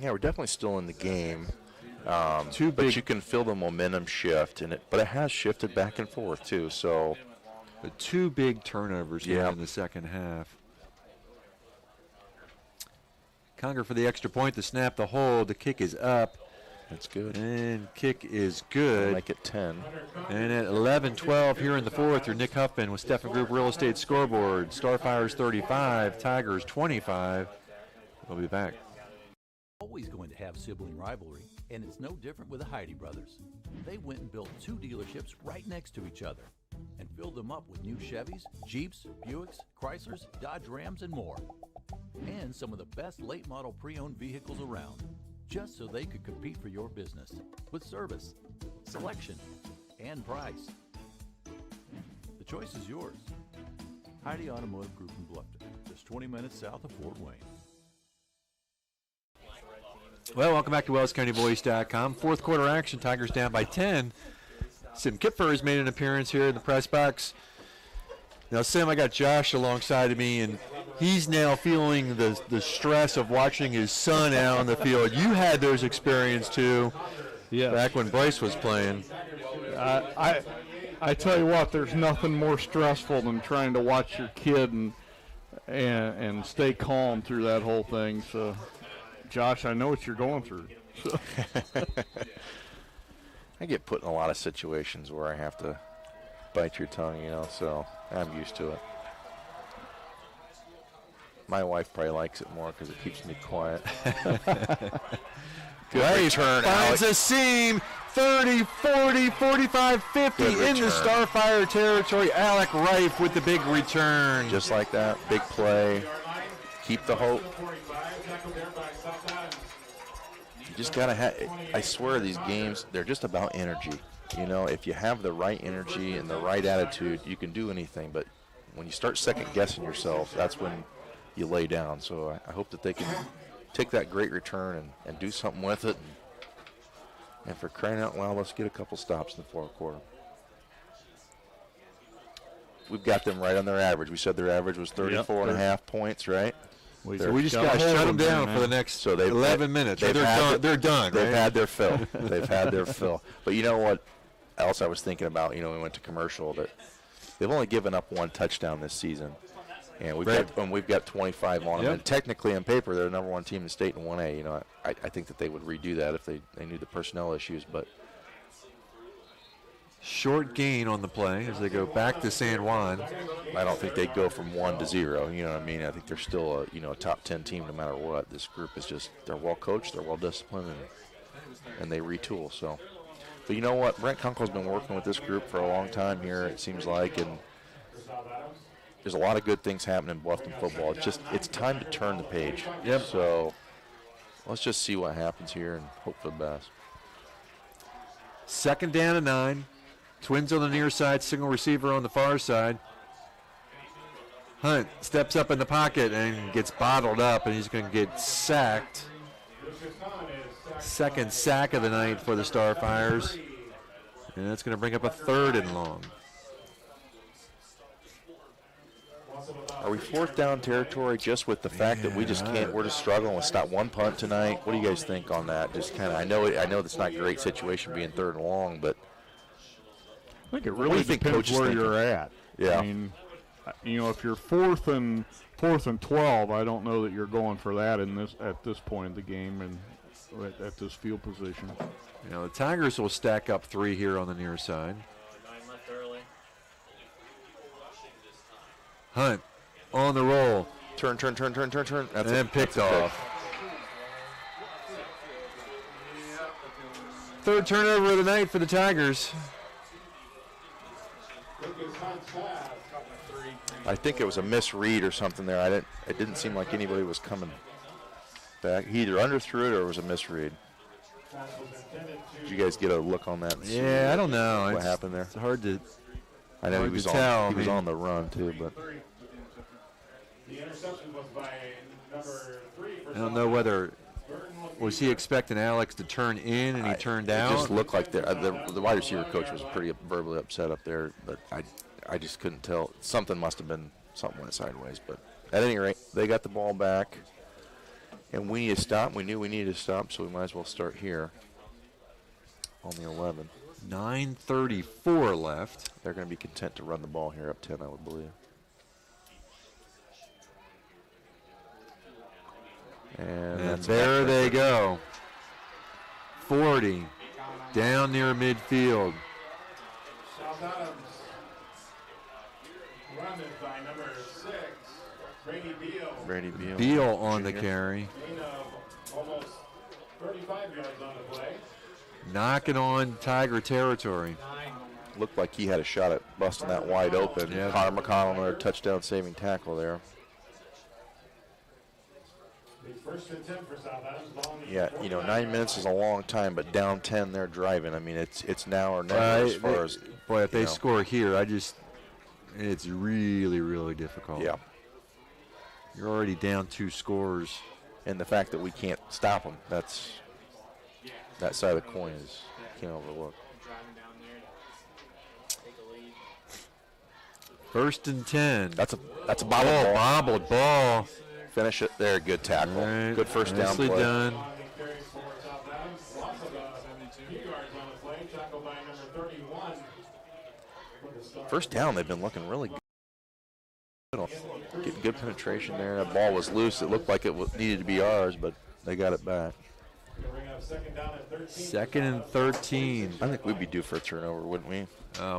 D: Yeah, we're definitely still in the game. But you can feel the momentum shift, but it has shifted back and forth too. So,
C: the 2 big turnovers here in the second half. Conger for the extra point, the snap, the hold, the kick is up.
D: That's good.
C: And kick is good.
D: I'll make it 10.
C: And at 11-12 here in the fourth, your Nick Huffman with Steffen Group Real Estate scoreboard. Starfires 35, Tigers 25. We'll be back.
M: Always going to have sibling rivalry, and it's no different with the Heidi brothers. They went and built 2 dealerships right next to each other and filled them up with new Chevys, Jeeps, Buicks, Chryslers, Dodge Rams, and more. And some of the best late model pre-owned vehicles around, just so they could compete for your business with service, selection, and price. The choice is yours. Heidi Automotive Group in Bluffton, just 20 minutes south of Fort Wayne.
C: Well, welcome back to WellsCountyVoice.com. Fourth quarter action, Tigers down by 10. Sim Kipfer has made an appearance here in the press box. Now, Sim, I got Josh alongside of me, and he's now feeling the stress of watching his son out on the field. You had those experiences, too, back when Bryce was playing.
J: I tell you what, there's nothing more stressful than trying to watch your kid and stay calm through that whole thing. So, Josh, I know what you're going through.
D: I get put in a lot of situations where I have to bite your tongue, so I'm used to it. My wife probably likes it more because it keeps me quiet. Good return,
C: finds a seam, 30, 40, 45, 50 in the Starfire territory. Alec Reif with the big return.
D: Just like that, big play. Keep the hope. You just got to have, I swear these games, they're just about energy. If you have the right energy and the right attitude, you can do anything. But when you start second-guessing yourself, that's when you lay down. So I hope that they can take that great return and do something with it. And for crying out loud, let's get a couple stops in the fourth quarter. We've got them right on their average. We said their average was 34 and a half points, right?
C: So we just got to shut them down for the next 11 minutes. They're done.
D: They've had their fill. They've had their fill. But you know what else I was thinking about? We went to commercial, that they've only given up 1 touchdown this season. And we've got 25 on them. And technically, on paper, they're the number 1 team in the state in 1A. I think that they would redo that if they knew the personnel issues. But
C: short gain on the play as they go back to San Juan.
D: I don't think they'd go from 1 to 0. You know what I mean? I think they're still a top 10 team no matter what. This group is just, they're well coached, they're well disciplined, and they retool. So, but you know what? Brent Kunkel's been working with this group for a long time here, it seems like, and there's a lot of good things happening in Bluffton football. It's time to turn the page.
C: Yep.
D: So let's just see what happens here and hope for the best.
C: 2nd down and 9. Twins on the near side, single receiver on the far side. Hunt steps up in the pocket and gets bottled up, and he's going to get sacked. 2nd sack of the night for the Starfires. And that's going to bring up a 3rd and long.
D: Are we 4th down territory just with the fact that we just can't, we're just struggling with stop 1 punt tonight? What do you guys think on that? Just kind of, I know that's not a great situation being 3rd and long, but
J: I think it really depends where you're at.
D: Yeah.
J: I mean, if you're 4th and 12, I don't know that you're going for that at this point in the game and at this field position.
C: The Tigers will stack up 3 here on the near side. Hunt on the roll.
D: Turn.
C: And picked off. 3rd turnover of the night for the Tigers.
D: I think it was a misread or something there. It didn't seem like anybody was coming back. He either underthrew it or it was a misread. Did you guys get a look on that?
C: Yeah, I don't know.
D: What happened there?
C: It's hard to
D: I know he was on the run too, but
F: the interception was by number 3.
C: I don't know whether Was he expecting Alex to turn in, and he turned out?
D: It just looked like the wide receiver coach was pretty verbally upset up there, but I just couldn't tell. Something must have been, something went sideways. But at any rate, they got the ball back, and we need to stop. We knew we needed to stop, so we might as well start here on the 11.
C: 9:34 left.
D: They're going to be content to run the ball here up 10, I would believe.
C: And there they go. 40 down near midfield.
F: South Adams run it by number 6, Brady Beal.
D: Brady Beal.
C: Beal on the carry.
F: Gain of almost 35 yards on the play.
C: Knocking on Tiger territory.
D: Looked like he had a shot at busting that wide open.
C: Yep.
D: Connor McConnell, another touchdown saving tackle there.
F: First and 10 for South Adams.
D: Yeah, 9 minutes is a long time, but down 10, they're driving. I mean, it's now or never as far as.
C: Boy, if they score here, it's really, really difficult.
D: Yeah.
C: You're already down 2 scores.
D: And the fact that we can't stop them, that side of the coin can't overlook.
C: First and 10.
D: That's a bobbled
C: ball.
D: Finish it there. Good tackle.
C: Right.
D: Good first down
C: Nicely
D: play.
C: done.
D: First down, they've been looking really good. Getting good penetration there. That ball was loose. It looked like it needed to be ours, but they got it back.
C: Second and 13.
D: I think we'd be due for a turnover, wouldn't we?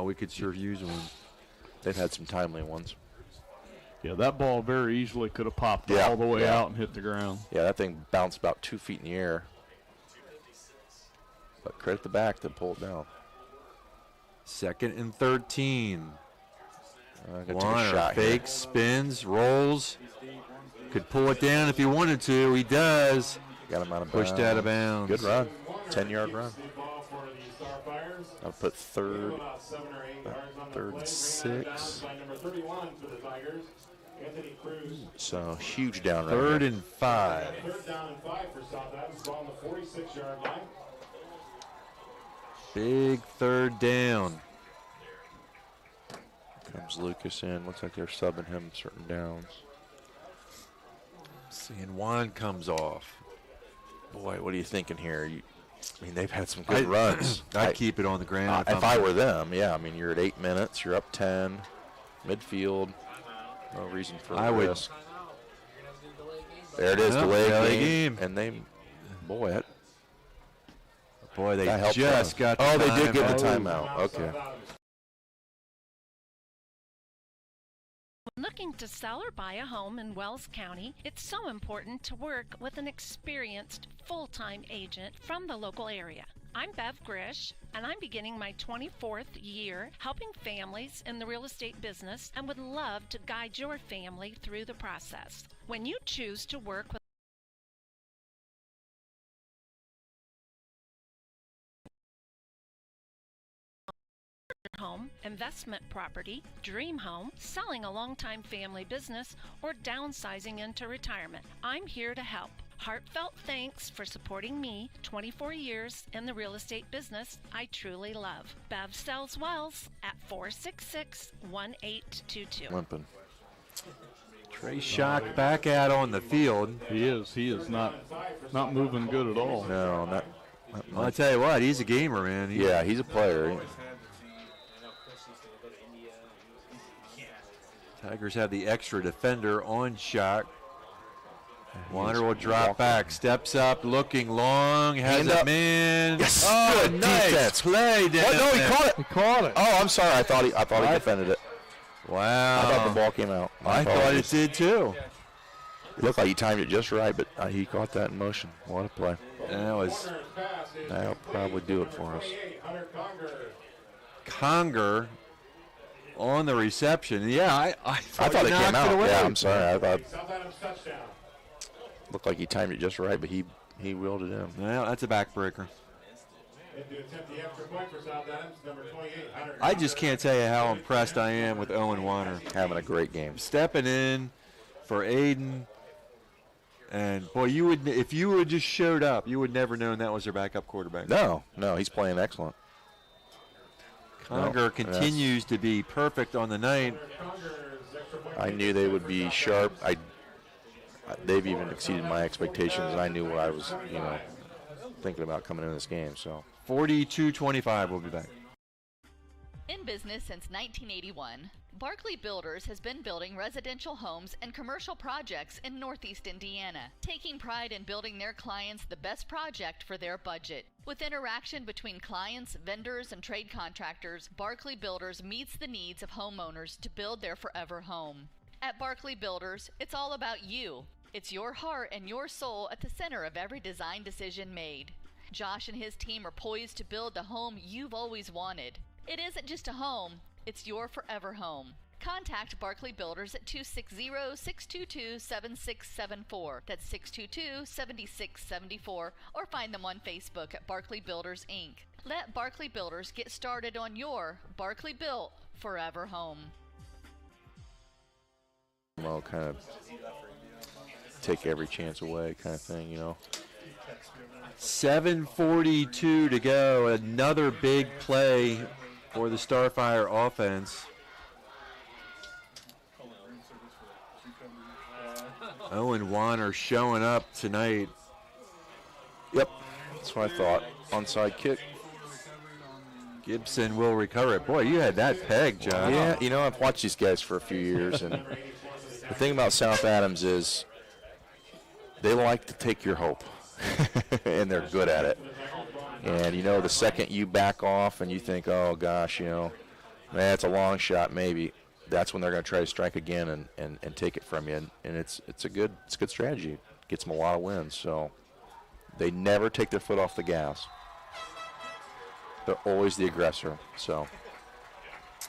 C: We could sure use one.
D: They've had some timely ones.
J: Yeah, that ball very easily could have popped all the way out and hit the ground.
D: Yeah, that thing bounced about 2 feet in the air. But credit the back to pull it down.
C: Second and 13.
D: Warner
C: fakes, spins, rolls. Could pull it down if he wanted to. He does.
D: Got him out of
C: bounds. Pushed out of bounds.
D: Good run. 10-yard run. I'll put third and 6. So huge down right
C: Third
D: here.
C: and 5.
F: Third down and 5 for South Adams. Ball on the 46-yard line.
C: Big third down.
D: Comes Lucas in. Looks like they're subbing him certain downs.
C: Seeing Juan comes off.
D: Boy, what are you thinking here? They've had some good runs.
C: I'd keep it on the ground.
D: If I were them, yeah. You're at 8 minutes. You're up 10. Midfield. No reason for the risk. There it is, delay game. And they
C: just got the
D: they did get the
C: timeout.
D: timeout. Okay.
O: When looking to sell or buy a home in Wells County, it's so important to work with an experienced full-time agent from the local area. I'm Bev Grish, and I'm beginning my 24th year helping families in the real estate business and would love to guide your family through the process. When you choose to work with home, investment property, dream home, selling a long-time family business, or downsizing into retirement, I'm here to help. Heartfelt thanks for supporting me 24 years in the real estate business I truly love. Bev sells Wells at 466-1822.
D: Limping.
C: Trey Schock back out on the field.
J: He is not moving good at all.
D: No, not
C: I'll tell you what, he's a gamer, man.
D: He's a player.
C: Tigers have the extra defender on Schock. Warner will drop back, steps up, looking long, has a man.
D: Yes,
C: oh,
D: good
C: nice
D: defense.
C: play down
D: No, he
C: there.
D: caught it.
J: He caught it.
D: Oh, I'm sorry. I thought he defended it.
C: Wow.
D: I thought the ball came out.
C: I thought it did too.
D: It looked like he timed it just right, but he caught that in motion. What a play. That'll probably do it for us.
C: Conger on the reception. Yeah, I thought
D: it came out.
C: Away.
D: Yeah, I'm sorry. I thought looked like he timed it just right, but he reeled it in.
C: Well, that's a backbreaker. I just can't tell you how impressed I am with Owen Warner.
D: Having a great game.
C: Stepping in for Aiden. And boy, you would if you would just showed up, you would never known that was their backup quarterback.
D: No, he's playing excellent.
C: Conger continues to be perfect on the night.
D: I knew they would be sharp. They've even exceeded my expectations, and I knew what I was, thinking about coming into this game. So
C: 42-25, we'll be back.
A: In business since 1981, Barclay Builders has been building residential homes and commercial projects in Northeast Indiana, taking pride in building their clients the best project for their budget. With interaction between clients, vendors, and trade contractors, Barclay Builders meets the needs of homeowners to build their forever home. At Barclay Builders, it's all about you. It's your heart and your soul at the center of every design decision made. Josh and his team are poised to build the home you've always wanted. It isn't just a home, it's your forever home. Contact Barclay Builders at 260-622-7674. That's 622-7674. Or find them on Facebook at Barclay Builders, Inc. Let Barclay Builders get started on your Barclay Built Forever home.
D: Well, kind of take every chance away kind of thing,
C: 7:42 to go. Another big play for the Starfire offense. Owen Warner showing up tonight.
D: Yep, that's what I thought. Onside kick.
C: Gibson will recover it. Boy, you had that pegged, John.
D: Yeah, I've watched these guys for a few years, and the thing about South Adams is they like to take your hope, and they're good at it. And, the second you back off and you think, oh, gosh, that's a long shot maybe, that's when they're going to try to strike again and take it from you. And it's a good strategy. Gets them a lot of wins. So they never take their foot off the gas. They're always the aggressor. So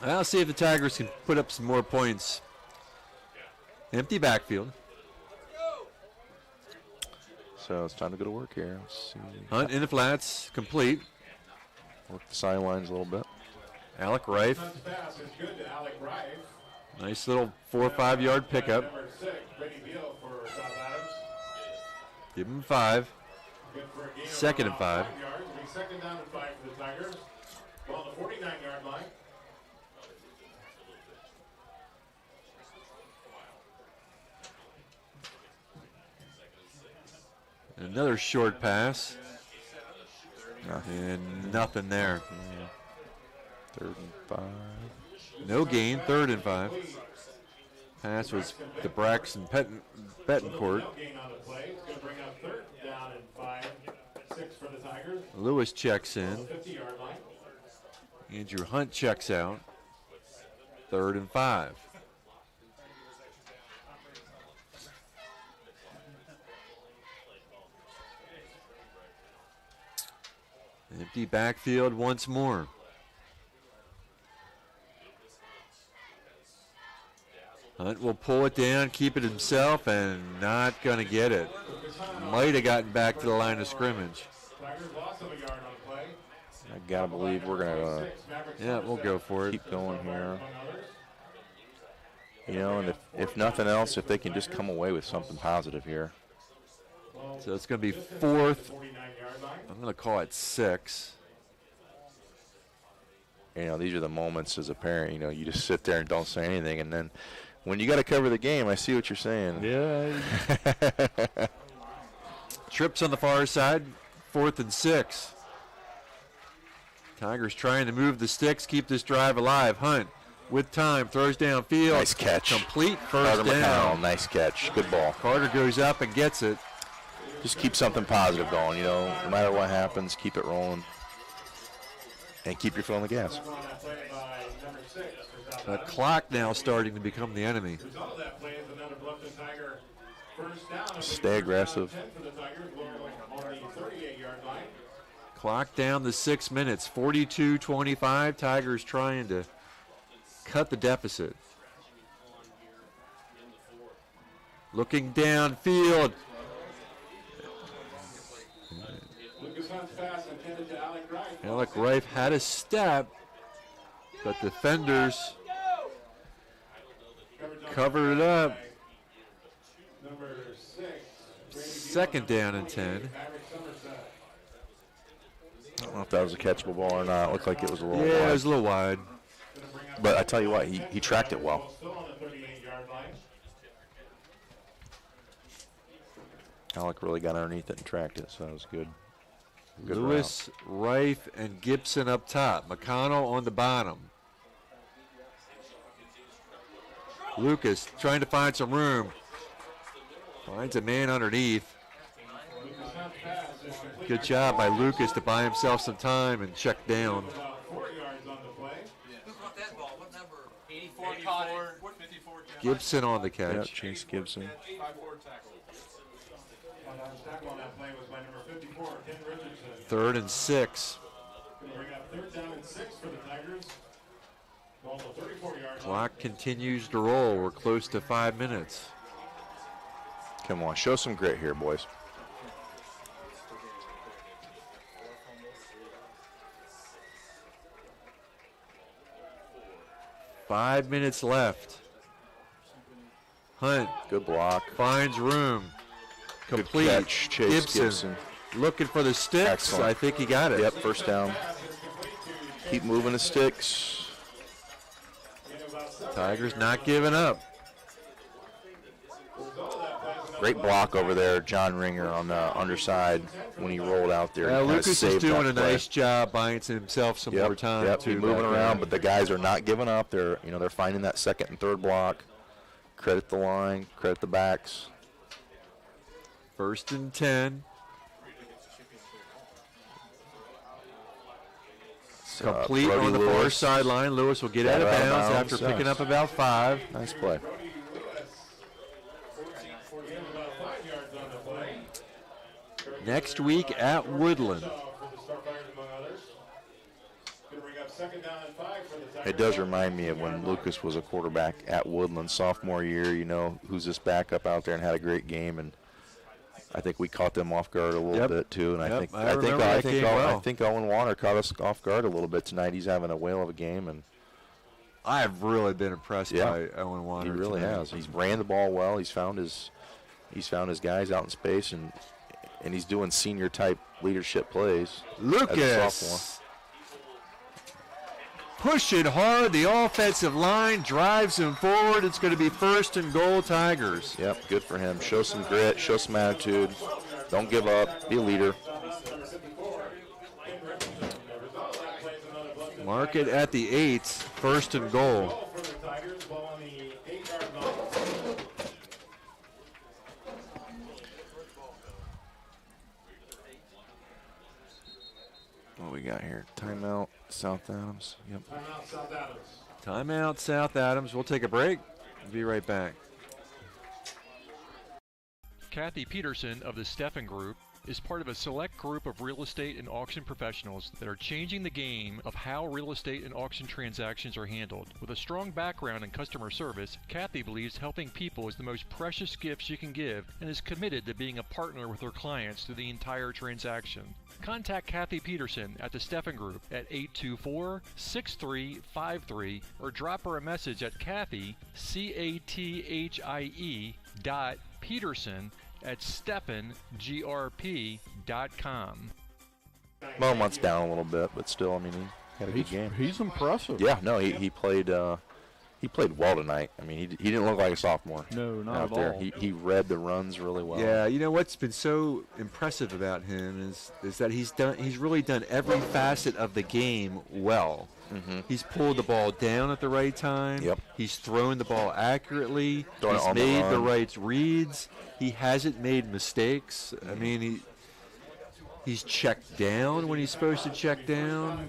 C: I'll see if the Tigers can put up some more points. Empty backfield.
D: So it's time to go to work here. Let's see.
C: Hunt in the flats, complete.
D: Work the sidelines a little bit.
C: Alec Reif. Nice little 4 or 5 yard pickup. Give him 5. Second and 5.
F: Second down and 5 for the Tigers. Ball on the 49-yard line.
C: Another short pass. And nothing there.
D: Yeah. 3rd and 5.
C: No gain, 3rd and 5. Pass was to Braxton Betancourt. Lewis checks in. Andrew Hunt checks out. 3rd and 5. Empty backfield once more. Hunt will pull it down, keep it himself, and not going to get it. Might have gotten back to the line of scrimmage.
D: I got to believe we're going to
C: yeah, we'll go for it.
D: Keep going here. And if nothing else, if they can just come away with something positive here.
C: So it's going to be 4th. I'm going to call it 6.
D: These are the moments as a parent, you just sit there and don't say anything. And then when you got to cover the game, I see what you're saying.
C: Yeah. Trips on the far side, 4th and 6. Tigers trying to move the sticks, keep this drive alive. Hunt with time, throws downfield.
D: Nice catch.
C: Complete first
D: Carter
C: down.
D: McConnell, nice catch. Good ball.
C: Carter goes up and gets it.
D: Just keep something positive going, no matter what happens, keep it rolling. And keep your foot on the gas.
C: The clock now starting to become the enemy.
D: Stay aggressive.
C: Clock down to 6 minutes, 42-25. Tigers trying to cut the deficit. Looking downfield. Alec Reif had a step, but defenders covered it up. Second down and 10.
D: I don't know if that was a catchable ball or not. It looked like it was a little wide.
C: Yeah, it was a little wide.
D: But I tell you what, he tracked it well. Alec really got underneath it and tracked it, so that was good. Good
C: Lewis, Reif, and Gibson up top. McConnell on the bottom. Lucas trying to find some room. Finds a man underneath. Good job by Lucas to buy himself some time and check down. Gibson on the catch.
D: Yep, Chase Gibson.
C: Third and 6. Clock continues to roll. We're close to 5 minutes.
D: Come on, show some grit here, boys.
C: Five minutes left. Hunt.
D: Good block.
C: Finds room. Complete.
D: Good catch, Chase Gibson.
C: Looking for the sticks.
D: Excellent.
C: I think he got it.
D: Yep, first down. Keep moving the sticks.
C: Tigers not giving up.
D: Great block over there, John Ringer on the underside when he rolled out there.
C: Yeah, Lucas is doing a nice job buying himself some more time.
D: Yep,
C: too,
D: he's moving around, but the guys are not giving up. They're finding that second and third block. Credit the line, credit the backs.
C: First and 10. Complete on the far sideline. Lewis will get out of bounds after picking up about 5.
D: Nice play.
C: Next week at Woodland.
D: It does remind me of when Lucas was a quarterback at Woodland sophomore year. You know, who's this backup out there and had a great game, and I think we caught them off guard a little bit too. And I think Owen Warner caught us off guard a little bit tonight. He's having a whale of a game, and
C: I've really been impressed by Owen Warner.
D: He really has. He's ran the ball well. He's found his guys out in space, and he's doing senior type leadership plays.
C: Lucas pushing hard. The offensive line drives him forward. It's going to be first and goal, Tigers.
D: Yep, good for him. Show some grit, show some attitude. Don't give up. Be a leader.
C: Mark it at the 8, first and goal.
D: What we got here? Timeout, South Adams. Yep.
F: Timeout, South Adams.
C: Timeout, South Adams. We'll take a break. Be right back.
Q: Kathy Peterson of the Steffen Group is part of a select group of real estate and auction professionals that are changing the game of how real estate and auction transactions are handled. With a strong background in customer service, Kathy believes helping people is the most precious gift she can give and is committed to being a partner with her clients through the entire transaction. Contact Kathy Peterson at the Steffen Group at 824-6353 or drop her a message at Kathy, C-A-T-H-I-E .Peterson at SteffenGRP.com.
D: Beaumont's down a little bit, but still, I mean, he had a good game.
J: He's impressive.
D: Yeah, no, he played well tonight. I mean, he didn't look like a sophomore.
J: No, not
D: out
J: at
D: there.
J: all.
D: He read the runs really well.
C: Yeah, you know what's been so impressive about him is that he's really done every facet of the game well.
D: Mm-hmm.
C: He's pulled the ball down at the right time.
D: Yep.
C: He's thrown the ball accurately.
D: Throwing
C: He's
D: it on
C: made
D: the
C: the
D: run.
C: right reads. He hasn't made mistakes. I mean, he's checked down when he's supposed to check down.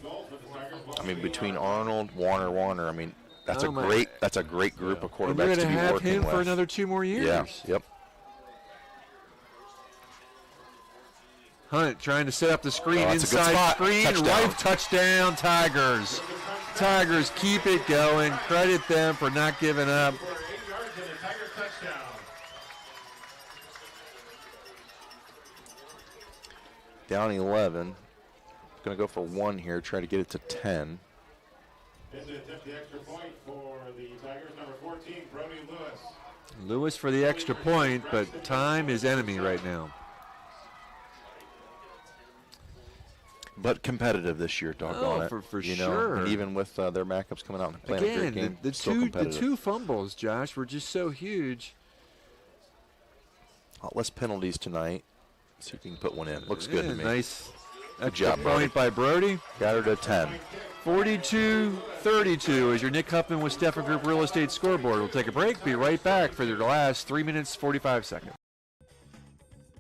D: I mean, between Arnold, Warner. I mean, that's a great group of
C: And
D: quarterbacks
C: you're
D: to
C: going
D: be
C: to have
D: working
C: him
D: with.
C: for another 2 more years.
D: Yeah. Yep.
C: Hunt trying to set up the screen,
D: that's a good
C: inside
D: spot.
C: screen,
D: Touchdown.
C: right touchdown, Tigers. Tigers keep it going. Credit them for not giving up.
D: Down 11. Going to go for 1 here, try to get it to 10.
F: This is the extra point for the Tigers, number 14, Brody Lewis.
C: Lewis for the extra point, but time is enemy right now.
D: But competitive this year, doggone it.
C: For
D: you
C: sure.
D: know, and even with their backups coming out and playing a great game,
C: the two fumbles, Josh, were just so huge.
D: Less penalties tonight. See if you can put one in. Looks good to me.
C: Nice.
D: Good job,
C: point by Brody.
D: Got her to 10.
C: 42-32 is your Nick Huffman with Steffen Group Real Estate scoreboard. We'll take a break. Be right back for their last 3 minutes, 45 seconds.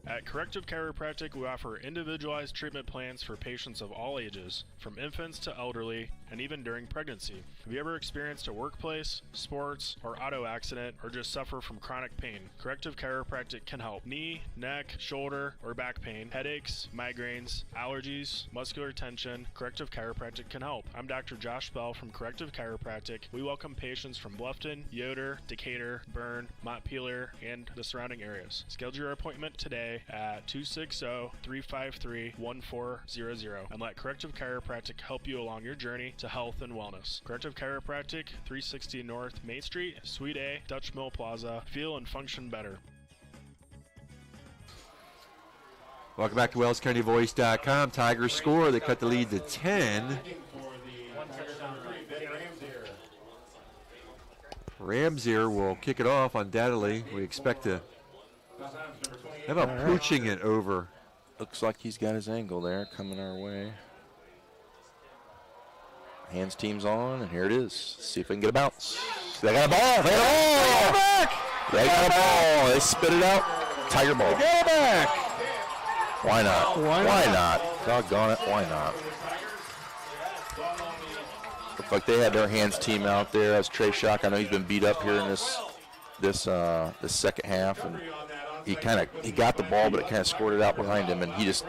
N: At Corrective Chiropractic, we offer individualized treatment plans for patients of all ages, from infants to elderly, and even during pregnancy. Have you ever experienced a workplace, sports, or auto accident, or just suffer from chronic pain? Corrective Chiropractic can help. Knee, neck, shoulder, or back pain, headaches, migraines, allergies, muscular tension. Corrective Chiropractic can help. I'm Dr. Josh Bell from Corrective Chiropractic. We welcome patients from Bluffton, Yoder, Decatur, Bern, Montpelier, and the surrounding areas. Schedule your appointment today at 260-353-1400 and let Corrective Chiropractic help you along your journey to health and wellness. Corrective Chiropractic, 360 North Main Street, Suite A, Dutch Mill Plaza. Feel and function better.
C: Welcome back to WellsCountyVoice.com. Tigers score. They cut the lead to 10. Ramsier will kick it off undoubtedly. We expect to how about pooching it over?
D: Looks like he's got his angle there coming our way. Hands team's on, and here it is. See if we can get a bounce. They got a ball. They got a ball. They got a ball. They spit it out. Tiger ball.
C: They get it back.
D: Why not? Why not? Doggone it. Why not? Looks like they had their hands team out there. That's Trey Schock. I know he's been beat up here in this second half, and he got the ball, but it kind of squirted out behind him, and he's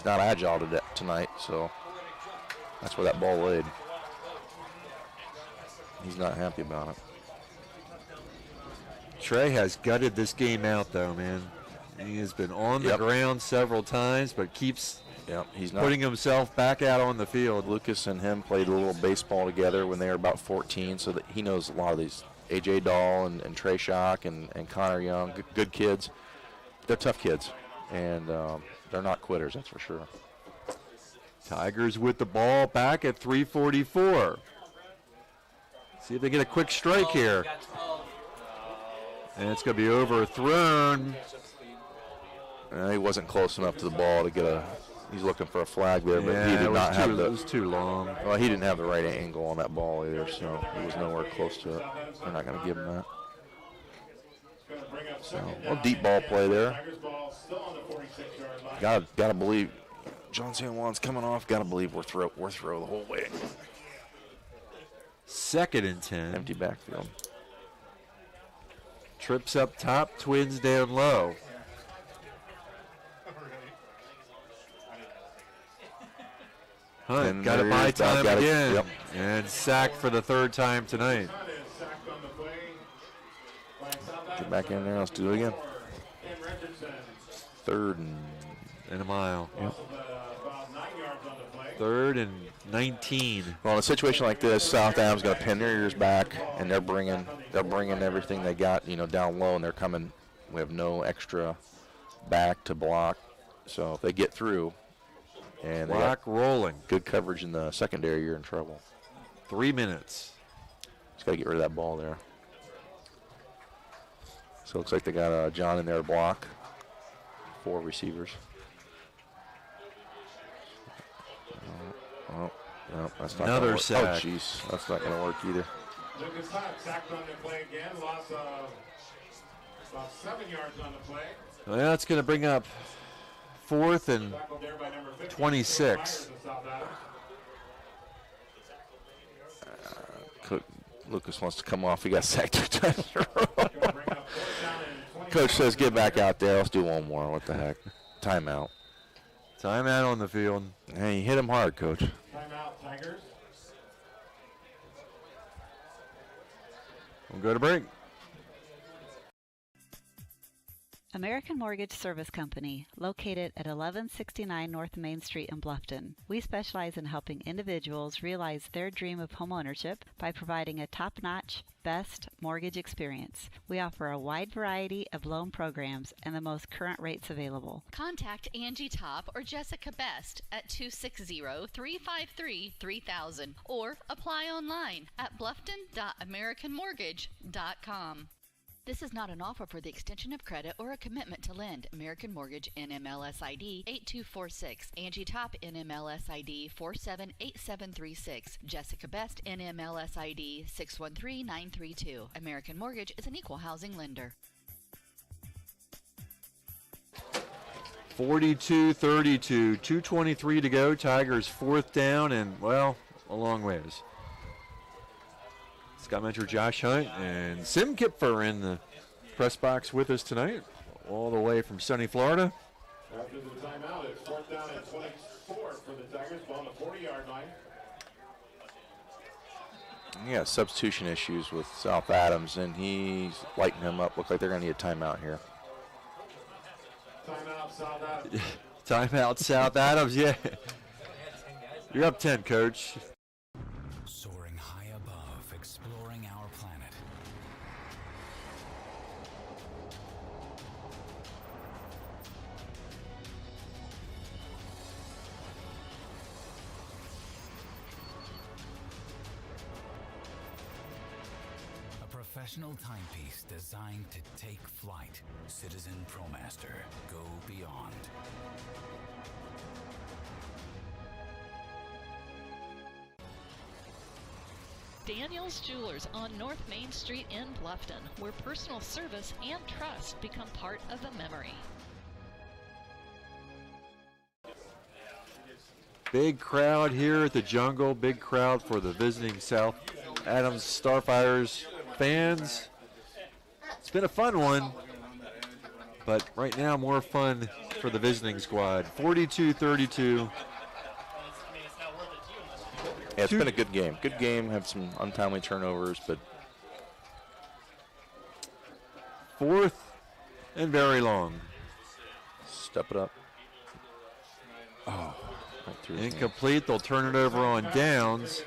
D: not agile tonight, so that's where that ball laid. He's not happy about it.
C: Trey has gutted this game out, though, man. He has been on the ground several times, but keeps
D: he's not
C: putting himself back out on the field.
D: Lucas and him played a little baseball together when they were about 14, so that he knows a lot of these. A.J. Dahl and Trey Schock and Connor Young, good kids. They're tough kids, and they're not quitters, that's for sure.
C: Tigers with the ball back at 3:44. See if they get a quick strike here. And it's going to be overthrown.
D: He wasn't close enough to the ball to get he's looking for a flag there, but he did not have
C: it was too long.
D: Well, he didn't have the right angle on that ball either, so he was nowhere close to it. They're not going to give him that. So, deep ball play there. Gotta believe John San Juan's coming off. Gotta believe we're throw the whole way.
C: 2nd and 10.
D: Empty backfield.
C: Trips up top, Twins down low. Hunt got to buy time again, and sacked for the 3rd time tonight.
D: Get back in there. Let's do it again. 3rd
C: and a mile.
D: Yep.
C: 3rd and 19.
D: Well, in a situation like this, South Adams going to pin their ears back, and they're bringing everything they got, down low, and they're coming. We have no extra back to block, so if they get through. And
C: clock rolling.
D: Good coverage in the secondary. You're in trouble.
C: 3 minutes.
D: Just got to get rid of that ball there. So it looks like they got John in there to block. 4 receivers. Oh, no, that's not
C: another
D: work.
C: sack.
D: Oh, jeez, that's not going to work either.
F: Lucas Hunt sacked on the play again. Loss of about 7 yards on the play.
C: Well, that's going to bring up 4th and 26.
D: Lucas wants to come off. He got sacked 2 times in a row. Coach says, get back out there. Let's do one more. What the heck? Timeout.
C: Timeout on the field.
D: Hey, you hit him hard, Coach.
F: Timeout, Tigers.
C: We'll go to break.
K: American Mortgage Service Company, located at 1169 North Main Street in Bluffton. We specialize in helping individuals realize their dream of homeownership by providing a top-notch, best mortgage experience. We offer a wide variety of loan programs and the most current rates available.
A: Contact Angie Top or Jessica Best at 260-353-3000 or apply online at bluffton.americanmortgage.com. This is not an offer for the extension of credit or a commitment to lend. American Mortgage, NMLS ID 8246. Angie Top, NMLS ID 478736. Jessica Best, NMLS ID 613932. American Mortgage is an equal housing lender.
C: 42-32, 2:23 to go. Tigers 4th down and, well, a long ways. Scott mentor Josh Hunt and Sim Kipfer in the press box with us tonight, all the way from sunny Florida.
F: After the timeout, it's 4th down and 24 for the Tigers, ball on the 40-yard line.
D: Yeah, substitution issues with South Adams, and he's lighting him up. Look like they're going to need a timeout here.
F: Timeout, South Adams.
C: Timeout, South Adams, yeah. You're up 10, Coach.
B: Soaring high above, exploring our planet. A professional timepiece designed to take flight. Citizen ProMaster. Go beyond.
G: Daniel's Jewelers on North Main Street in Bluffton, where personal service and trust become part of the memory.
C: Big crowd here at the Jungle. Big crowd for the visiting South Adams Starfires fans. It's been a fun one, but right now more fun for the visiting squad. 42-32.
D: Yeah, it's been a good game. Good game. Have some untimely turnovers, but
C: 4th and very long.
D: Step it up. Oh, right through his
C: incomplete. They'll turn it over on downs.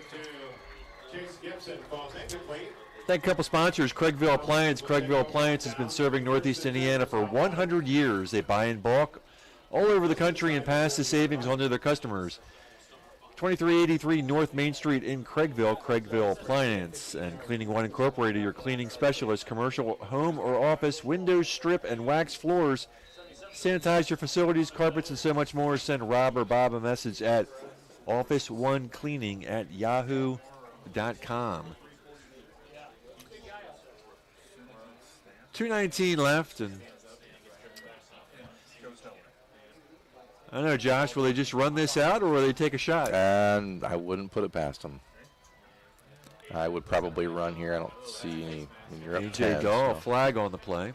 C: Thank a couple sponsors. Craigville Appliance. Craigville Appliance has been serving Northeast Indiana for 100 years. They buy in bulk all over the country and pass the savings on to their customers. 2383 North Main Street in Craigville, Craigville Appliance. And Cleaning One Incorporated, your cleaning specialist, commercial, home, or office, windows, strip, and wax floors. Sanitize your facilities, carpets, and so much more. Send Rob or Bob a message at officeonecleaning@yahoo.com. 2:19 left, and I don't know, Josh, will they just run this out or will they take a shot?
D: And I wouldn't put it past them. I would probably run here. I don't see any. When you're up
C: AJ
D: 10,
C: Dahl,
D: so
C: flag on the play.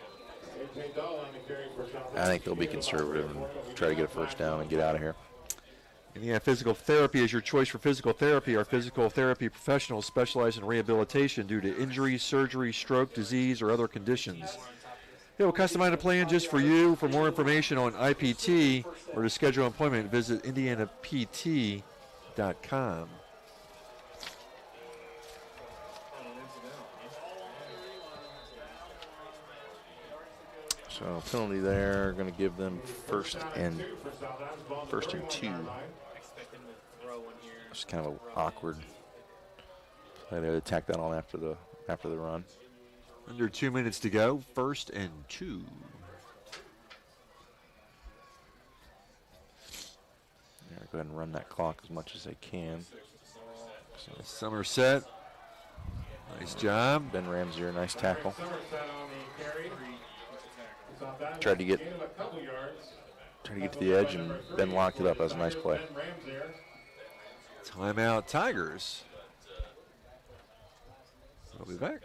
D: I think they'll be conservative and try to get a first down and get out of here.
C: And yeah, physical therapy is your choice for physical therapy. Our physical therapy professionals specialize in rehabilitation due to injury, surgery, stroke, disease, or other conditions. They will customize a plan just for you. For more information on IPT or to schedule an appointment, visit indianapt.com.
D: So penalty there, going to give them first and 2. It's kind of awkward. They had to tack that on after the run.
C: Under 2 minutes to go, 1st and 2.
D: Yeah, go ahead and run that clock as much as they can.
C: So Somerset, nice job.
D: Ben Ramsey, a nice tackle. Tried to get to the edge, and Ben locked it up. That was a nice play.
C: Timeout, Tigers. We'll be back.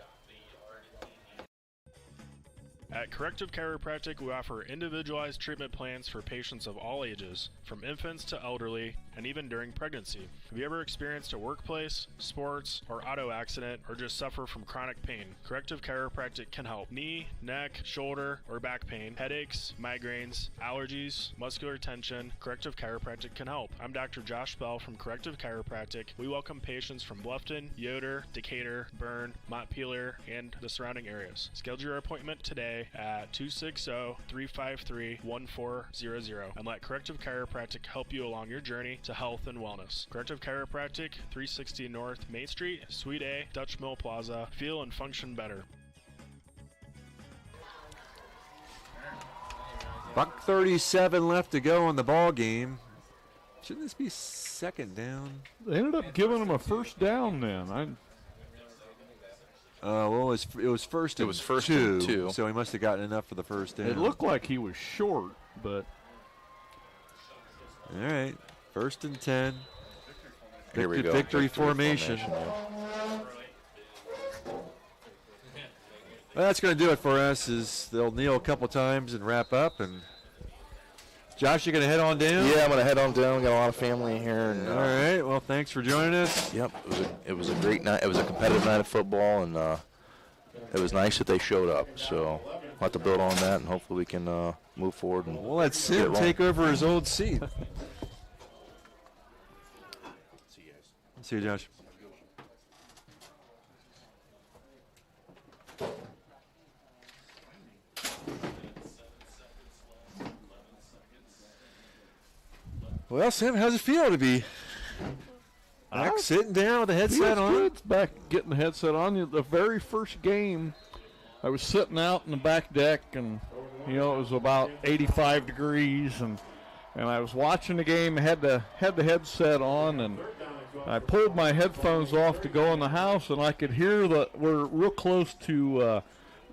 N: At Corrective Chiropractic, we offer individualized treatment plans for patients of all ages, from infants to elderly, and even during pregnancy. Have you ever experienced a workplace, sports, or auto accident, or just suffer from chronic pain? Corrective Chiropractic can help. Knee, neck, shoulder, or back pain, headaches, migraines, allergies, muscular tension. Corrective Chiropractic can help. I'm Dr. Josh Bell from Corrective Chiropractic. We welcome patients from Bluffton, Yoder, Decatur, Bern, Montpelier, and the surrounding areas. Schedule your appointment today at 260-353-1400 and let Corrective Chiropractic help you along your journey to health and wellness. Corrective Chiropractic, 360 North Main Street, Suite A, Dutch Mill Plaza. Feel and function better.
C: $1:37 left to go in the ball game. Shouldn't this be second down?
J: They ended up giving him a first down then.
C: Well, it was first and two, so he must have gotten enough for the first down.
J: It looked like he was short, but.
C: All right, 1st and 10.
D: Here we go.
C: Victory formation. Well, that's going to do it for us. Is they'll kneel a couple times and wrap up. And Josh, you going to head on down?
D: Yeah, I'm going to head on down. We got a lot of family here. And,
C: all right. Well, thanks for joining us.
D: Yep. It was a great night. It was a competitive night of football, and it was nice that they showed up. So we'll have to build on that, and hopefully we can move forward. And
C: we'll let Sim take over his old seat. See you, Josh. Well, Sam, how's it feel to be back sitting down with the headset on?
J: It's back getting the headset on. The very first game, I was sitting out in the back deck, and it was about 85 degrees, and I was watching the game. Had the headset on, and I pulled my headphones off to go in the house, and I could hear we're real close to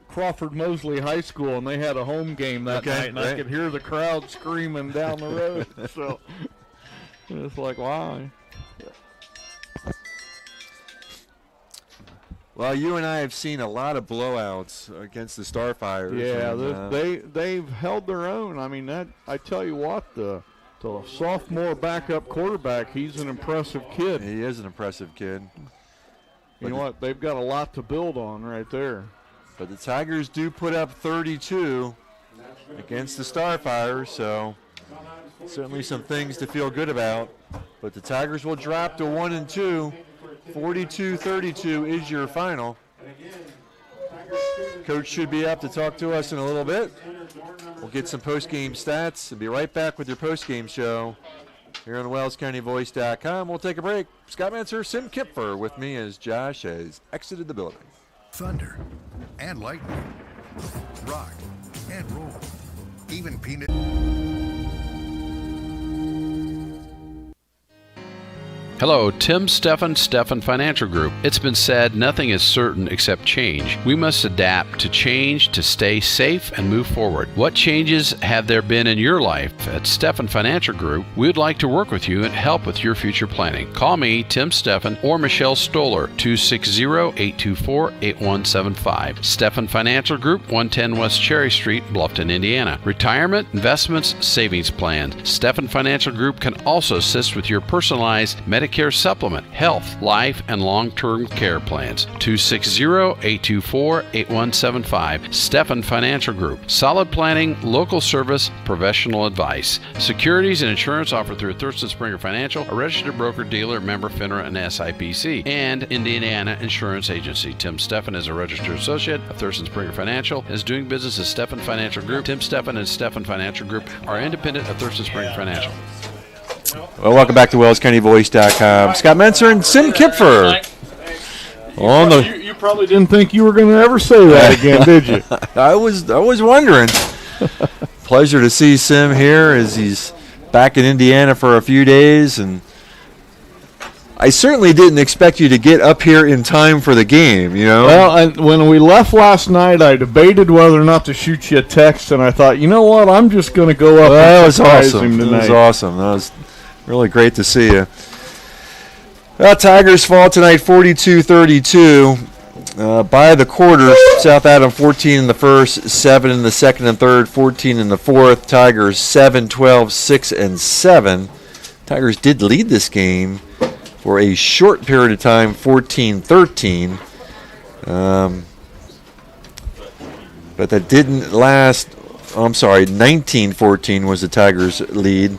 J: Crawford Mosley High School, and they had a home game that night, and I could hear the crowd screaming down the road. So it's like, wow.
C: Well, you and I have seen a lot of blowouts against the Starfires.
J: Yeah, they've held their own. I mean, I tell you what, the sophomore backup quarterback, he's an impressive kid.
C: He is an impressive kid.
J: You know what? They've got a lot to build on right there.
C: But the Tigers do put up 32 against the Starfires, so certainly some things to feel good about. But the Tigers will drop to 1-2. 42-32 is your final. Coach should be up to talk to us in a little bit. We'll get some post-game stats and be right back with your post-game show here on WellsCountyVoice.com. We'll take a break. Scott Manser, Sim Kipfer with me as Josh has exited the building.
U: Thunder and lightning, rock and roll, even peanut.
T: Hello, Tim Steffen Financial Group. It's been said nothing is certain except change. We must adapt to change to stay safe and move forward. What changes have there been in your life? At Steffen Financial Group, we would like to work with you and help with your future planning. Call me, Tim Steffen, or Michelle Stoller, 260-824-8175. Steffen Financial Group, 110 West Cherry Street, Bluffton, Indiana. Retirement, investments, savings plans. Steffen Financial Group can also assist with your personalized Medicare supplement, health, life, and long-term care plans. 260-824-8175. Steffen Financial Group. Solid planning, local service, professional advice. Securities and insurance offered through Thurston Springer Financial, a registered broker-dealer, member FINRA and SIPC, and Indiana Insurance Agency. Tim Steffen is a registered associate of Thurston Springer Financial, is doing business as Steffen Financial Group. Tim Steffen and Steffen Financial Group are independent of Thurston Springer Financial.
C: Well, welcome back to WellsCountyVoice.com. Scott Menser and Sim Kipfer.
J: You probably didn't think you were going to ever say that again, did you?
C: I was wondering. Pleasure to see Sim here as he's back in Indiana for a few days, and I certainly didn't expect you to get up here in time for the game,
J: Well, when we left last night, I debated whether or not to shoot you a text, and I thought, you know what, I'm just going to go up and surprise him tonight.
C: That was awesome. That was really great to see you. Well, Tigers fall tonight 42-32. By the quarter, South Adams 14 in the first, 7 in the second and third, 14 in the fourth. Tigers 7, 12, 6, and 7. Tigers did lead this game for a short period of time, 14-13. But that didn't last. 19-14 was the Tigers' lead.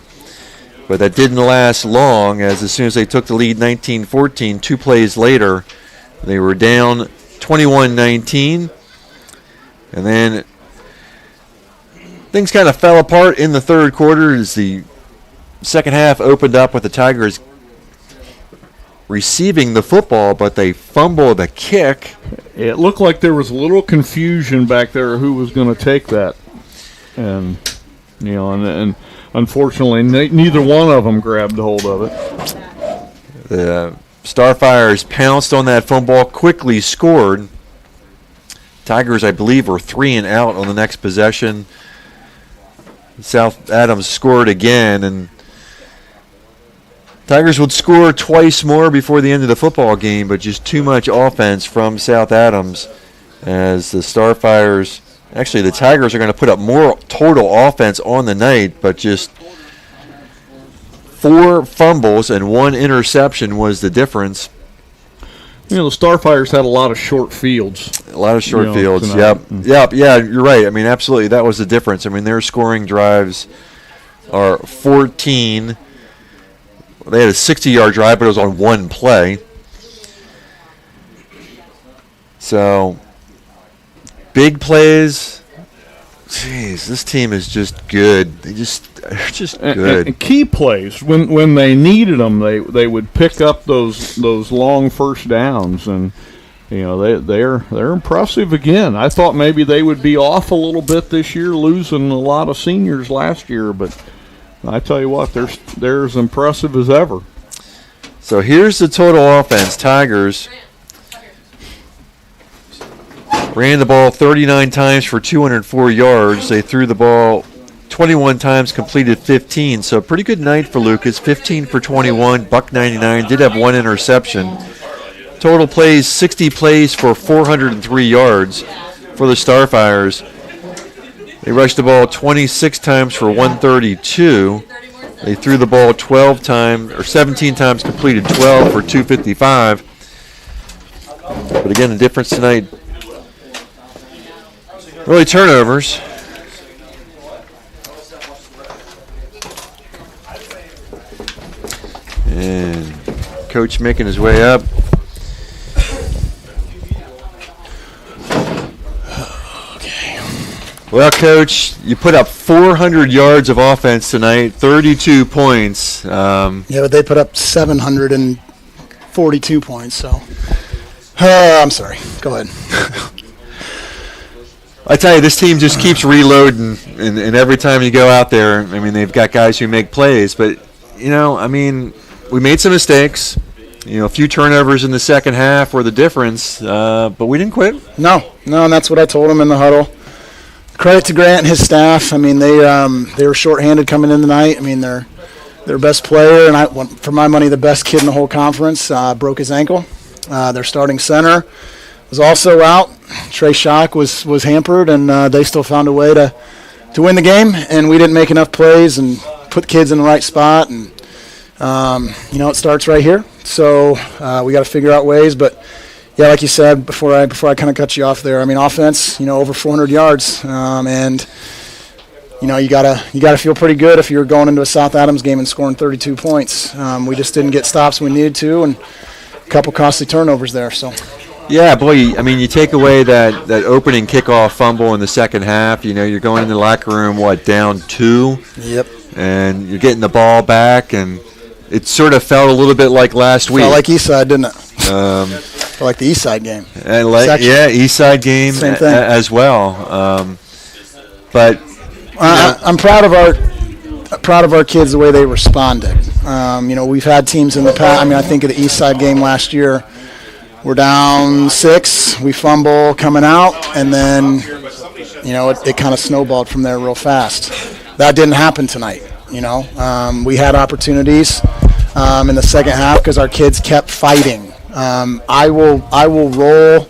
C: But that didn't last long, as soon as they took the lead 19-14, 2 plays later, they were down 21-19. And then things kind of fell apart in the third quarter as the second half opened up with the Tigers receiving the football, but they fumbled a kick.
J: It looked like there was a little confusion back there who was going to take that. And, and unfortunately, neither one of them grabbed hold of it.
C: The Starfires pounced on that fumble, quickly scored. Tigers, I believe, were 3 and out on the next possession. South Adams scored again, and Tigers would score twice more before the end of the football game, but just too much offense from South Adams as the Starfires, actually the Tigers are going to put up more total offense on the night, but just 4 fumbles and 1 interception was the difference.
J: The Starfires had a lot of short fields.
C: A lot of short fields,
J: tonight.
C: Yep, yeah, you're right. I mean, absolutely, that was the difference. I mean, their scoring drives are 14. They had a 60-yard drive, but it was on 1 play. So, big plays. Jeez, this team is just good. They're just good.
J: And key plays when they needed them, they would pick up those long first downs, and they're impressive again. I thought maybe they would be off a little bit this year, losing a lot of seniors last year, but I tell you what, they're as impressive as ever.
C: So here's the total offense. Tigers ran the ball 39 times for 204 yards. They threw the ball 21 times, completed 15. So pretty good night for Lucas. 15 for 21, $1.99. Did have 1 interception. Total plays, 60 plays for 403 yards for the Starfires. They rushed the ball 26 times for 132. They threw the ball 17 times, completed 12 for 255. But again, the difference tonight, really turnovers. And coach making his way up. Well, Coach, you put up 400 yards of offense tonight, 32 points.
P: Yeah, but they put up 742 points, so. I'm sorry. Go ahead.
C: I tell you, this team just keeps reloading, and every time you go out there, I mean, they've got guys who make plays. But, we made some mistakes. A few turnovers in the second half were the difference, but we didn't quit.
P: No, and that's what I told them in the huddle. Credit to Grant and his staff. I mean, they were shorthanded coming in tonight. I mean, their best player, and for my money, the best kid in the whole conference, broke his ankle. Their starting center was also out. Trey Schock was hampered, and they still found a way to win the game. And we didn't make enough plays and put kids in the right spot. And it starts right here. So we got to figure out ways, but. Yeah, like you said before I kind of cut you off there. I mean, offense, over 400 yards, and you gotta feel pretty good if you're going into a South Adams game and scoring 32 points. We just didn't get stops when we needed to, and a couple costly turnovers there. So.
C: Yeah, boy. I mean, you take away that opening kickoff fumble in the second half. You're going in the locker room down 2.
P: Yep.
C: And you're getting the ball back, and it sort of felt a little bit like last week.
P: Felt like Eastside, didn't it? Felt like the Eastside game.
C: And Eastside game
P: Same thing.
C: As well. But
P: I'm proud of our kids the way they responded. We've had teams in the past. I mean, I think of the Eastside game last year. We're down 6. We fumble coming out, and then it kind of snowballed from there real fast. That didn't happen tonight. We had opportunities in the second half because our kids kept fighting. I will roll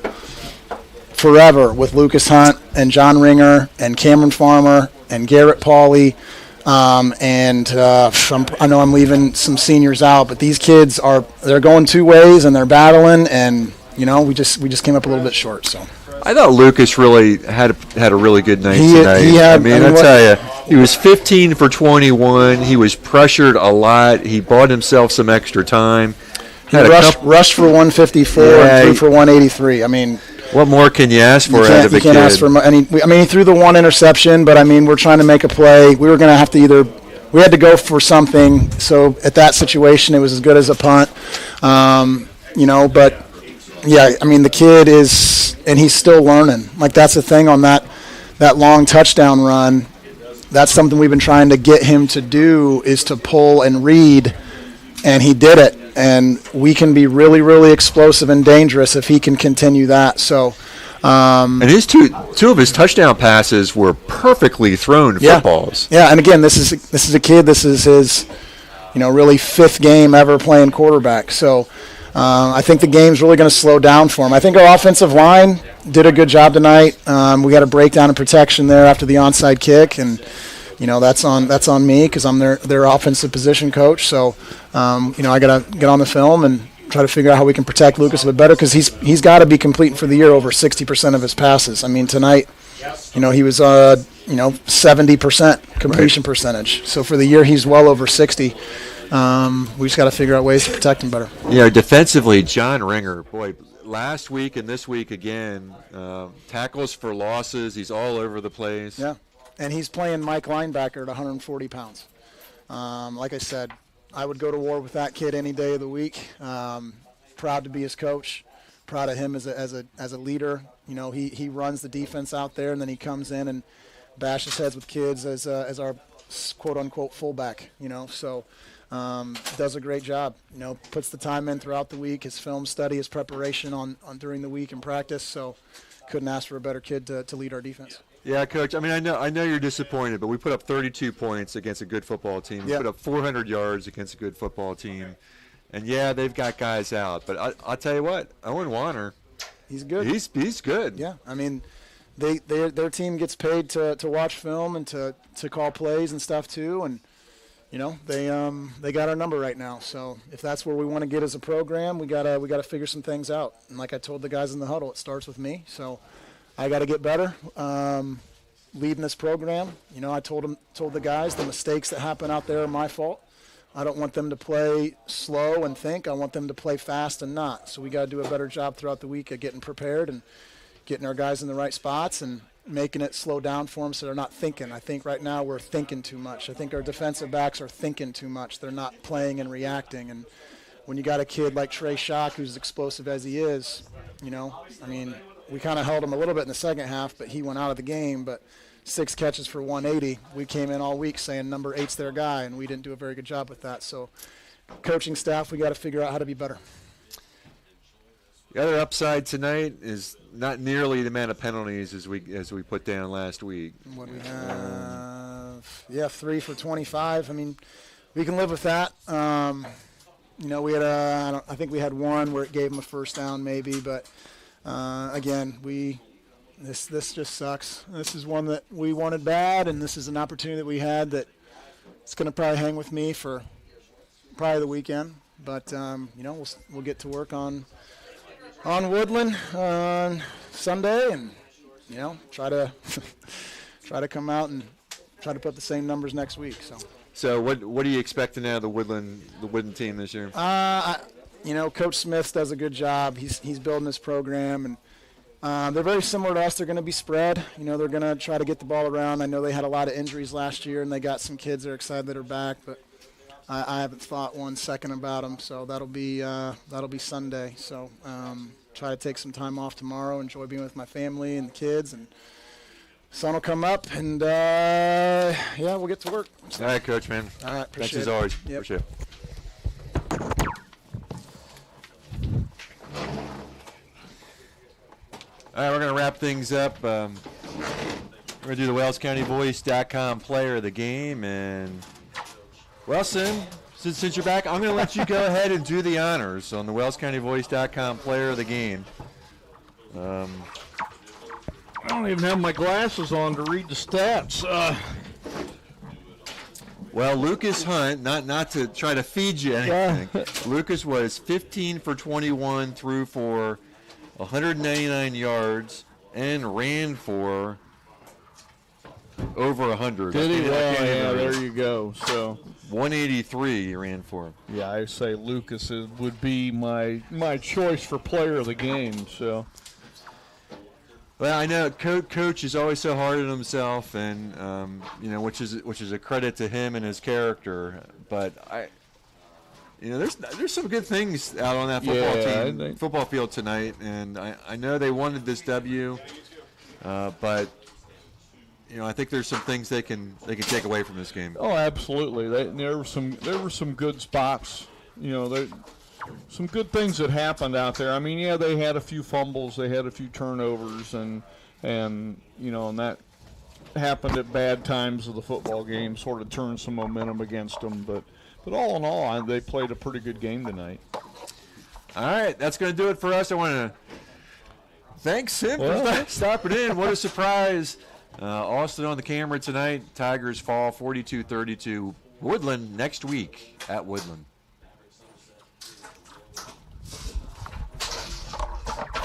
P: forever with Lucas Hunt and John Ringer and Cameron Farmer and Garrett Pauley. I know I'm leaving some seniors out, but these kids they're going two ways and they're battling, and we just came up a little bit short. So
C: I thought Lucas really had a really good night tonight. I tell you, he was 15 for 21. He was pressured a lot. He bought himself some extra time.
P: He rushed for 154 and threw for 183. I mean,
C: what more can you ask for out of a kid?
P: You can't ask for much. He threw the one interception, but we're trying to make a play. We were going to have to we had to go for something. So at that situation, it was as good as a punt. But yeah, the kid is, and he's still learning. Like, that's the thing on that long touchdown run. That's something we've been trying to get him to do, is to pull and read, and he did it. And we can be really, really explosive and dangerous if he can continue that. So,
C: and his two of his touchdown passes were perfectly thrown footballs.
P: Yeah, and again, this is a kid. This is his, really 5th game ever playing quarterback. So, I think the game's really going to slow down for him. I think our offensive line did a good job tonight. We got a breakdown in protection there after the onside kick, and that's on me because I'm their offensive position coach. So, I got to get on the film and try to figure out how we can protect Lucas a bit better, because he's got to be completing for the year over 60% of his passes. Tonight, he was 70% completion percentage. So for the year, he's well over 60. We just got to figure out ways to protect him better.
C: Defensively, John Ringer, boy, last week and this week again, tackles for losses. He's all over the place.
P: Yeah, and he's playing Mike linebacker at 140 pounds. Like I said, I would go to war with that kid any day of the week. Proud to be his coach. Proud of him as a leader. He runs the defense out there, and then he comes in and bashes heads with kids as our quote unquote fullback. So. Does a great job. Puts the time in throughout the week. His film study, his preparation on during the week in practice. So, couldn't ask for a better kid to lead our defense.
C: Yeah, Coach. I know you're disappointed, but we put up 32 points against a good football team. We put up 400 yards against a good football team, and they've got guys out. But I'll tell you what, Owen Warner,
P: he's good.
C: He's good.
P: Yeah, their team gets paid to watch film and to call plays and stuff too, and. They got our number right now. So if that's where we want to get as a program, we gotta figure some things out. And like I told the guys in the huddle, it starts with me. So I got to get better leading this program. I told the guys the mistakes that happen out there are my fault. I don't want them to play slow and think. I want them to play fast and not. So we got to do a better job throughout the week of getting prepared and getting our guys in the right spots and making it slow down for them so they're not thinking. I think right now we're thinking too much. I think our defensive backs are thinking too much. They're not playing and reacting. And when you got a kid like Trey Schock, who's explosive as he is, we kind of held him a little bit in the second half, but he went out of the game. But 6 catches for 180. We came in all week saying number 8's their guy, and we didn't do a very good job with that. So coaching staff, we got to figure out how to be better.
C: The other upside tonight is not nearly the amount of penalties as we put down last week.
P: What do we have? 3 for 25. We can live with that. We had I think we had one where it gave them a first down maybe, but again, this just sucks. This is one that we wanted bad, and this is an opportunity that we had that it's going to probably hang with me for probably the weekend. But we'll get to work on Woodland on Sunday, and try to come out and try to put the same numbers next week.
C: So what are you expecting out of the Woodland team this year?
P: Coach Smith does a good job. He's building this program, and they're very similar to us. They're going to be spread. They're going to try to get the ball around. I know they had a lot of injuries last year, and they got some kids that are excited that are back, but I haven't thought 1 second about them, so that'll be Sunday. So try to take some time off tomorrow, enjoy being with my family and the kids, and sun will come up, and we'll get to work.
C: All right, Coach, man.
P: All right,
C: thanks as always.
P: Yep.
C: Appreciate it. All right, we're going to wrap things up. We're going to do the WellsCountyVoice.com player of the game, and Wilson, since you're back, I'm going to let you go ahead and do the honors on the WellsCountyVoice.com player of the game.
J: don't even have my glasses on to read the stats.
C: Well, Lucas Hunt, not to try to feed you anything, Lucas was 15 for 21, threw for 199 yards, and ran for over 100.
J: Did he? Well, yeah, there you go. So
C: 183 he ran for.
J: Yeah, I say Lucas would be my choice for player of the game. So.
C: Well, I know Coach is always so hard on himself, and which is a credit to him and his character. But there's some good things out on that football field tonight, and I know they wanted this W, but I think there's some things they can take away from this game.
J: Oh, absolutely. There were some good spots. Some good things that happened out there. I mean, yeah, they had a few fumbles, they had a few turnovers, and that happened at bad times of the football game, sort of turned some momentum against them. But all in all, they played a pretty good game tonight.
C: All right, that's going to do it for us. I want to thank Sim for stopping in. What a surprise. Austin on the camera tonight. Tigers fall 42-32. Woodland next week at Woodland.